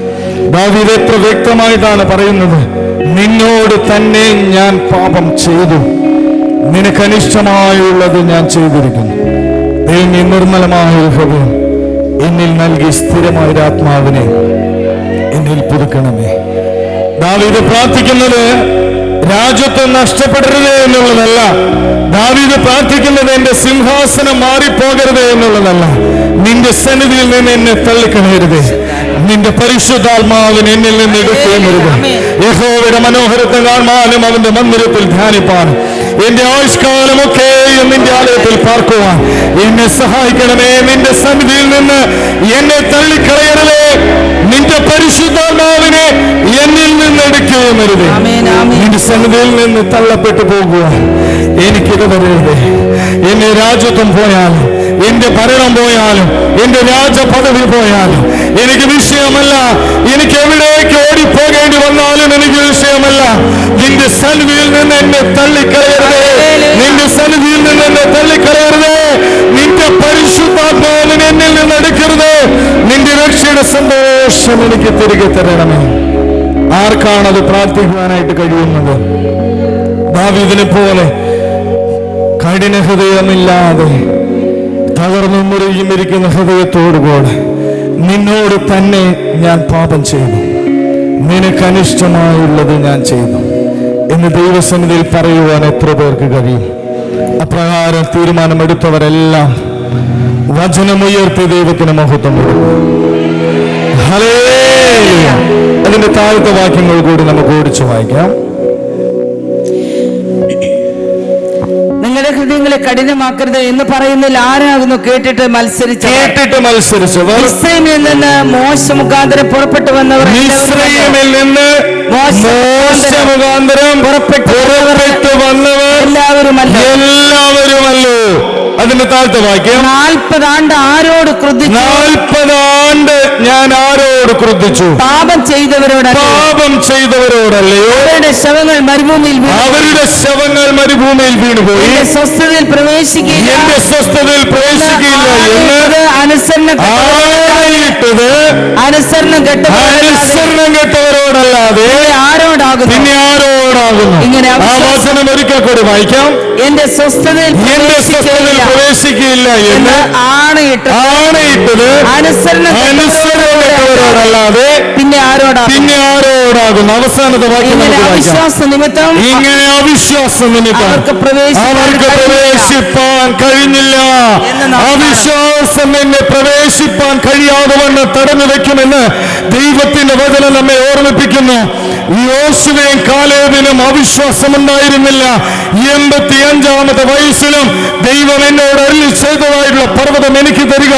ദാവീദ് എത്ര വ്യക്തമായിട്ടാണ് പറയുന്നത്, നിന്നോട് തന്നെ ഞാൻ പാപം ചെയ്തു, നിനക്ക് അനിഷ്ടമായുള്ളത് ഞാൻ ചെയ്തിരിക്കുന്നു. ദൈവം ഈ നിർമ്മലമായ ഹൃദയം എന്നിൽ നൽകി സ്ഥിരമായൊരു ആത്മാവിനെ എന്നിൽ പുതുക്കണമേ. ദാവീദ് പ്രാർത്ഥിക്കുന്നത് രാജ്യത്വം നഷ്ടപ്പെടരുത് എന്നുള്ളതല്ല. ദാവീദ് പ്രാർത്ഥിക്കുന്നത് എന്റെ സിംഹാസനം മാറിപ്പോകരുത് എന്നുള്ളതല്ല. നിന്റെ സന്നിധിയിൽ നിന്ന് എന്നെ തള്ളിക്കളയരുത്, നിന്റെ പരിശുദ്ധാത്മാവിന് എന്നിൽ നിന്ന് എടുക്കുകയരുത്. യഹോവയുടെ മനോഹരത്തെ കാണാനും അവന്റെ മന്ദിരത്തിൽ ധ്യാനിപ്പാനും എന്റെ ആയുഷ്കാലമൊക്കെയും നിന്റെ ആലയത്തിൽ പാർക്കുവാൻ എന്നെ സഹായിക്കണമേ. നിന്റെ സന്നിധിയിൽ നിന്ന് എന്നെ തള്ളിക്കളയരുതേ, നിന്റെ പരിശുദ്ധാത്മാവിനെ എന്നിൽ നിന്ന് എടുക്കുകയുമരുതേ. നിന്റെ സന്നിധിയിൽ നിന്ന് തള്ളപ്പെട്ടു പോകുക എനിക്കിത് വരരുതേ. എന്നെ രാജ്യത്വം പോയാലും എന്റെ ഭരണം പോയാലും എന്റെ രാജപദവി പോയാലും എനിക്ക് വിഷയമല്ല. എനിക്ക് എവിടേക്ക് ഓടിപ്പോകേണ്ടി വന്നാലും എനിക്ക് വിഷയമല്ല. നിന്റെ സന്നിധിയിൽ നിന്ന് എന്നെ തള്ളിക്കളയരുതേ, നിന്റെ സന്നിധിയിൽ നിന്ന് എന്നെ തള്ളിക്കളയരുതേ. നിന്റെ പരിശുദ്ധാത്മാവിനെ എന്നിൽ നിന്ന് എടുക്കരുത്. നിന്റെ രക്ഷയുടെ സന്തോഷം എനിക്ക് തിരികെ തരണമേ. ആർക്കാണത് പ്രാർത്ഥിക്കുവാനായിട്ട് കഴിയുന്നത്? ദാവീദിനെ പോലെ കഠിന ഹൃദയമില്ലാതെ തകർന്നു മുറിയുമിരിക്കുന്ന ഹൃദയത്തോടുകൂടെ, നിന്നോട് തന്നെ ഞാൻ പാപം ചെയ്തു, നിനക്ക് അനിഷ്ടമായുള്ളത് ഞാൻ ചെയ്തു എന്ന് ദൈവസന്നിധിയിൽ പറയുവാൻ എത്ര പേർക്ക് കഴിയും? അപ്രകാരം തീരുമാനമെടുത്തവരെല്ലാം വചനമുയർത്തി ദൈവത്തിന് മഹത്വം കൊടുക്കും. ഹല്ലേലൂയ. അതിന്റെ താഴത്തെ വാക്യങ്ങൾ കൂടി നമുക്ക് ഓടിച്ചു വായിക്കാം. നിങ്ങളുടെ ഹൃദയങ്ങളെ കഠിനമാക്കരുത് എന്ന് പറയുന്നതിൽ ആരാകുന്നു കേട്ടിട്ട് മത്സരിച്ചവർ? മിസ്രയീമിൽ നിന്ന് മോശ മുഖാന്തരം പുറപ്പെട്ടു വന്നവർ, മിസ്രയീമിൽ നിന്ന് മോശ മുഖാന്തരം പുറപ്പെട്ടു വന്നവർ എല്ലാവരുമല്ലോ. അതിന്റെ താഴത്തെ വാക്യം, 40 ആണ്ട് ആരോട് ക്രുദ്ധിച്ചു? 40 ആണ്ട് ഞാൻ ആരോട് ക്രുദ്ധിച്ചു? പാപം ചെയ്തവരോടല്ലയോ? അവരുടെ ശവങ്ങൾ മരുഭൂമിയിൽ വീണുപോയി. എന്റെ സ്വസ്ഥതയിൽ പ്രവേശിക്കില്ല എന്ന് അനുസരണം കെട്ടവരോടല്ലാതെ ആരോടാകുന്നു? ഇങ്ങനെ ഒരിക്കൽ കൂടി വായിക്കാം. എന്റെ സ്വസ്ഥതയിൽ പ്രവേശിക്കില്ല എന്ന് ആണയിട്ടത് അനുസരണത്തോടല്ലാതെ പിന്നെ ആരോടാകുന്നു? അവസാനത്തെ വാക്യം അവിശ്വാസ നിമിത്തം അവർക്ക് പ്രവേശിപ്പാൻ കഴിഞ്ഞില്ല. അവിശ്വാസം എന്നെ പ്രവേശിപ്പാൻ കഴിയാതെ വന്ന് തടഞ്ഞു വെക്കുമെന്ന് ദൈവത്തിന്റെ വചനം നമ്മെ ഓർമ്മിപ്പിക്കുന്നു. യോശുവയും കാലേബിനും അവിശ്വാസമുണ്ടായിരുന്നില്ല. 85-ാമത്തെ വയസ്സിലും ദൈവം എന്നോട് അരുളി ചെയ്തതായിട്ടുള്ള പർവ്വതം എനിക്ക് തരിക.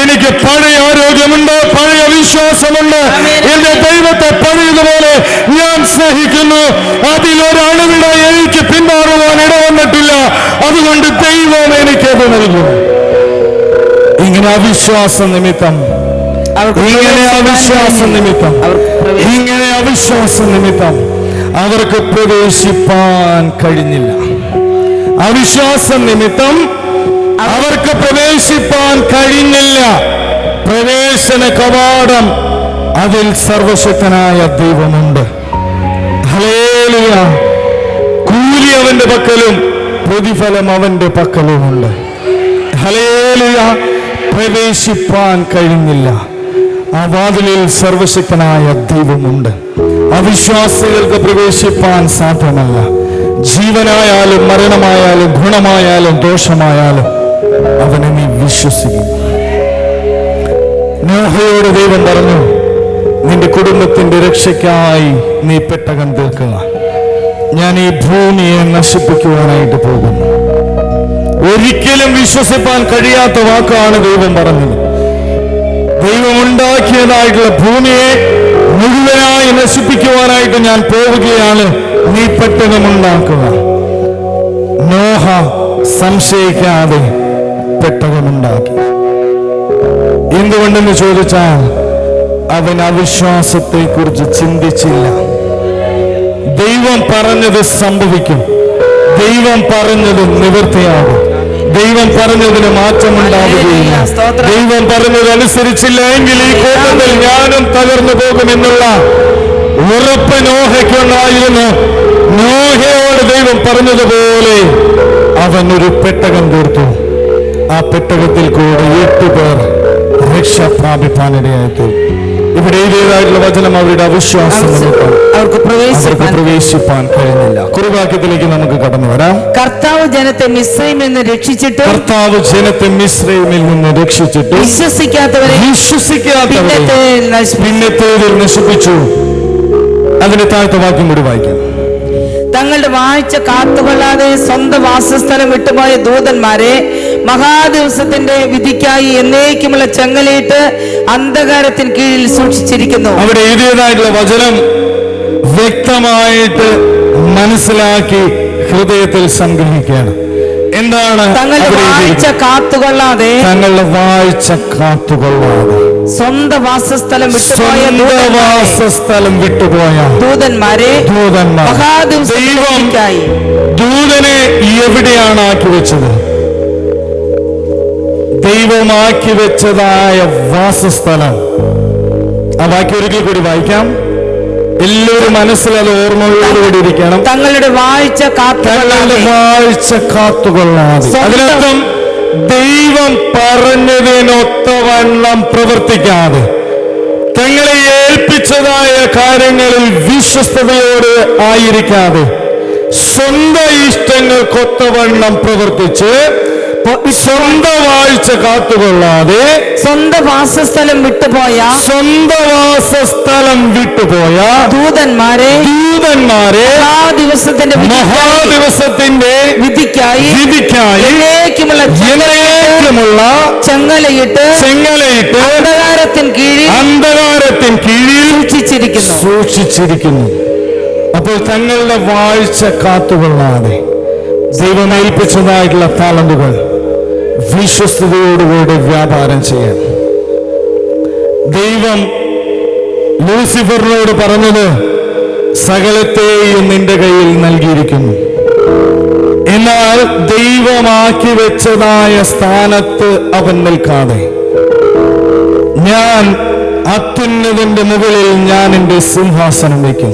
എനിക്ക് പഴയ ആരോഗ്യമുണ്ട്, പഴയ വിശ്വാസമുണ്ട്. എന്റെ ദൈവത്തെ പഴയതുപോലെ ഞാൻ സ്നേഹിക്കുന്നു. അതിലൊരളവിട എനിക്ക് പിന്മാറുവാൻ ഇടവന്നിട്ടില്ല. അതുകൊണ്ട് ദൈവം എനിക്കത് നൽകും. ഇങ്ങനെ അവിശ്വാസ നിമിത്തം അവർക്ക് പ്രവേശിപ്പാൻ കഴിഞ്ഞില്ല. അവിശ്വാസം നിമിത്തം അവർക്ക് പ്രവേശിപ്പാൻ കഴിഞ്ഞില്ല. പ്രവേശന കവാടം അതിൽ സർവശക്തനായ ദൈവമുണ്ട്. ഹല്ലേലൂയ. കൂലി അവന്റെ പക്കലും പ്രതിഫലം അവന്റെ പക്കലുമുണ്ട്. ഹല്ലേലൂയ. പ്രവേശിപ്പാൻ കഴിഞ്ഞില്ല. ആ വാതിലിൽ സർവശക്തനായ ദൈവമുണ്ട്. അവിശ്വാസികൾക്ക് പ്രവേശിപ്പാൻ സാധ്യമല്ല. ജീവനായാലും മരണമായാലും ഗുണമായാലും ദോഷമായാലും അവനെ നീ വിശ്വസിക്കും. നോഹയോട് ദൈവം പറഞ്ഞു, നിന്റെ കുടുംബത്തിന്റെ രക്ഷയ്ക്കായി നീ പെട്ടകം തീർക്കുക. ഞാൻ ഈ ഭൂമിയെ നശിപ്പിക്കുവാനായിട്ട് പോകുന്നു. ഒരിക്കലും വിശ്വസിപ്പാൻ കഴിയാത്ത വാക്കാണ് ദൈവം പറഞ്ഞത്. ദൈവം ഉണ്ടാക്കിയതായിട്ടുള്ള ഭൂമിയെ മുഴുവനായി നശിപ്പിക്കുവാനായിട്ട് ഞാൻ പോവുകയാണ്. നീ പെട്ടകമുണ്ടാക്കുക. നോഹ സംശയിക്കാതെ പെട്ടകമുണ്ടാക്കി. എന്തുകൊണ്ടെന്ന് ചോദിച്ചാൽ അവൻ അവിശ്വാസത്തെ കുറിച്ച് ചിന്തിച്ചില്ല. ദൈവം പറഞ്ഞത് സംഭവിക്കും, ദൈവം പറഞ്ഞത് നിവൃത്തിയാകും, ദൈവം പറഞ്ഞതിന് മാറ്റമുണ്ടാവുകയില്ല. ദൈവം പറഞ്ഞത് അനുസരിച്ചില്ല എങ്കിൽ ഈ കൂട്ടത്തിൽ ഞാനും തകർന്നു പോകുമെന്നുള്ള ഉറപ്പ് നോഹയ്ക്കുണ്ടായിരുന്നു. നോഹയോട് ദൈവം പറഞ്ഞതുപോലെ അവൻ ഒരു പെട്ടകം തീർത്തു. ആ പെട്ടകത്തിൽ കൂടെ 8 പേർ രക്ഷ പ്രാപിപ്പാനിടയായി. ഇവിടെ എഴുതിയതായിട്ടുള്ള വചനം അവരുടെ അവിശ്വാസം അവർക്ക് പ്രവേശിപ്പാൻ കഴിഞ്ഞില്ല. കുറുവാക്യത്തിലേക്ക് നമുക്ക് കടന്നു വരാം. കർത്താവ് ജനത്തെ മിസ്രൈമിൽ നിന്ന് രക്ഷിച്ചിട്ട് വിശ്വസിക്കാത്തവരെ പിന്നത്തേതിൽ നശിപ്പിച്ചു. അതിന്റെ താഴത്തെ വാക്യം കൂടി വായിക്കാം. തങ്ങളുടെ വാഴ്ച കാത്തുകൊള്ളാതെ സ്വന്തം വാസസ്ഥലം വിട്ടുപോയ ദൂതന്മാരെ മഹാദിവസത്തിന്റെ വിധിക്കായി എന്നേക്കുമുള്ള ചങ്ങലയിട്ട് അന്ധകാരത്തിന് കീഴിൽ സൂക്ഷിച്ചിരിക്കുന്നു. അവിടെ എഴുതിയതായിട്ടുള്ള വചനം വ്യക്തമായിട്ട് മനസ്സിലാക്കി ഹൃദയത്തിൽ സംഗ്രഹിക്കുകയാണ്. എന്താണ്? തങ്ങളുടെ വാഴ്ച കാത്തുകൊള്ളാതെ സ്വന്തം വാസസ്ഥലം വിട്ടുപോയ ദൂതന്മാരെ മഹാദിവസത്തിനായി. ദൂതനെ എവിടെയാണ് ആക്കി വെച്ചത്? ദൈവമാക്കി വെച്ചതായ വാസസ്ഥലം. ആ വാക്യം ഒരിക്കൽ കൂടി വായിക്കാം. എല്ലാവരും മനസ്സിൽ അത് ഓർമ്മയോടുകൂടി ഇരിക്കണം. തങ്ങളുടെ വാഴ്ച കാത്തുകൊള്ളാതെ. അതിനർത്ഥം ദൈവം പറഞ്ഞതിനൊത്തവണ്ണം പ്രവർത്തിക്കാതെ, തങ്ങളെ ഏൽപ്പിച്ചതായ കാര്യങ്ങളിൽ വിശ്വസ്തയോട് ആയിരിക്കാതെ, സ്വന്തം ഇഷ്ടങ്ങൾക്കൊത്തവണ്ണം പ്രവർത്തിച്ച് സ്വന്തം വാഴ്ച കാത്തുകൊള്ളാതെ സ്വന്തം വാസസ്ഥലം വിട്ടുപോയ ദൂതന്മാരെ മഹാദിവസത്തിന്റെ വിധിക്കായി എന്നേക്കുമുള്ള ചങ്ങലയിട്ട് അന്ധകാരത്തിൻ കീഴിൽ സൂക്ഷിച്ചിരിക്കുന്നു. അപ്പോൾ തങ്ങളുടെ വാഴ്ച കാത്തുകൊള്ളാതെ ദൈവം ഏൽപ്പിച്ചതായിട്ടുള്ള താലന്തുകൾ വിശ്വസ്തയോടുകൂടി വ്യാപാരം ചെയ്യാൻ ദൈവം ലൂസിഫറിനോട് പറഞ്ഞത് സകലത്തെയും നിന്റെ കയ്യിൽ നൽകിയിരിക്കുന്നു. എന്നാൽ ദൈവമാക്കി വെച്ചതായ സ്ഥാനത്ത് അവൻ നിൽക്കാതെ, ഞാൻ അത്യുന്നതിന്റെ മുകളിൽ ഞാൻ എന്റെ സിംഹാസനം വയ്ക്കും.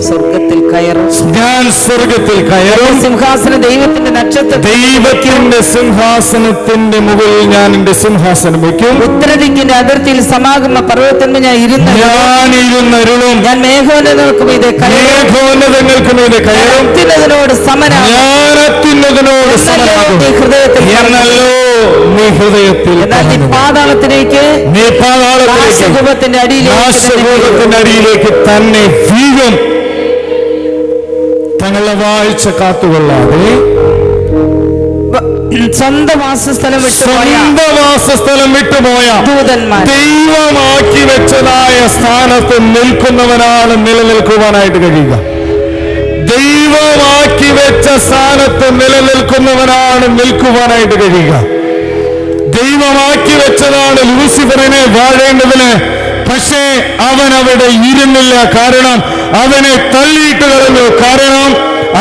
ഞാൻ സ്വർഗത്തിൽ കയറും. സിംഹാസനം ദൈവത്തിന്റെ നക്ഷത്രം, ദൈവത്തിന്റെ സിംഹാസനത്തിന്റെ മുകളിൽ ഞാൻ എന്റെ സിംഹാസനം വയ്ക്കും. ഉത്തരദിക്കിന്റെ അതിർത്തിയിൽ സമാഗമ പർവ്വതത്തിന്മേൽ ഞാൻ ഇരുന്നരുളും. ഞാൻ മേഘോന്നതങ്ങൾക്ക് മീതെ കയറും. അത്യുന്നതനോട് സമനാകും. എന്നല്ലോ നീ ഹൃദയത്തിൽ. എന്നാൽ നീ പാതാളത്തിലേക്ക് നാശകൂപത്തിന്റെ അടിയിലേക്ക് തന്നെ വീഴും. തങ്ങളുടെ വാഴ്ച കാത്തുകൊള്ളാതെ സ്വന്തം വാസസ്ഥലം വിട്ടുപോയ ദൂതന്മാർ ദൈവമാക്കി വെച്ചതായ സ്ഥാനത്ത് നിൽക്കുന്നവനാണ് നിലനിൽക്കുവാനായിട്ട് കഴിയുക. ദൈവമാക്കി വെച്ച സ്ഥാനത്ത് നിലനിൽക്കുന്നവനാണ് നിൽക്കുവാനായിട്ട് കഴിയുക. ദൈവമാക്കി വെച്ചതാണ് ലൂസിഫറിനെ വാഴേണ്ടതിന്. പക്ഷേ അവൻ അവിടെ ഇരുന്നില്ല. കാരണം അവനെ തള്ളിയിട്ട് കളഞ്ഞു. കാരണം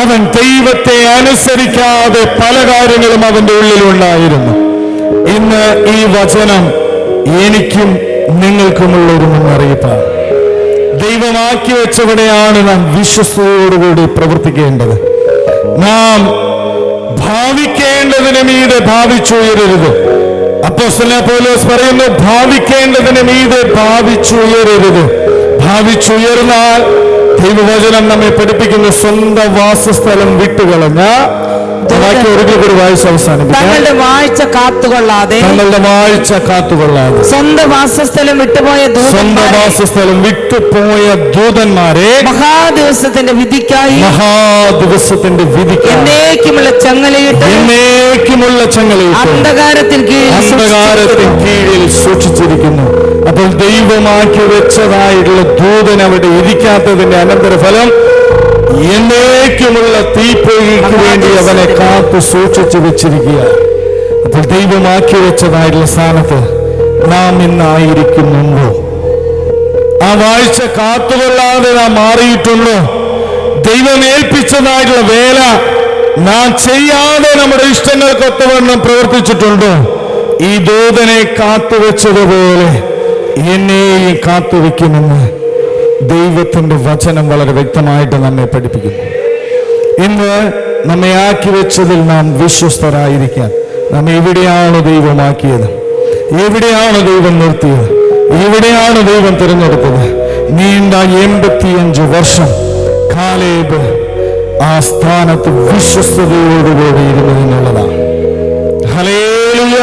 അവൻ ദൈവത്തെ അനുസരിക്കാതെ പല കാര്യങ്ങളും അവന്റെ ഉള്ളിലുണ്ടായിരുന്നു. ഇന്ന് ഈ വചനം എനിക്കും നിങ്ങൾക്കുമുള്ള ഒരു മുന്നറിയിപ്പാണ്. ദൈവമാക്കി വെച്ചവിടെയാണ് നാം വിശ്വസ്തയോടുകൂടി പ്രവർത്തിക്കേണ്ടത്. നാം ഭാവിക്കേണ്ടതിന് മീതെ ഭാവിച്ചുയരരുത്. അപ്പോസ്തലനായ പൗലോസ് പറയുന്നു, ഭാവിക്കേണ്ടതിന് മീതെ ഭാവിച്ചുയരരുത്. ഭാവിച്ചുയർന്നാൽ ദൈവവചനം നമ്മെ പഠിപ്പിക്കുന്ന സ്വന്തം വാസസ്ഥലം വിട്ടുകളഞ്ഞ ബാക്കി ഒരിക്കൽ കൂടി വായിച്ച് അവസാനിപ്പിക്കാം. തങ്ങളുടെ വാഴ്ച കാത്തുകൊള്ളാതെ സ്വന്തം വാസസ്ഥലം വിട്ടുപോയ ദൂതന്മാരെ മഹാദിവസത്തിന്റെ വിധിക്കായി എന്നേക്കുമുള്ള ചങ്ങലയിട്ട് അന്ധകാരത്തിൽ കീഴിൽ സൂക്ഷിച്ചിരിക്കുന്നു. അപ്പോൾ ദൈവമാക്കി വെച്ചതായിട്ടുള്ള ദൂതൻ അവിടെ ഇരിക്കാത്തതിന്റെ അനന്തരഫലം എന്നേക്കുമുള്ള തീപ്പൊയ്ക്ക് വേണ്ടി അവനെ കാത്തു സൂക്ഷിച്ചു വെച്ചിരിക്കുക. അപ്പോൾ ദൈവമാക്കി വെച്ചതായിട്ടുള്ള സ്ഥാനത്ത് നാം ഇന്നായിരിക്കുന്നുണ്ടോ? ആ വാഴ്ച കാത്തുകൊള്ളാതെ നാം മാറിയിട്ടുണ്ടോ? ദൈവം ഏൽപ്പിച്ചതായിട്ടുള്ള വേല നാം ചെയ്യാതെ നമ്മുടെ ഇഷ്ടങ്ങൾക്കൊത്തവണ്ണം പ്രവർത്തിച്ചിട്ടുണ്ടോ? ഈ ദൂതനെ കാത്തുവെച്ചതുപോലെ എന്നെയും കാത്തുവെക്കുമെന്ന് ദൈവത്തിന്റെ വചനം വളരെ വ്യക്തമായിട്ട് നമ്മെ പഠിപ്പിക്കുന്നു. ഇന്ന് നമ്മെ ആക്കി വെച്ചതിൽ നാം വിശ്വസ്തരായിരിക്കാൻ നമ്മെ എവിടെയാണ് ദൈവമാക്കിയത്? എവിടെയാണ് ദൈവം നിർത്തിയത്? എവിടെയാണ് ദൈവം തിരഞ്ഞെടുത്തത്? നീണ്ട 85 വർഷം കാലേബ് ആ സ്ഥാനത്ത് വിശ്വസ്തയോടുകൂടി ഇരുന്നു എന്നുള്ളതാണ്. ഹല്ലേലൂയ.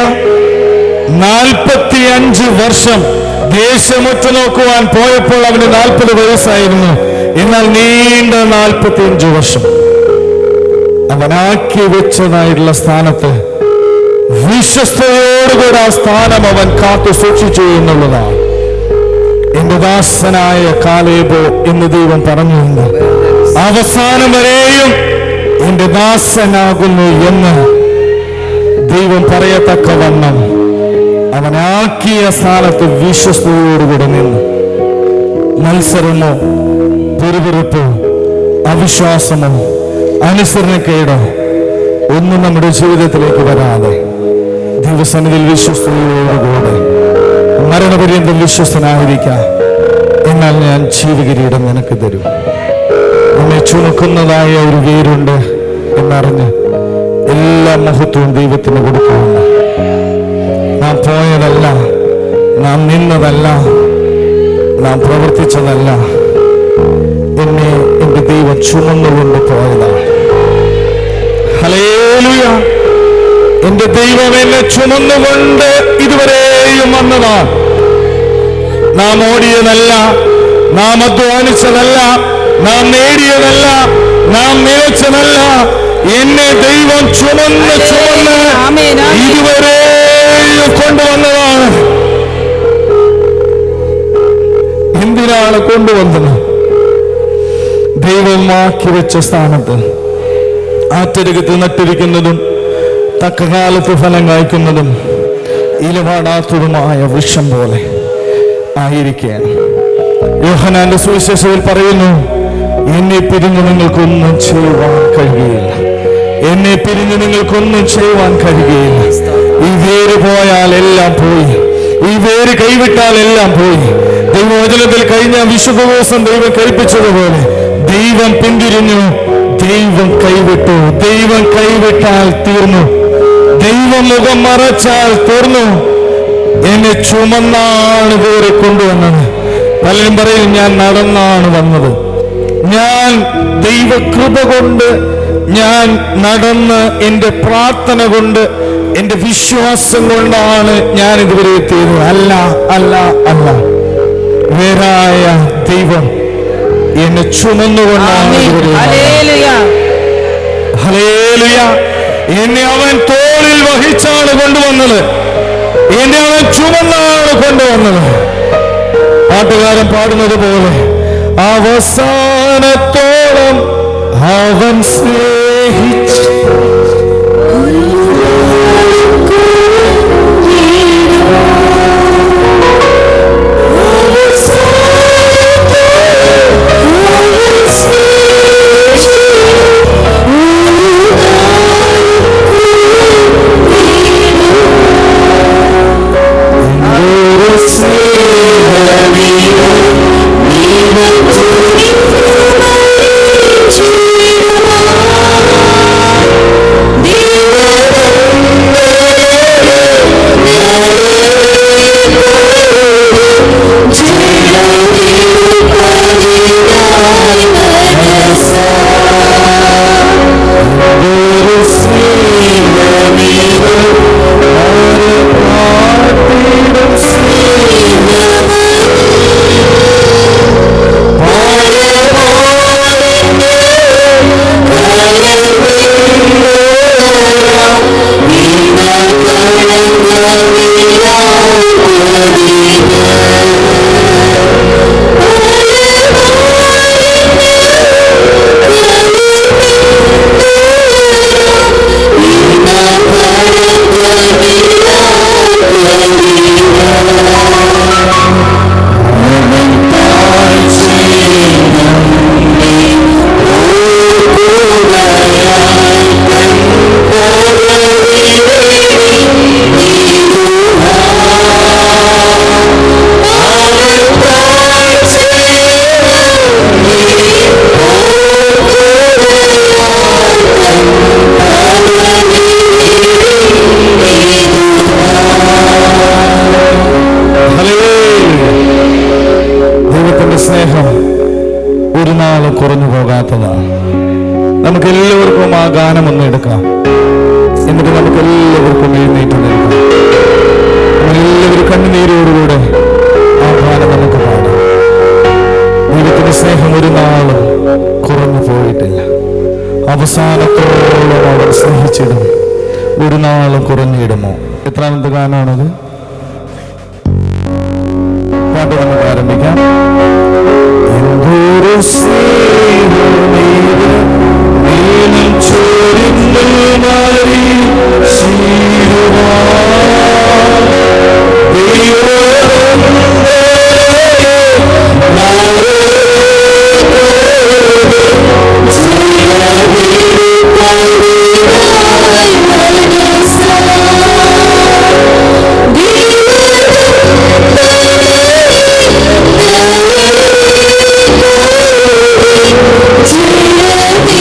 45 വർഷം ദേശമൊറ്റു നോക്കുവാൻ പോയപ്പോൾ അവന് 40 വയസ്സായിരുന്നു. എന്നാൽ നീണ്ട 45 വർഷം അവനാക്കി വെച്ചതായിട്ടുള്ള സ്ഥാനത്ത് വിശ്വസ്തയോടുകൂടി ആ സ്ഥാനം അവൻ കാത്തു സൂക്ഷിച്ചു എന്നുള്ളതാണ്. എന്റെ ദാസനായ കാലേബ് എന്ന് ദൈവം പറഞ്ഞു, അവസാനം വരെയും എന്റെ ദാസനാകുന്നു എന്ന് ദൈവം പറയത്തക്കവണ്ണം അവനാക്കിയ സ്ഥാനത്ത് വിശ്വസ്തയോടുകൂടെ നിന്നു. മത്സരമോ പിറുപിറുപ്പോ അവിശ്വാസമോ അനുസരണക്കേടോ ഒന്നും നമ്മുടെ ജീവിതത്തിലേക്ക് വരാതെ ദൈവസന്നിധിയിൽ വിശ്വസ്തയോടുകൂടെ മരണപര്യന്തം വിശ്വസ്തനായിരിക്കാം. എന്നാൽ ഞാൻ ജീവകിരീടം നിനക്ക് തരും. നമ്മെ ചുമക്കുന്നതായ ഒരു വേരുണ്ട് എന്നറിഞ്ഞ് എല്ലാ മഹത്വവും ദൈവത്തിന് കൊടുക്കുമെന്ന്. നാം പോയതല്ല, നാം നിന്നതല്ല, നാം പ്രവർത്തിച്ചതല്ല, എന്നെ എന്റെ ദൈവം ചുമന്നുകൊണ്ട് പോയതാണ്. ഹല്ലേലൂയ. എന്റെ ദൈവം എന്നെ ചുമന്നുകൊണ്ട് ഇതുവരെയും വന്നതാണ്. നാം ഓടിയതല്ല, നാം അധ്വാനിച്ചതല്ല, നാം നേടിയതല്ല, നാം നിലച്ചതല്ല. എന്നെ ദൈവം ചുമന്ന് ഇതുവരെയും കൊണ്ടുവന്നതാണ്. എന്തിനാണ് കൊണ്ടുവന്നത്? ദൈവം ആക്കി വെച്ച സ്ഥാനത്ത് ആറ്റരകത്ത് നട്ടിരിക്കുന്നതും തക്കകാലത്ത് ഫലം കായ്ക്കുന്നതും ഇലപാടാത്തതുമായ വൃക്ഷം പോലെ ആയിരിക്കുകയാണ്. യോഹന്നാന്റെ സുവിശേഷത്തിൽ പറയുന്നു, എന്നെ പിരിഞ്ഞ് നിങ്ങൾക്കൊന്നും ചെയ്യുവാൻ കഴിയുകയില്ല. എന്നെ പിരിഞ്ഞ് നിങ്ങൾക്കൊന്നും ചെയ്യുവാൻ കഴിയുകയില്ല. ഈ വേര് പോയാൽ എല്ലാം പോയി, ഈ വേര് കൈവിട്ടാൽ എല്ലാം പോയി. ദൈവവചനത്തിൽ കഴിഞ്ഞ വിശുദ്ധ ദിവസം ദൈവം കൽപ്പിച്ചതുപോലെ ദൈവം പിന്തിരിഞ്ഞു, ദൈവം കൈവിട്ടു. ദൈവം കൈവിട്ടാൽ തീർന്നു, ദൈവം മുഖം മറച്ചാൽ തീർന്നു. എന്നെ ചുമന്നാണ് വേറെ കൊണ്ടുവന്നത്. പലരും പറയും ഞാൻ നടന്നാണ് വന്നത്. ഞാൻ ദൈവകൃപ കൊണ്ട്, ഞാൻ നടന്ന് എന്റെ പ്രാർത്ഥന കൊണ്ട്, എന്റെ വിശ്വാസം കൊണ്ടാണ് ഞാൻ ഇതുവരെ എത്തിയത്. അല്ല അല്ല അല്ല, വേറായ ദൈവം എന്നെ ചുമന്നുകൊണ്ടാണ് ഇതുവരെ. ഹല്ലേലൂയ. എന്നെ അവൻ തോളിൽ വഹിച്ചാണ് കൊണ്ടുവന്നത്. എന്നെ അവൻ ചുമന്നാണ് കൊണ്ടുവന്നത്. പാട്ടുകാരൻ പാടുന്നത് പോലെ അവസാനത്തോളം അവൻ സ്നേഹിച്ചു. ഇല്ലാത്തതാണ്. നമുക്ക് എല്ലാവർക്കും ആ ഗാനം ഒന്ന് എടുക്കാം. എന്നിട്ട് നമുക്ക് എല്ലാവർക്കും എഴുന്നേറ്റ് നിൽക്കാം. എല്ലാവരും കണ്ണുനീരോടുകൂടെ ആ ഗാനം നമുക്ക് പാടാം. ദൈവത്തിന്റെ സ്നേഹം ഒരു നാളും കുറഞ്ഞു പോയിട്ടില്ല. അവസാനത്തോളം അവർ സ്നേഹിച്ചിടും, ഒരു നാളും കുറഞ്ഞിടുമോ. എത്രാമത്തെ ഗാനമാണത്? പാട്ട് നമുക്ക് ആരംഭിക്കാം. എന്തൊരു സ്നേഹമേത് നീലം ചൊരിഞ്ഞു മാറി ശീലുവാ Yeah.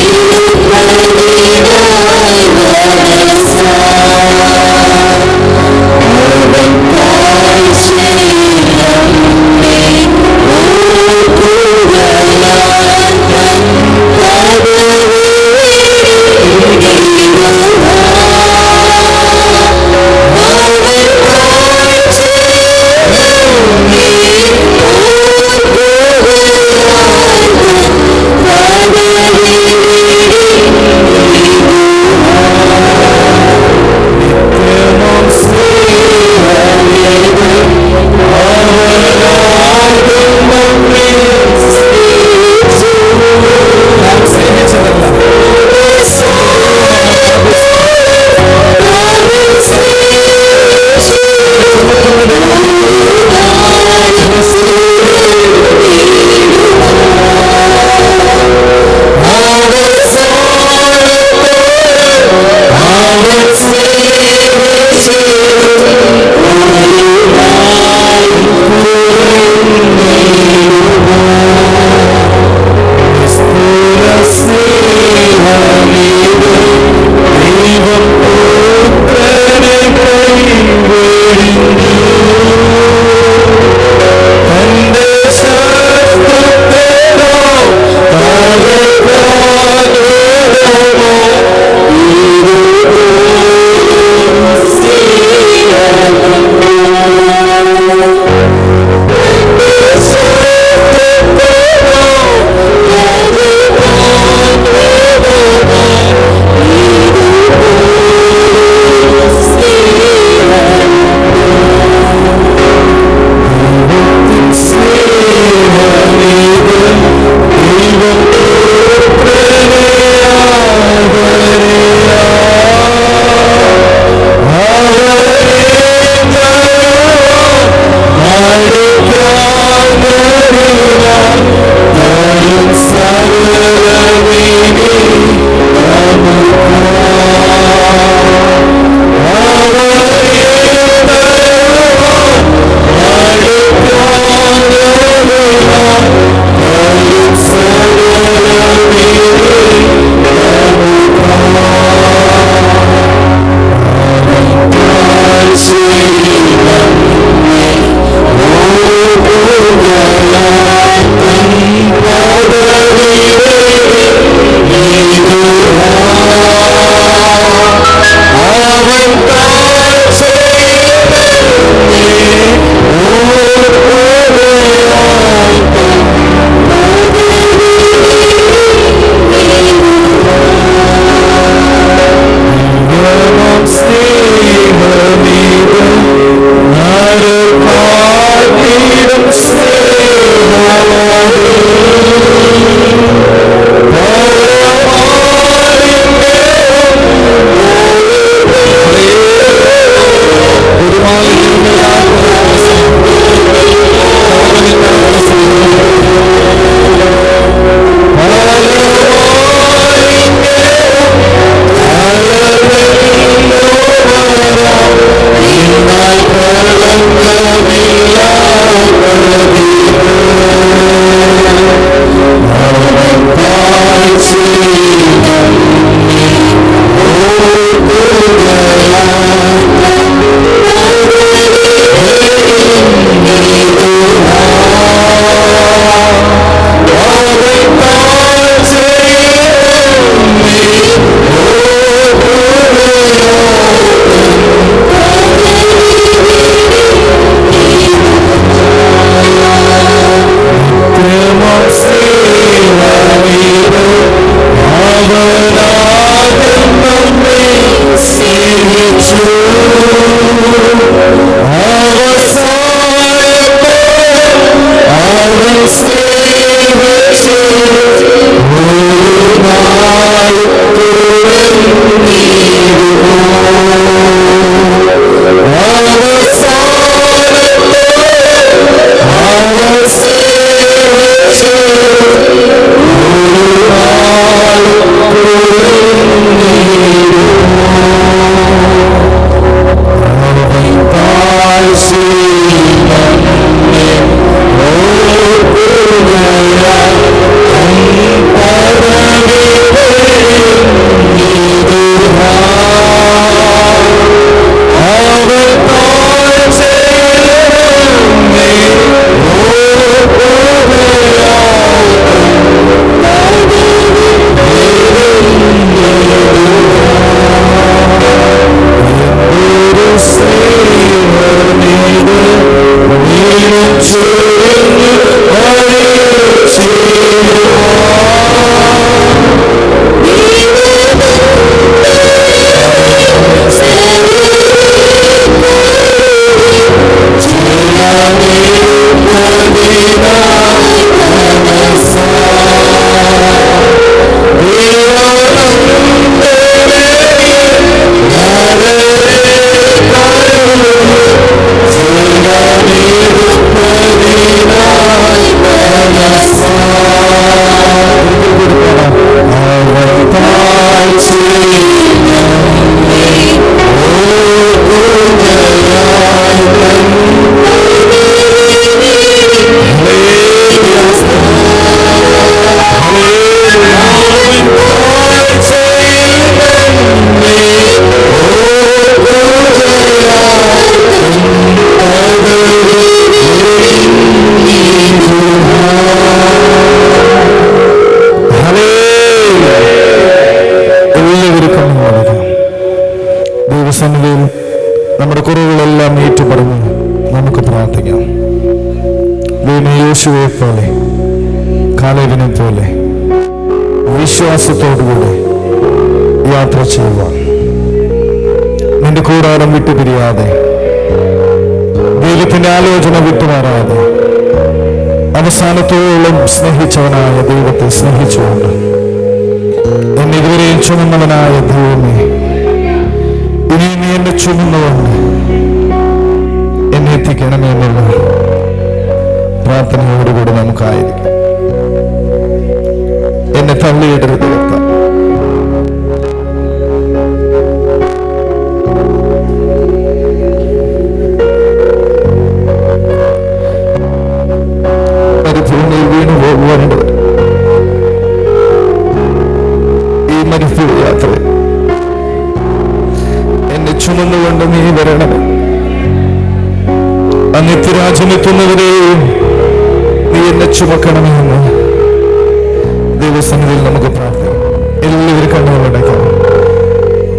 ദൈവസന്നിധിയിൽ നമ്മുടെ കുറവുകളെല്ലാം ഏറ്റുപറഞ്ഞ് നമുക്ക് പ്രാർത്ഥിക്കാം. യോശുവയെ പോലെ, കാലേബിനെ പോലെ വിശ്വാസത്തോടുകൂടി യാത്ര ചെയ്യുവാൻ, നിന്റെ കൂടാരം വിട്ടുപിരിയാതെ, ദൈവത്തിന്റെ ആലോചന വിട്ടുമാറാതെ, അവസാനത്തോളം സ്നേഹിച്ചവനായ ദൈവത്തെ സ്നേഹിച്ചുകൊണ്ട്, എന്നെ ഇതുവരെയും ചുമന്നവനായ ദൈവമേ, ഇനി നീ എന്നെ ചുമന്നുകൊണ്ട് എന്നെ എത്തിക്കണമേ എന്നുള്ള പ്രാർത്ഥനയോടുകൂടി നമുക്കായിരിക്കും. എന്നെ തള്ളിയിടരുത് കർത്താവേ. മരുഭൂമിയിൽ വീണു പോകുവാനുണ്ട് ഈ മരുഭൂമി യാത്ര എന്നെ ചുമന്നുകൊണ്ട് നീ വരണമേ. ആ നിത്യരാജ്യമെത്തുന്നവരെയും നീ എന്നെ ചുമക്കണമെന്ന് ദൈവസന്നിധിയിൽ നമുക്ക് പ്രാർത്ഥിക്കാം. എല്ലാവരും കണ്ണുകളടയ്ക്കാം.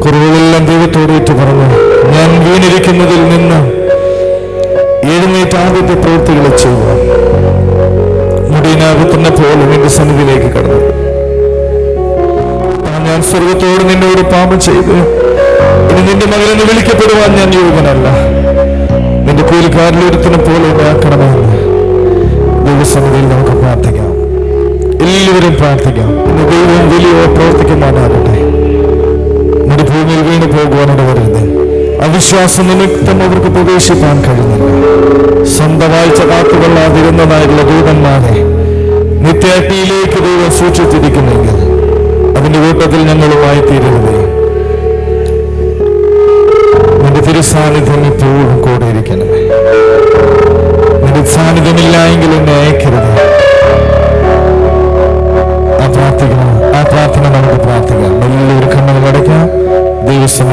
കുറവുകളെല്ലാം ദൈവത്തോട് ഏറ്റു പറഞ്ഞു, ഞാൻ വീണിരിക്കുന്നതിൽ നിന്ന് എഴുന്നേറ്റ് ആദ്യത്തെ പ്രവൃത്തികളെ ചെയ്യുവാൻ മുടിയനാകുത്തുന്ന പോലെ നിന്റെ സന്നിധിയിലേക്ക് കടന്നു. ഞാൻ സ്വർഗത്തോട് നിന്നോട് പാപം ചെയ്ത് ഇനി നിന്റെ മകനെന്ന് വിളിക്കപ്പെടുവാൻ ഞാൻ യോഗ്യനല്ല. നിന്റെ കൂലിക്കാരിലൊരുത്തിനെ പോലെ എന്നെ ആക്കണമെന്ന് ദൈവസന്നിധിയിൽ നമുക്ക് പ്രാർത്ഥിക്കാം. എല്ലാവരും പ്രാർത്ഥിക്കാം. ഇന്ന് ദൈവം വലിയ പ്രവർത്തിക്കുവാനാകട്ടെ. മരുഭൂമിയിൽ വീണ് പോകുവാനിട വരുന്നത് അവിശ്വാസ നിമിത്തം അവർക്ക് പ്രവേശിപ്പാൻ കഴിയുന്നില്ല. സ്വന്തം വാഴ്ച കാത്തുകൊള്ളാതിരുന്നതായിട്ടുള്ള ദൂതന്മാരെ നിത്യാഗ്നിയിലേക്ക് ദൈവം സൂക്ഷിച്ചിരിക്കുന്നെങ്കിൽ അതിന്റെ കൂട്ടത്തിൽ ഞങ്ങളുമായി തീരരുതേ. നിന്റെ തിരുസാന്നിധ്യം ഇപ്പോഴും കൂടെ ഇരിക്കണമേ. നിന്റെ സാന്നിധ്യമില്ല എങ്കിൽ എന്നെ